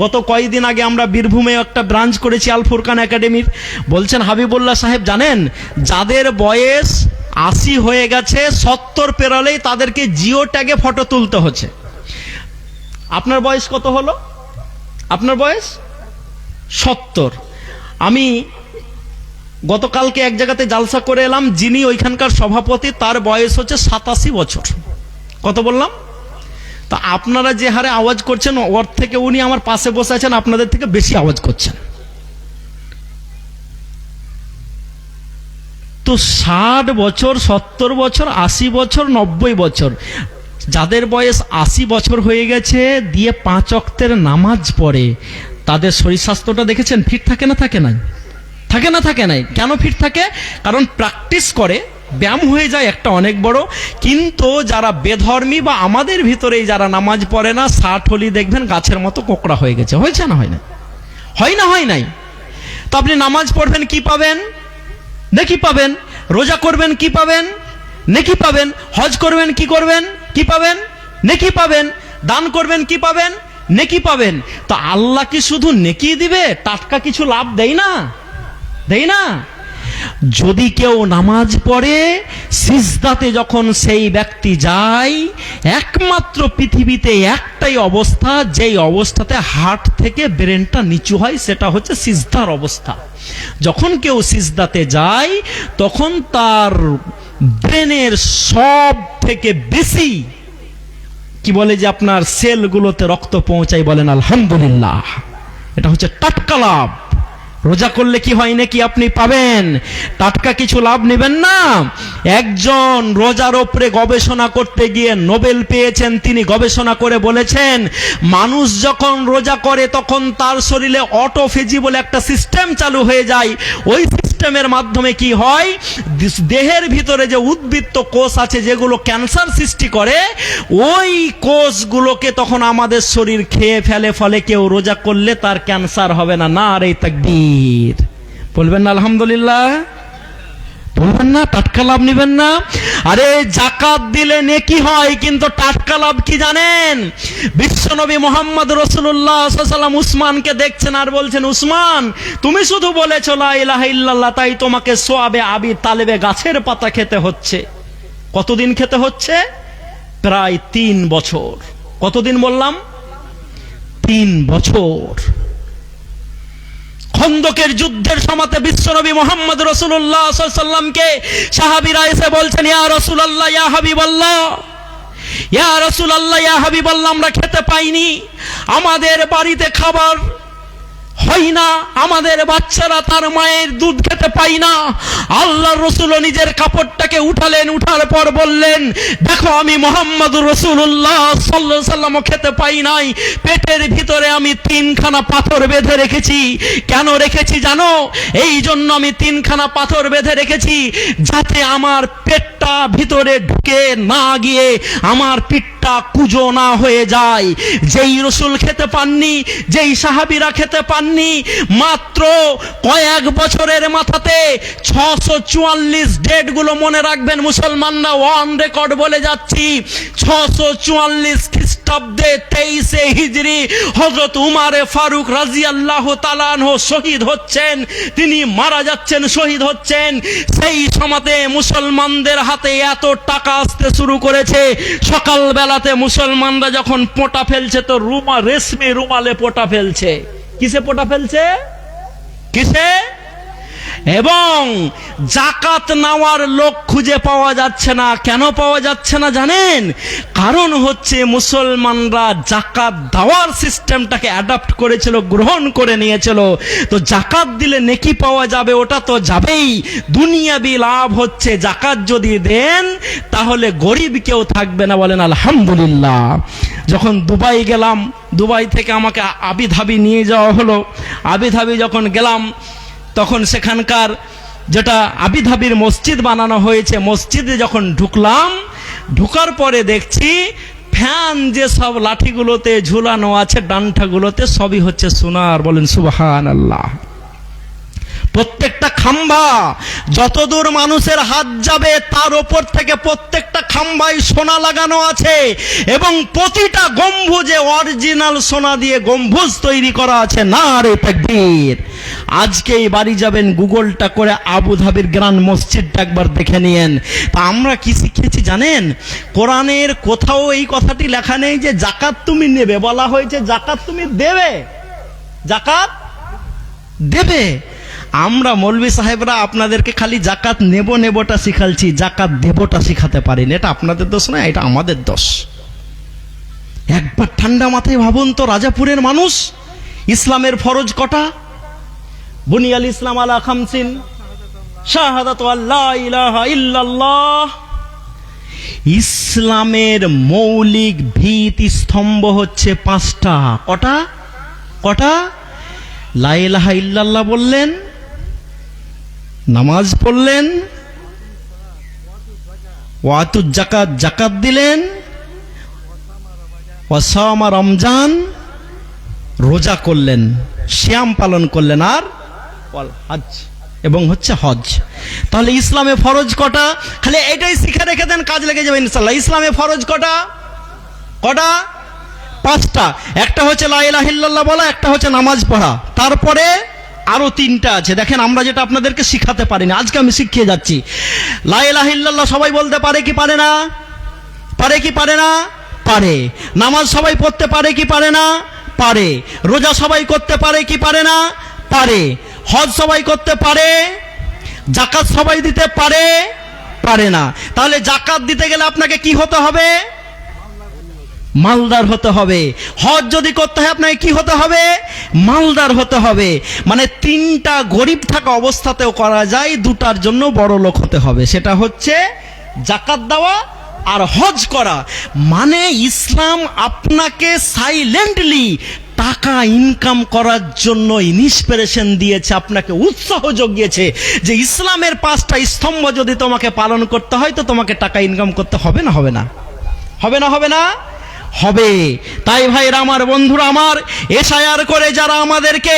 Speaker 1: গত কয়েকদিন আগে আমরা বীরভূমে একটা ব্রাঞ্চ করেছি আল ফুরকান একাডেমির। বলছেন হাবিবুল্লাহ সাহেব জানেন, যাদের বয়স 80 হয়ে গেছে, 70 পেরালেই তাদেরকে জিও ট্যাগে ফটো তুলতে হচ্ছে। আপনার বয়স কত হলো? আপনার বয়স 70। আমি গতকালকে এক জায়গাতে জালসা করে এলাম, যিনি ওইখানকার সভাপতি তার বয়স হচ্ছে 87 বছর। কত বললাম? তা আপনারা যে হারে আওয়াজ করছেন ওর থেকে উনি আমার পাশে বসে আছেন, আপনাদের থেকে বেশি আওয়াজ করছেন। তো 60 বছর, 70 বছর, 80 বছর, 90 বছর, যাদের বয়স 80 বছর হয়ে গেছে দিয়ে 5 ওয়াক্তের নামাজ পড়ে, তাদের শরীর স্বাস্থ্যটা দেখেছেন ফিট থাকে না থাকে না? থাকে না থাকে নাই? কেন ফিট থাকে? কারণ প্র্যাকটিস করে, ব্যায়াম হয়ে যায় একটা অনেক বড়। কিন্তু যারা বেধর্মী বা আমাদের ভিতরেই যারা নামাজ পড়ে না, 60 হলি দেখবেন গাছের মতো কোকড়া হয়ে গেছে। হয়েছে না হয় না? হয় না হয় নাই? তো আপনি নামাজ পড়বেন কি পাবেন? নেকি পাবেন। রোজা করবেন কি পাবেন? নেকি পাবেন। হজ করবেন কি করবেন? কি পাবেন? নেকি পাবেন। দান করবেন কি পাবেন? নেকি পাবেন। তো আল্লাহ কি শুধু নেকি দিবে, টাটকা কিছু লাভ দেয় না? দেয় না? যদি কেউ নামাজ পড়ে, সিজদাতে যখন সেই ব্যক্তি যায়, একমাত্র পৃথিবীতে একটাই অবস্থা, যেই অবস্থাতে হার্ট থেকে ব্রেনটা নিচু হয়, সেটা হচ্ছে সিজদার অবস্থা। যখন কেউ সিজদাতে যায় তখন তার ব্রেনের সব থেকে বেশি কি বলে যে আপনার সেলগুলোতে রক্ত পৌঁছায়, বলেন আলহামদুলিল্লাহ। এটা হচ্ছে টাটকা লাভ। রোজা করলে কি হয় নাকি আপনি পাবেন, টাটকা কিছু লাভ নেবেন না। একজন রোজার ওপরে গবেষণা করতে গিয়ে নোবেল পেয়েছেন, তিনি গবেষণা করে বলেছেন মানুষ যখন রোজা করে তখন তার শরীরে অটোফেজি বলে একটা সিস্টেম চালু হয়ে যায়। ওই সিস্টেমের মাধ্যমে কি হয়, দেহের ভিতরে যে উদ্বৃত্ত কোষ আছে যেগুলো ক্যান্সার সৃষ্টি করে, ওই কোষগুলোকে তখন আমাদের শরীর খেয়ে ফেলে, ফলে কেউ রোজা করলে তার ক্যান্সার হবে না। নারে তাকবীর। বলবেন না আলহামদুলিল্লাহ? বলবেন না? টাটকা লাভ নেবেন না? আরে জাকাত দিলে নেকি হয়, কিন্তু টাটকা লাভ কি জানেন? বিশ্বনবী মুহাম্মদ রাসূলুল্লাহ সাল্লাল্লাহু আলাইহি ওয়াসাল্লাম উসমানকে দেখছেন আর বলছেন, উসমান তুমি শুধু বলেছো লা ইলাহা ইল্লাল্লাহ, তাই তোমাকে সোয়াবে আবি তালেবে গাছের পাতা খেতে হচ্ছে। কতদিন খেতে হচ্ছে? প্রায় 3 বছর। কতদিন বললাম? 3 বছর। খন্দকের যুদ্ধের সময়তে বিশ্বনবী মুহাম্মদ রাসূলুল্লাহ সাল্লাল্লাহু আলাইহি ওয়াসাল্লামকে সাহাবীরা এসে বলছেন, ইয়া রাসূলুল্লাহ, ইয়া হাবিবাল্লাহ, ইয়া রাসূলুল্লাহ, ইয়া হাবিবাল্লাহ, আমরা খেতে পাইনি, আমাদের বাড়িতে খাবার হয় না, আমাদের বাচ্চারা তার মায়ের দুধ খেতে পাই না। আল্লাহর রাসূল নিজের কাপড়টাকে উঠালেন, উঠার পর বললেন, দেখো আমি মুহাম্মদুর রাসূলুল্লাহ সাল্লাল্লাহু আলাইহি ওয়াসাল্লাম খেতে পাই নাই, পেটের ভিতরে আমি 3খানা পাথর বেঁধে রেখেছি। কেন রেখেছি জানো? এই জন্য আমি 3খানা পাথর বেঁধে রেখেছি যাতে আমার পেটটা ভিতরে ঢুকে না গিয়ে আমার পিঠটা কুজো না হয়ে যায়। যেই রাসূল খেতে পাননি, যেই সাহাবীরা খেতে পাননি, মাত্র কয়েক বছরের মাথাতে 644 ডেটগুলো মনে রাখবেন মুসলমানরা, ওয়ান রেকর্ড বলে যাচ্ছি। 644 খ্রিস্টাব্দে 23 হিজরি হযরত উমারে ফারুক রাদিয়াল্লাহু তাআলা আনহু শহীদ হচ্ছেন, তিনি মারা যাচ্ছেন, শহীদ হচ্ছেন। সেই সময়তে মুসলমানদের হাতে এত টাকা আসতে শুরু করেছে, সকাল বেলাতে মুসলমানরা যখন পোঁটা ফেলছে তো রেশমি রুমালে পোঁটা ফেলছে। কিসে পোঁটা ফেলছে? কিসে? এবং জাকাত নেওয়ার লোক খুঁজে পাওয়া যাচ্ছে না। কেন পাওয়া যাচ্ছে না জানেন? কারণ হচ্ছে মুসলমানরা জাকাত দেওয়ার সিস্টেমটাকে অ্যাডাপ্ট করেছিল, গ্রহণ করে নিয়েছিল। তো জাকাত দিলে নেকি পাওয়া যাবে, ওটা তো যাবেই। দুনিয়াবি লাভ হচ্ছে জাকাত যদি দেন তাহলে গরিব কেউ থাকবে না, বলেন আলহামদুলিল্লাহ। যখন দুবাই গেলাম, দুবাই থেকে আমাকে আবুধাবি নিয়ে যাওয়া হলো। আবুধাবি যখন গেলাম তখন সেখানকার যেটা আবুধাবির মসজিদ বানানো হয়েছে, মসজিদে যখন ঢুকলাম, ঢুকার পরে দেখছি ফ্যান যে সব লাঠিগুলোতে ঝুলানো আছে, ডান্ঠাগুলোতে, সবই হচ্ছে সোনার। বলেন সুবহানাল্লাহ। প্রত্যেকটা খাম্বা যতদূর মানুষের হাত যাবে তার ওপর থেকে প্রত্যেকটা খাম্বায় সোনা লাগানো আছে, এবং প্রতিটা গম্বুজে অরিজিনাল সোনা দিয়ে গম্বুজ তৈরি করা আছে। নারে তাকবীর। আজকেই বাড়ি যাবেন, গুগলটা করে আবুধাবির গ্রান্ড মসজিদটা একবার দেখে নিয়েন। তা আমরা কি শিখেছি জানেন? কোরআনের কোথাও এই কথাটি লেখা নেই যে জাকাত তুমি নেবে, বলা হয়েছে জাকাত তুমি দেবে, জাকাত দেবে। আমরা মৌলভী সাহেবরা আপনাদেরকে খালি জাকাত নেবটা শিখালছি, জাকাত দেবটা শিখাতে পারিনি। এটা আপনাদের দোষ নয়, এটা আমাদের দোষ। একবার ঠান্ডা মাথায় ভাবুন তো, রাজাপুরের মানুষ, ইসলামের ফরজ কটা? বুনিয়াল ইসলাম আলা খামসিন, শাহাদাতু আল্লা ইলাহা ইল্লাল্লাহ। ইসলামের মৌলিক ভিত্তি স্তম্ভ হচ্ছে 5টা। কটা? কটা? লা ইলাহা ইল্লাল্লাহ বললেন, নামাজ পড়লেন, ওয়াতুজ যাকাত, যাকাত দিলেন, ওয়াসামা রমজান, রোজা করলেন, সিয়াম পালন করলেন, আর হজ, এবং হচ্ছে হজ। তাহলে ইসলামে ফরজ কটা? খালি এটাই শিখে রেখে দেন, কাজ লেগে যাবে ইনশাআল্লাহ। ইসলামে ফরজ কটা? কটা? 5টা। একটা হচ্ছে লা ইলাহা ইল্লাল্লাহ বলা, একটা হচ্ছে নামাজ পড়া, তারপরে আরো 3টা আছে। দেখেন আমরা যেটা আপনাদেরকে শিখাতে পারিনি, আজকে আমি শিখিয়ে যাচ্ছি। লা ইলাহা ইল্লাল্লাহ সবাই বলতে পারে কি পারে না? পারে কি পারে না? পারে। নামাজ সবাই পড়তে পারে কি পারে না? পারে। রোজা সবাই করতে পারে কি পারে না? পারে। হজ সবাই করতে পারে, জাকাত সবাই দিতে পারে, পারে না। তাহলে জাকাত দিতে গেলে আপনাকে কি হতে হবে? মালদার হতে হবে। হজ যদি করতে হয় আপনাকে কি হতে হবে? মালদার হতে হবে। মানে 3টা গরিব থাকা অবস্থাতেও করা যায়, 2টার জন্য বড় লোক হতে হবে। সেটা হচ্ছে জাকাত দেওয়া আর হজ করা। মানে ইসলাম আপনাকে সাইলেন্টলি টাকা ইনকাম করার জন্য ইন্সপিরেশন দিয়েছে, আপনাকে উৎসাহ জুগিয়েছে যে ইসলামের 5টা স্তম্ভ যদি তোমাকে পালন করতে হয় তো তোমাকে টাকা ইনকাম করতে হবে না? হবে না? হবে না? হবে না? হবে। তাই ভাইরা আমার, বন্ধুরা আমার, এসআইআর করে যারা আমাদেরকে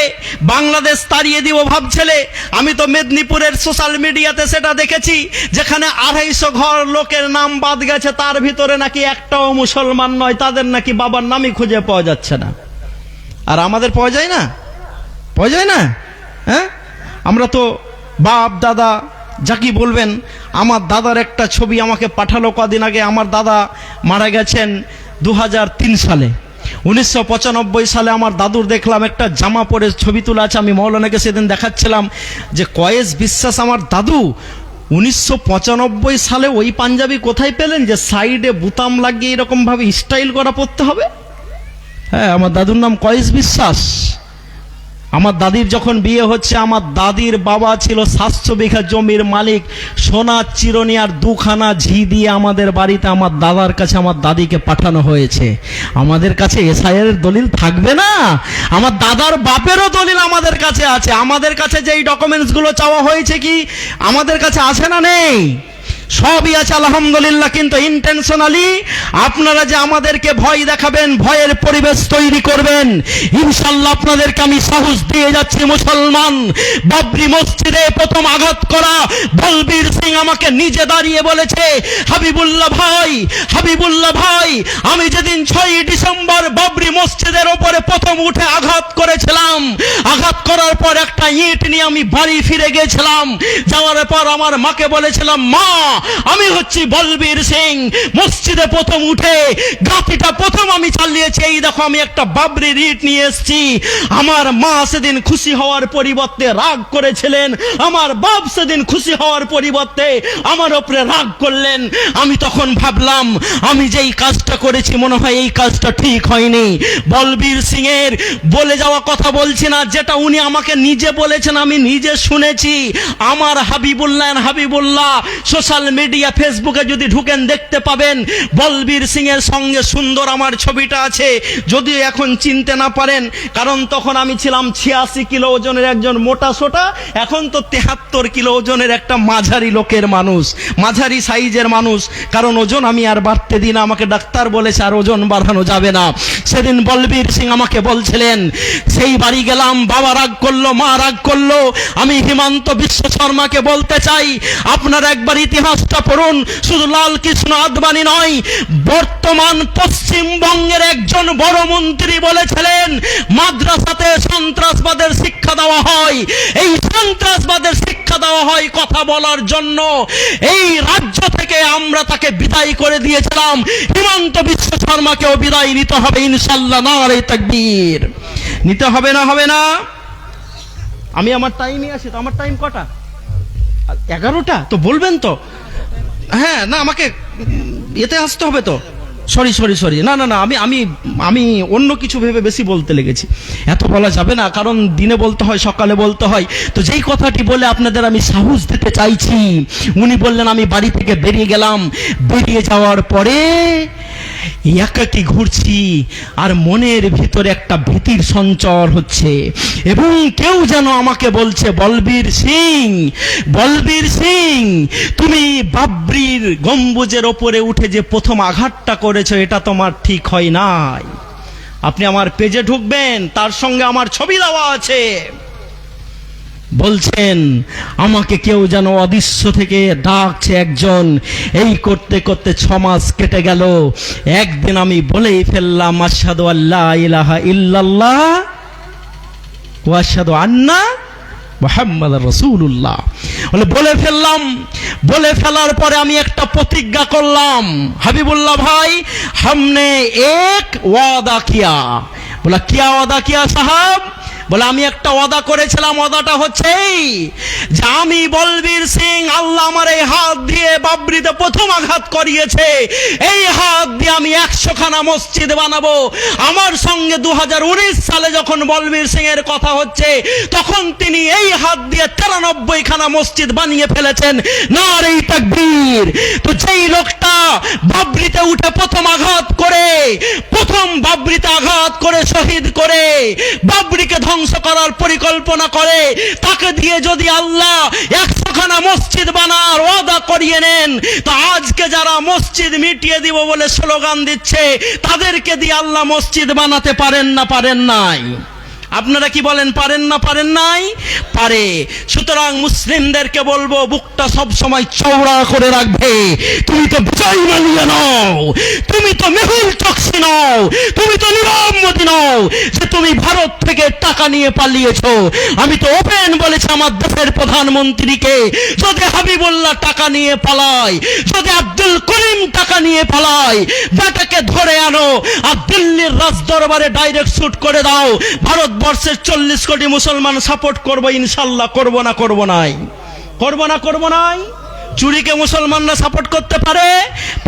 Speaker 1: বাংলাদেশ তাড়িয়ে দিব ভাবছেলে, আমি তো মেদিনীপুরের সোশ্যাল মিডিয়াতে সেটা দেখেছি, যেখানে 250 ঘর লোকের নাম বাদ গেছে, তার ভিতরে নাকি একটাও মুসলমান নয়, তাদের নাকি বাবার নামই খুঁজে পাওয়া যাচ্ছে না। আর আমাদের পাওয়া যায় না? পাওয়া যায় না? হ্যাঁ, আমরা তো বাপ দাদা যাকে বলবেন, আমার দাদার একটা ছবি আমাকে পাঠালো কদিন আগে। আমার দাদা মারা গেছেন 2003 সালে। 1995 সালে আমার দাদুর দেখলাম একটা জামা পরে ছবি তোলা আছে। আমি মৌলানাকে সেদিন দেখাচ্ছিলাম যে কয়েস বিশ্বাস আমার দাদু 1995 সালে ওই পাঞ্জাবি কোথায় পেলেন যে সাইডে বুতাম লাগিয়ে এরকম ভাবে স্টাইল করা পড়তে হবে? হ্যাঁ, আমার দাদুর নাম কয়েস বিশ্বাস। আমার দাদির যখন বিয়ে হচ্ছে, আমার দাদির বাবা ছিল 700 বিঘা জমির মালিক। সোনার চিরুনি আর 2খানা ঝি দিয়ে আমাদের বাড়িতে আমার দাদার কাছে আমার দাদিকে পাঠানো হয়েছে। আমাদের কাছে এসআইআর এর দলিল থাকবে না? আমার দাদার বাপেরও দলিল আমাদের কাছে আছে। আমাদের কাছে যেই ডকুমেন্টসগুলো চাওয়া হয়েছে কি আমাদের কাছে আছে না? নেই? সবই আছে আলহামদুলিল্লাহ। কিন্তু ইন্টেনশনালি আপনারা যে আমাদেরকে ভয় দেখাবেন, ভয়ের পরিবেশ তৈরি করবেন, ইনশাআল্লাহ আপনাদেরকে আমি সাহস দিয়ে যাচ্ছি। মুসলমান, বাবরি মসজিদে প্রথম আঘাত করা বলবীর সিং আমাকে নিজে দাঁড়িয়ে বলেছে, হাবিবুল্লাহ ভাই, হাবিবুল্লাহ ভাই, আমি যেদিন 6ই ডিসেম্বর বাবরি মসজিদের ওপরে প্রথম উঠে আঘাত করেছিলাম, আঘাত করার পর একটা ইট নিয়ে আমি বাড়ি ফিরে গেছিলাম। যাওয়ার পর আমার মাকে বলেছিলাম, মা, আমি হচ্ছি বলবীর সিং, মসজিদে প্রথম উঠে গাতিটা প্রথম আমি চালিয়েছি, এই দেখো আমি একটা বাবরির ইট নিয়ে এসেছি। আমার মা সেদিন খুশি হওয়ার পরিবর্তে রাগ করেছিলেন, আমার বাপ সেদিন খুশি হওয়ার পরিবর্তে আমার উপরে রাগ করলেন। আমি তখন ভাবলাম আমি যেই কাজটা করেছি মনে হয় এই কাজটা ঠিক হয়নি। বলবীর সিং এর বলে যাওয়া কথা বলছি না, যেটা উনি আমাকে নিজে বলেছেন, আমি নিজে শুনেছি। আমার হাবিবুল্লাহ সোশ্যাল মিডিয়া ফেসবুকে যদি ঢুকেন দেখতে পাবেন বলবীর সিং এর সঙ্গে সুন্দর আমার ছবিটা আছে। যদিও এখন চিনতে না পারেন, কারণ তখন আমি ছিলাম 86 কিলো ওজনের একজন মোটা সোটা, এখন তো 73 কিলো ওজনের একটা মাঝারি লোকের মানুষ, মাঝারি সাইজের মানুষ। কারণ ওজন আমি আর বাড়তে দিই না, আমাকে ডাক্তার বলেছে আর ওজন বাড়ানো যাবে না। সেদিন বলবীর সিং আমাকে বলছিলেন, সেই বাড়ি গেলাম, বাবা রাগ করলো, মা রাগ করলো। আমি হিমন্ত বিশ্ব শর্মাকে বলতে চাই, আপনারা একবার ইতিহাস ইতিহাসটা পড়ুন। শুধু লাল কৃষ্ণ আদবানি নয়, বর্তমান পশ্চিমবঙ্গের একজন বড় মন্ত্রী বলেছিলেন মাদ্রাসাতে সন্ত্রাসবাদের শিক্ষা দেওয়া হয়। এই সন্ত্রাসবাদের শিক্ষা দেওয়া হয় কথা বলার জন্য। এই রাজ্য থেকে আমরা তাকে বিদায় করে দিয়েছিলাম। হিমন্ত বিশ্ব শর্মাকেও বিদায় নিতে হবে ইনশাআল্লাহ। নারে তাকবীর। নিতে হবে না? হবে না? আমি আমার টাইমই আছে তো। আমার টাইম কটা? 11টা তো বলবেন তো? হ্যাঁ, না আমাকে এতে আসতে হবে তো। সরি না না না, আমি অন্য কিছু ভেবে বেশি বলতে লেগেছি। এত বলা যাবে না, কারণ দিনে বলতে হয়, সকালে বলতে হয়। তো যেই কথাটি বলে আপনাদের আমি সাহস দিতে চাইছি, উনি বললেন আমি বাড়ি থেকে বেরিয়ে গেলাম। বেরিয়ে যাওয়ার পরে একাকি ঘুরছি আর মনের ভিতরে একটা ভীতির সঞ্চার হচ্ছে, এবং কেউ যেন আমাকে বলছে বলবীর সিং তুমি বাবরির গম্বুজের ওপরে উঠে যে প্রথম আঘাতটা করেছো এটা তোমার ঠিক হয় নাই। আপনি আমার পেজে ঢুকবেন, তার সঙ্গে আমার ছবি দেওয়া আছে। বলছেন আমাকে কেউ যেন অদৃশ্য থেকে ডাকছে একজন। এই করতে করতে 6 মাস কেটে গেল। একদিন আমি বলেই ফেললাম আশহাদু আল্লা ইলাহা ইল্লাল্লাহ ওয়া আশহাদু আন্না মুহাম্মাদুর রাসূলুল্লাহ। বলে ফেললাম। বলে ফেলার পরে আমি একটা প্রতিজ্ঞা করলাম, হাবিবুল্লাহ ভাই हमने एक वादा किया। बोला क्या वादा किया साहब? বলে আমি একটা ওয়াদা করেছিলাম। ওয়াদাটা হচ্ছে এই যে আমি বলবীর সিং, আল্লাহ আমার এই হাত দিয়ে বাবরিতে প্রথম আঘাত করিয়েছে, এই হাত দিয়ে আমি 100খানা মসজিদ বানাবো। আমার সঙ্গে 2019 সালে যখন বলবীর সিং এর কথা হচ্ছে, তখন তিনি এই হাত দিয়ে 93খানা মসজিদ বানিয়ে ফেলেছেন। নারে তাকবীর। তো যেই লোকটা বাবরিতে উঠে প্রথম আঘাত করে, প্রথম বাবরিতে আঘাত করে শহীদ করে বাবরিকে ধ্বংস করার পরিকল্পনা করে, তাকে দিয়ে যদি আল্লাহ 100খানা মসজিদ বানার ওয়াদা করিয়ে নেন, তো আজকে যারা মসজিদ মিটিয়ে দিব বলে স্লোগান দিচ্ছে, তাদেরকে দিয়ে আল্লাহ মসজিদ বানাতে পারেন না? পারেন নাই? আপনারা কি বলেন, পারেন না? পারেন নাই? পারে। সুতরাং মুসলিমদেরকে বলবো বুকটা সব সময় চওড়া করে রাখবে। তুমি তো বিজয় মালিয়া নও, তুমি তো মেহুল চকসি নও, তুমি তো নীরব মোদী নও যে তুমি ভারত থেকে টাকা নিয়ে পালিয়েছো। আমি তো ওপেন বলেছি আমার দেশের প্রধানমন্ত্রীকে, যদি হাবিবুল্লাহ টাকা নিয়ে পালায়, যদি আব্দুল করিম টাকা নিয়ে পালায়, বেটাকে ধরে আনো আর দিল্লির রাজদরবারে ডাইরেক্ট শুট করে দাও। ভারতবর্ষের 40 কোটি মুসলমান সাপোর্ট করবো ইনশাল্লাহ। করবো না? করবো নাই? করবো না? করবো নাই? চুরিকে মুসলমানরা সাপোর্ট করতে পারে?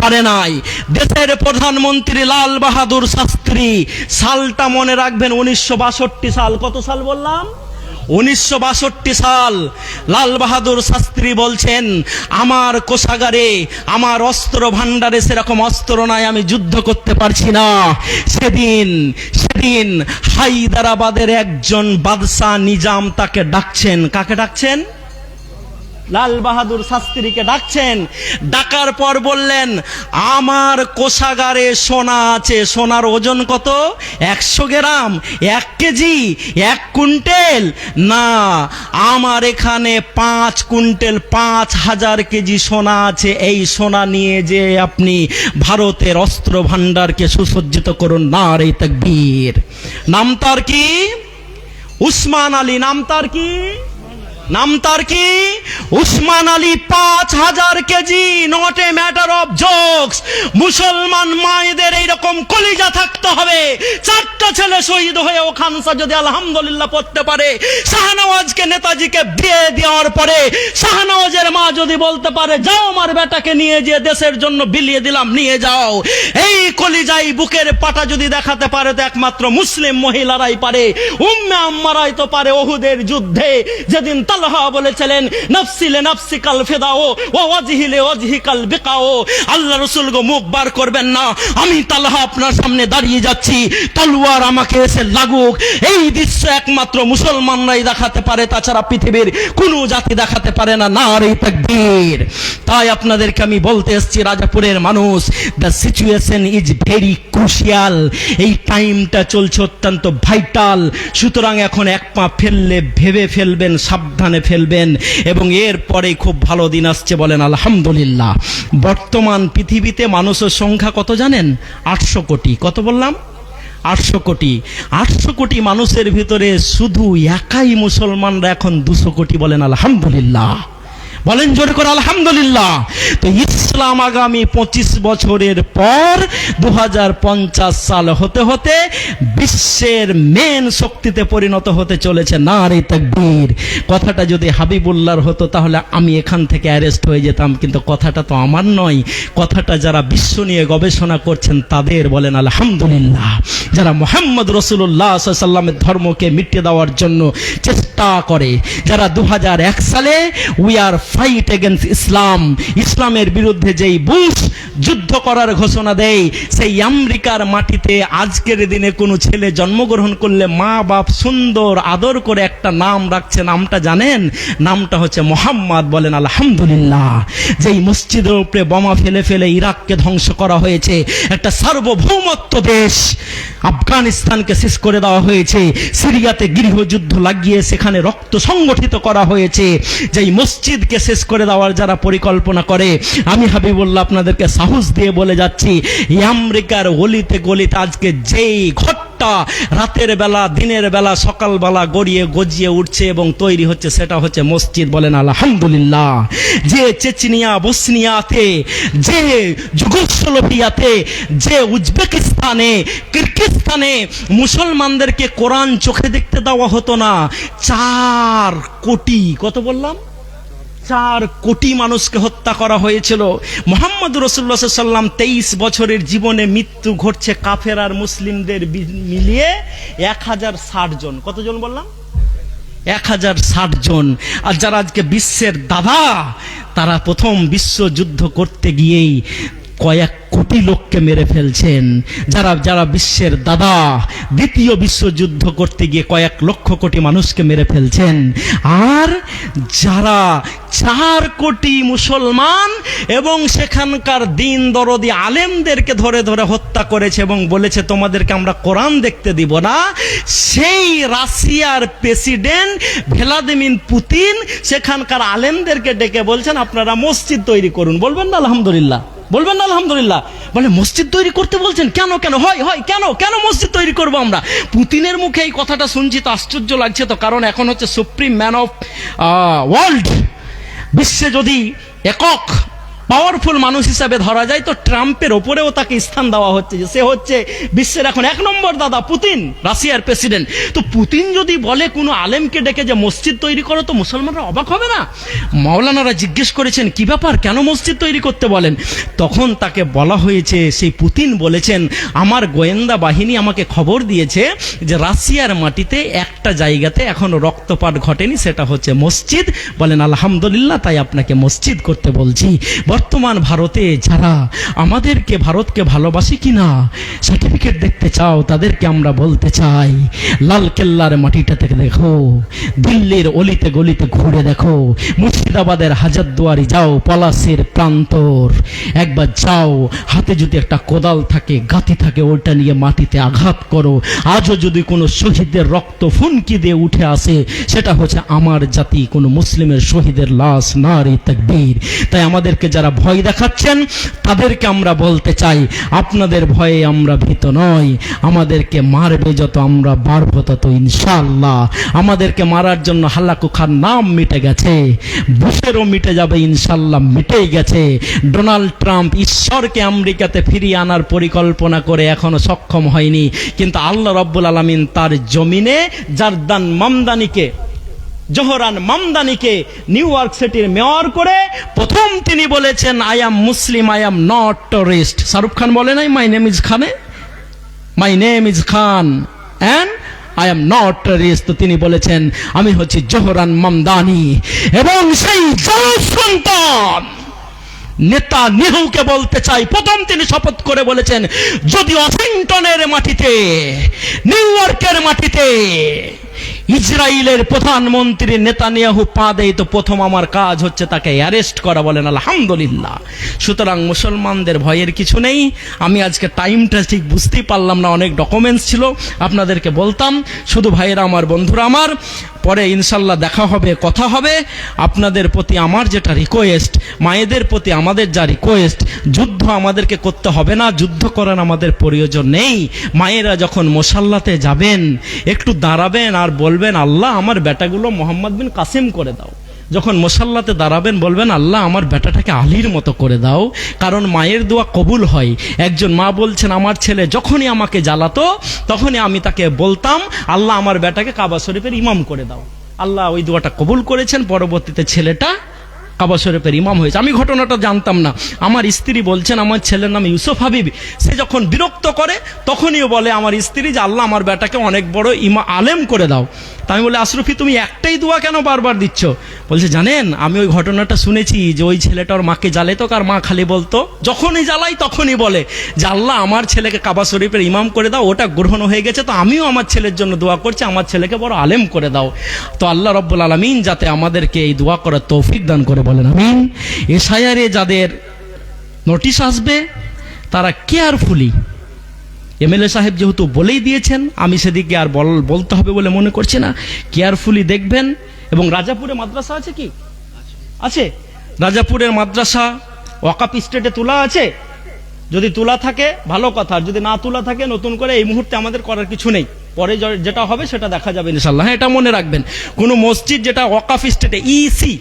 Speaker 1: পারে নাই। দেশের প্রধানমন্ত্রী লাল বাহাদুর শাস্ত্রী, সালটা মনে রাখবেন 1962 সাল। কত সাল বললাম? 1962 সাল। লাল বাহাদুর শাস্ত্রী বলছেন আমার কোষাগারে, আমার অস্ত্র ভান্ডারে সেরকম অস্ত্র নাই, আমি যুদ্ধ করতে পারছি না। সেদিন হায়দ্রাবাদের একজন বাদশাহ নিজাম তাকে ডাকছেন। কাকে ডাকছেন? লাল বাহাদুর শাস্ত্রীকে ডাকছেন। ডাকার পর বললেন আমার কোষাগারে সোনা আছে। সোনার ওজন কত? 100 গ্রাম, 1 কেজি, 1 কুইন্টেল না, আমার এখানে 5 কুইন্টেল 5000 কেজি সোনা আছে। এই সোনা নিয়ে যে আপনি ভারতের অস্ত্র ভান্ডারকে সুসজ্জিত করুন। নারে তাকবীর। নাম তার কি? উসমান আলী। নাম তার কি? Usman Ali. 5000 KG. Not a matter of jokes. মুসলমান মায়েদের এইরকম কলিজা থাকতে হবে। 4টা ছেলে শহীদ হয়েও খানসা যদি আলহামদুলিল্লাহ পড়তে পারে, শাহনওয়াজকে নেতাজিকে বিয়ে দেওয়ার পরে শাহনওয়াজের মা যদি বলতে পারে যাও আমার বেটাকে নিয়ে যে দেশের জন্য বিলিয়ে দিলাম, নিয়ে যাও, এই কলিজাই বুকের পাটা যদি দেখাতে পারে তো একমাত্র মুসলিম মহিলারাই পারে। উম্মে আম্মারাই তো পারে। ওহুদের যুদ্ধে যেদিন তালহা বলেছিলেন নফসি লে নফসি কাল ফিদাও ওয়া ওয়াজহি লে ওয়াজহি কাল বিকাও, আল্লাহ রাসূল গো মুখ বার করবেন না, আমি তালহা আপনার সামনে দাঁড়িয়ে যাচ্ছি, তলোয়ার আমাকে এসে লাগুক। এই দৃশ্য একমাত্র মুসলমানরাই দেখাতে পারে, তাছাড়া পৃথিবীর কোনো জাতি দেখাতে পারে না। নারে তাকবীর। তাই আপনাদেরকে আমি বলতে এসেছি রাজাপুরের মানুষ, the situation is very crucial. এই টাইমটা চলছে অত্যন্ত ভাইটাল। সুতরাং এখন এক পা ফেললে ভেবে ফেলবেন, সাবধান ব্যবধানে ফেলবেন এবং এর পরে খুব ভালো দিন আসছে, বলেন আলহামদুলিল্লাহ। বর্তমান পৃথিবীতে মানুষের সংখ্যা কত জানেন? 800 কোটি। কত বললাম? 800 কোটি। 800 কোটি মানুষের ভিতরে শুধু একাই মুসলমানরা এখন 200 কোটি, বলেন আলহামদুলিল্লাহ। বলেন জোরে করে আলহামদুলিল্লাহ। তো ইসলাম আগামী 25 বছরের পর 2050 সাল হতে হতে বিশ্বের মেন শক্তিতে পরিণত হতে চলেছে। নারে তাকবীর। কথাটা যদি হাবিবুল্লাহর হতো তাহলে আমি এখান থেকে অ্যারেস্ট হয়ে যেতাম, কিন্তু কথাটা তো আমার নয়, কথাটা যারা বিশ্ব নিয়ে গবেষণা করছেন তাদের, বলেন আলহামদুলিল্লাহ। যারা মুহাম্মদ রাসূলুল্লাহ সাল্লাল্লাহু আলাইহি ওয়াসাল্লামের ধর্মকে মিটিয়ে দেওয়ার জন্য চেষ্টা করে, যারা 2001 সালে উই আর ফাইট এগেইনস্ট ইসলাম, ইসলামের বিরুদ্ধে যেই বুশ যুদ্ধ করার ঘোষণা দেয়, সেই আমেরিকার মাটিতে আজকের দিনে কোনো ছেলে জন্মগ্রহণ করলে মা বাপ সুন্দর আদর করে একটা নাম রাখছে। নামটা জানেন? নামটা হচ্ছে মোহাম্মদ, বলেন আলহামদুলিল্লাহ। যেই মসজিদের উপরে বোমা ফেলে ফেলে ইরাককে ধ্বংস করা হয়েছে, একটা সার্বভৌমত্ব দেশ আফগানিস্তানকে শেষ করে দেওয়া হয়েছে, সিরিয়াতে গৃহযুদ্ধ লাগিয়ে সেখানে রক্ত সংগঠিত করা হয়েছে, যেই মসজিদকে শেষ করে দেওয়ার যারা পরিকল্পনা করে, আমি হাবিবুল্লাহ আপনাদেরকে সাহস দিয়ে বলে যাচ্ছি, এই আমেরিকার গলিতে গলিতে আজকে যেই ঘরটা রাতের বেলা দিনের বেলা সকালবেলা গড়িয়ে গজিয়ে উঠছে এবং তৈরি হচ্ছে, সেটা হচ্ছে মসজিদ, বলেন আলহামদুলিল্লাহ। যে চেচনিয়া বসনিয়াতে, যে যুগোস্লাভিয়াতে, যে উজবেকিস্তানে, কিরগিজস্তানে মুসলমানদেরকে কোরআন চোখে দেখতে দেওয়া হতো না, 4 কোটি, কত বললাম? 4 কোটি মানুষকে হত্যা করা হয়েছিল। মুহাম্মদ রাসূলুল্লাহ সাল্লাল্লাহু আলাইহি ওয়াসাল্লাম 23 বছরের জীবনে মৃত্যু ঘটছে কাফের আর মুসলিমদের মিলিয়ে 1060 জন। কতজন বললাম? 1060 জন। আর যারা আজকে বিশ্বের দাদা, তারা প্রথম বিশ্বযুদ্ধ করতে গিয়েই কয়েক কোটি লোককে মেরে ফেলছেন। যারা যারা বিশ্বের দাদা, দ্বিতীয় বিশ্বযুদ্ধ করতে গিয়ে কয়েক লক্ষ কোটি মানুষকে মেরে ফেলছেন। আর যারা 4 কোটি মুসলমান এবং সেখানকার দিন দরদি আলেমদেরকে ধরে ধরে হত্যা করেছে এবং বলেছে তোমাদেরকে আমরা কোরআন দেখতে দিব না, সেই রাশিয়ার প্রেসিডেন্ট ভ্লাদিমির পুতিন সেখানকার আলেমদেরকে ডেকে বলছেন আপনারা মসজিদ তৈরি করুন। বলবেন না আলহামদুলিল্লাহ? বলবেন না আলহামদুলিল্লাহ? বলে মসজিদ তৈরি করতে বলছেন, কেন কেন হয় হয় কেন কেন মসজিদ তৈরি করব আমরা? পুতিনের মুখে এই কথাটা শুনছি তো আশ্চর্য লাগছে তো, কারণ এখন হচ্ছে সুপ্রিম ম্যান অফ ওয়ার্ল্ড। বিশ্বে যদি একক পাওয়ারফুল মানুষ হিসাবে ধরা যায় তো ট্রাম্পের ওপরেও তাকে স্থান দেওয়া হচ্ছে, যে সে হচ্ছে বিশ্বের এখন 1 নম্বর দাদা, পুতিন, রাশিয়ার প্রেসিডেন্ট। তো পুতিন যদি বলে কোনো আলেমকে ডেকে যে মসজিদ তৈরি করো, তো মুসলমানরা অবাক হবে না? মাওলানারা জিজ্ঞেস করেছেন কি ব্যাপার, কেন মসজিদ তৈরি করতে বলেন? তখন তাকে বলা হয়েছে, সেই পুতিন বলেছেন আমার গোয়েন্দা বাহিনী আমাকে খবর দিয়েছে যে রাশিয়ার মাটিতে একটা জায়গাতে এখনো রক্তপাত ঘটেনি, সেটা হচ্ছে মসজিদ। বলেন আলহামদুলিল্লাহ, তাই আপনাকে মসজিদ করতে বলছি। বর্তমান ভারতে যারা আমাদেরকে ভারতকে ভালোবাসি কিনা সার্টিফিকেট দেখতে চাও, তাদেরকে আমরা বলতে চাই লাল কেল্লার মাটিটা থেকে দেখো, দিল্লির অলিতে গলিতে ঘুরে দেখো, মুর্শিদাবাদের হাজারদুয়ারি যাও, পলাশির প্রান্তর একবার যাও, হাতে যদি একটা কোদাল থাকে, গাঁতি থাকে, ওইটা নিয়ে মাটিতে আঘাত করো। আজও যদি কোনো শহীদের রক্ত ফুনকি দিয়ে উঠে আসে, সেটা হচ্ছে আমার জাতি, কোনো মুসলিমের শহীদের লাশ। নারে তাকবীর। তাই আমাদেরকে যারা ভয় দেখাচ্ছেন তাদেরকে আমরা বলতে চাই আপনাদের ভয়ে আমরা ভীত নই, আমাদেরকে মারবে যত আমরা বাড়বো তত ইনশাআল্লাহ। আমাদেরকে মারার জন্য হাল্লাকু খান নাম মিটে গেছে, বুশেরও মিটে যাবে ইনশাআল্লাহ, মিটেই গেছে। ডোনাল্ড ট্রাম্প ঈশ্বরকে আমেরিকাতে ফিরিয়ে আনার পরিকল্পনা করে এখনো সক্ষম হয়নি, কিন্তু আল্লাহ রাব্বুল আলামিন তার জমিনে জোহরান মামদানিকে নিউ ইয়র্ক সিটির মেয়র করে প্রথম তিনি বলেছেন I am Muslim, I am not terrorist. Shahrukh Khan বলে নাই my name is Khan and I am not terrorist. তো তিনি বলেছেন আমি হচ্ছি জোহরান মামদানি। এবং সেই সন্তান নেতা নেহুকে বলতে চাই, প্রথম তিনি শপথ করে বলেছেন যদি ওয়াশিংটনের মাটিতে, নিউ ইয়র্কের মাটিতে ইসরায়েলের প্রধানমন্ত্রী নেতানিয়াহু পা দেয়, তো প্রথম আমার কাজ হচ্ছে তাকে অ্যারেস্ট করা। বলেন আলহামদুলিল্লাহ। সুতরাং মুসলমানদের ভয়ের কিছু নেই। আমি আজকে টাইমটা ঠিক বুঝতেই পারলাম না, অনেক ডকুমেন্টস ছিল, আপনাদেরকে বলতাম। শুধু ভাইয়েরা আমার, বন্ধুরা আমার, পরে ইনশাল্লাহ দেখা হবে, কথা হবে। আপনাদের প্রতি আমার যেটা রিকোয়েস্ট, মায়েদের প্রতি আমাদের যা রিকোয়েস্ট, যুদ্ধ আমাদেরকে করতে হবে না, যুদ্ধ করার আমাদের প্রয়োজন নেই। মায়েরা যখন মুসাল্লাতে যাবেন একটু দাঁড়াবেন আর বলবেন, আল্লাহ আমার বেটাগুলো মোহাম্মদ বিন কাসিম করে দাও। যখন মুসাল্লাতে দাঁড়াবেন বলবেন, আল্লাহ আমার বেটাটাকে আলীর মতো করে দাও। কারণ মায়ের দোয়া কবুল হয়। একজন মা বলছেন, আমার ছেলে যখনই আমাকে জ্বালাতো তখনই আমি তাকে বলতাম, আল্লাহ আমার বেটাকে কাবা শরীফের ইমাম করে দাও। আল্লাহ ওই দোয়াটা কবুল করেছেন, পরবর্তীতে ছেলেটা কাবা শরীফের ইমাম হয়েছে। আমি ঘটনাটা জানতাম না। আমার স্ত্রী বলছেন, আমার ছেলের নাম ইউসুফ হাবিব। সে যখন বিরক্ত করে তখনই বলে আমার স্ত্রী যে, আল্লাহ আমার বেটাকে অনেক বড় আলেম করে দাও। তা আমি বলি, আশরফি তুমি একটাই দোয়া কেন বারবার দিচ্ছ? বলছে, জানেন আমি ওই ঘটনাটা শুনেছি যে ওই ছেলেটার মাকে জ্বালাইতো, কার মা খালি বলতো, যখনই জ্বালাই তখনই বলে যে আল্লাহ আমার ছেলেকে কাবা শরীফের ইমাম করে দাও। ওটা গ্রহণ হয়ে গেছে, তো আমিও আমার ছেলের জন্য দোয়া করছি, আমার ছেলেকে বড় আলেম করে দাও। তো আল্লাহ রব্বুল আলামিন যাতে আমাদেরকে এই দোয়া করার তৌফিক দান করে, বলেন আমিন। এসআইআরে যাদের নোটিশ আসবে তারা কেয়ারফুলি, এমএলএ সাহেব যেহেতু বলেই দিয়েছেন, আমি সেদিকে আর বলতে হবে বলে মনে করছি না, কেয়ারফুলি দেখবেন। এবং রাজাপুরে মাদ্রাসা আছে কি? আছে। রাজাপুরের মাদ্রাসা ওয়াকাফ স্টেটে তোলা আছে। যদি তোলা থাকে ভালো কথা, আর যদি না তোলা থাকে নতুন করে এই মুহূর্তে আমাদের করার কিছু নেই, পরে যেটা হবে সেটা দেখা যাবে ইনশাল্লাহ। হ্যাঁ, এটা মনে রাখবেন, কোনো মসজিদ যেটা ওয়াকাফ স্টেটে ইসি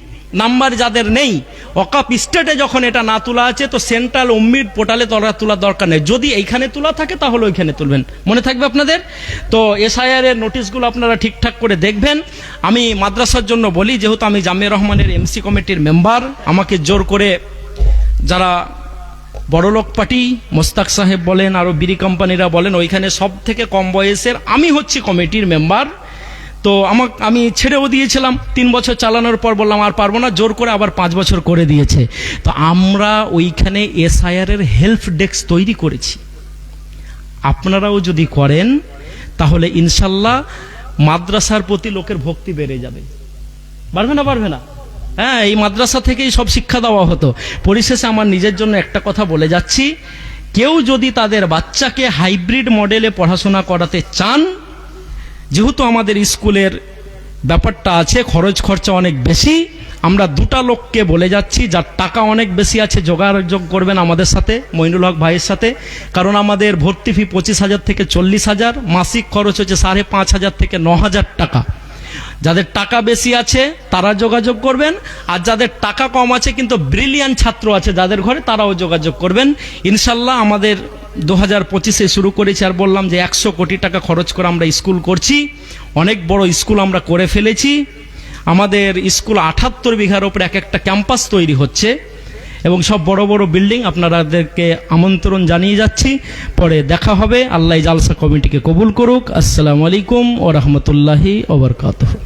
Speaker 1: নাম্বার যাদের নেই, ওয়াকাফ স্টেটে যখন এটা না তোলা আছে তো সেন্ট্রাল উম্মিদ পোর্টালে তোলার দরকার নেই। যদি এইখানে তোলা থাকে তাহলে ওইখানে তুলবেন, মনে থাকবে আপনাদের। তো এসআইআর এর নোটিশগুলো আপনারা ঠিকঠাক করে দেখবেন। আমি মাদ্রাসার জন্য বলি, যেহেতু আমি জামিয়া রহমানের এমসি কমিটির মেম্বার, আমাকে জোর করে যারা বড়লোক পার্টি, মোস্তাক সাহেব বলেন, আরও বিড়ি কোম্পানিরা বলেন, ওইখানে সব থেকে কম বয়সের আমি হচ্ছি কমিটির মেম্বার। তো আমি ছেড়েও দিয়েছিলাম, 3 বছর চালানোর পর বললাম আর পারবো না, জোর করে আবার 5 বছর করে দিয়েছে। তো আমরা ওইখানে এসআইআর এর হেল্প ডেস্ক তৈরি করেছি। আপনারাও যদি করেন তাহলে ইনশাল্লাহ মাদ্রাসার প্রতি লোকের ভক্তি বেড়ে যাবে। পারবে না? পারবে না? হ্যাঁ, এই মাদ্রাসা থেকেই সব শিক্ষা দেওয়া হতো। পরিশেষে আমার নিজের জন্য একটা কথা বলে যাচ্ছি, কেউ যদি তাদের বাচ্চাকে হাইব্রিড মডেলে পড়াশোনা করাতে চান, যেহেতু আমাদের স্কুলের ব্যাপারটা আছে, খরচ খরচা অনেক বেশি, আমরা 2টা লোককে বলে যাচ্ছি, যার টাকা অনেক বেশি আছে যোগাযোগ করবেন আমাদের সাথে, মইনুল হক ভাইয়ের সাথে। কারণ আমাদের ভর্তি ফি 25,000 থেকে 40,000, মাসিক খরচ হচ্ছে 5,500 থেকে 9,000 টাকা। যাদের টাকা বেশি আছে তারা যোগাযোগ করবেন, আর যাদের টাকা কম আছে কিন্তু ব্রিলিয়ান্ট ছাত্র আছে যাদের ঘরে, তারাও যোগাযোগ করবেন ইনশাল্লাহ। আমাদের 2025-এ শুরু করেছি, আর বললাম যে 100 কোটি টাকা খরচ করে আমরা স্কুল করছি। অনেক বড় স্কুল আমরা করে ফেলেছি। আমাদের স্কুল 78 বিঘার ওপরে একটা ক্যাম্পাস তৈরি হচ্ছে, এবং সব বড় বড় বিল্ডিং। আপনাদেরকে আমন্ত্রণ জানিয়ে যাচ্ছি, পরে দেখা হবে। আল্লাহ জালসা কমিটিকে কবুল করুক। আসসালামু আলাইকুম ওয়া রাহমাতুল্লাহি ওয়া বারাকাতুহু।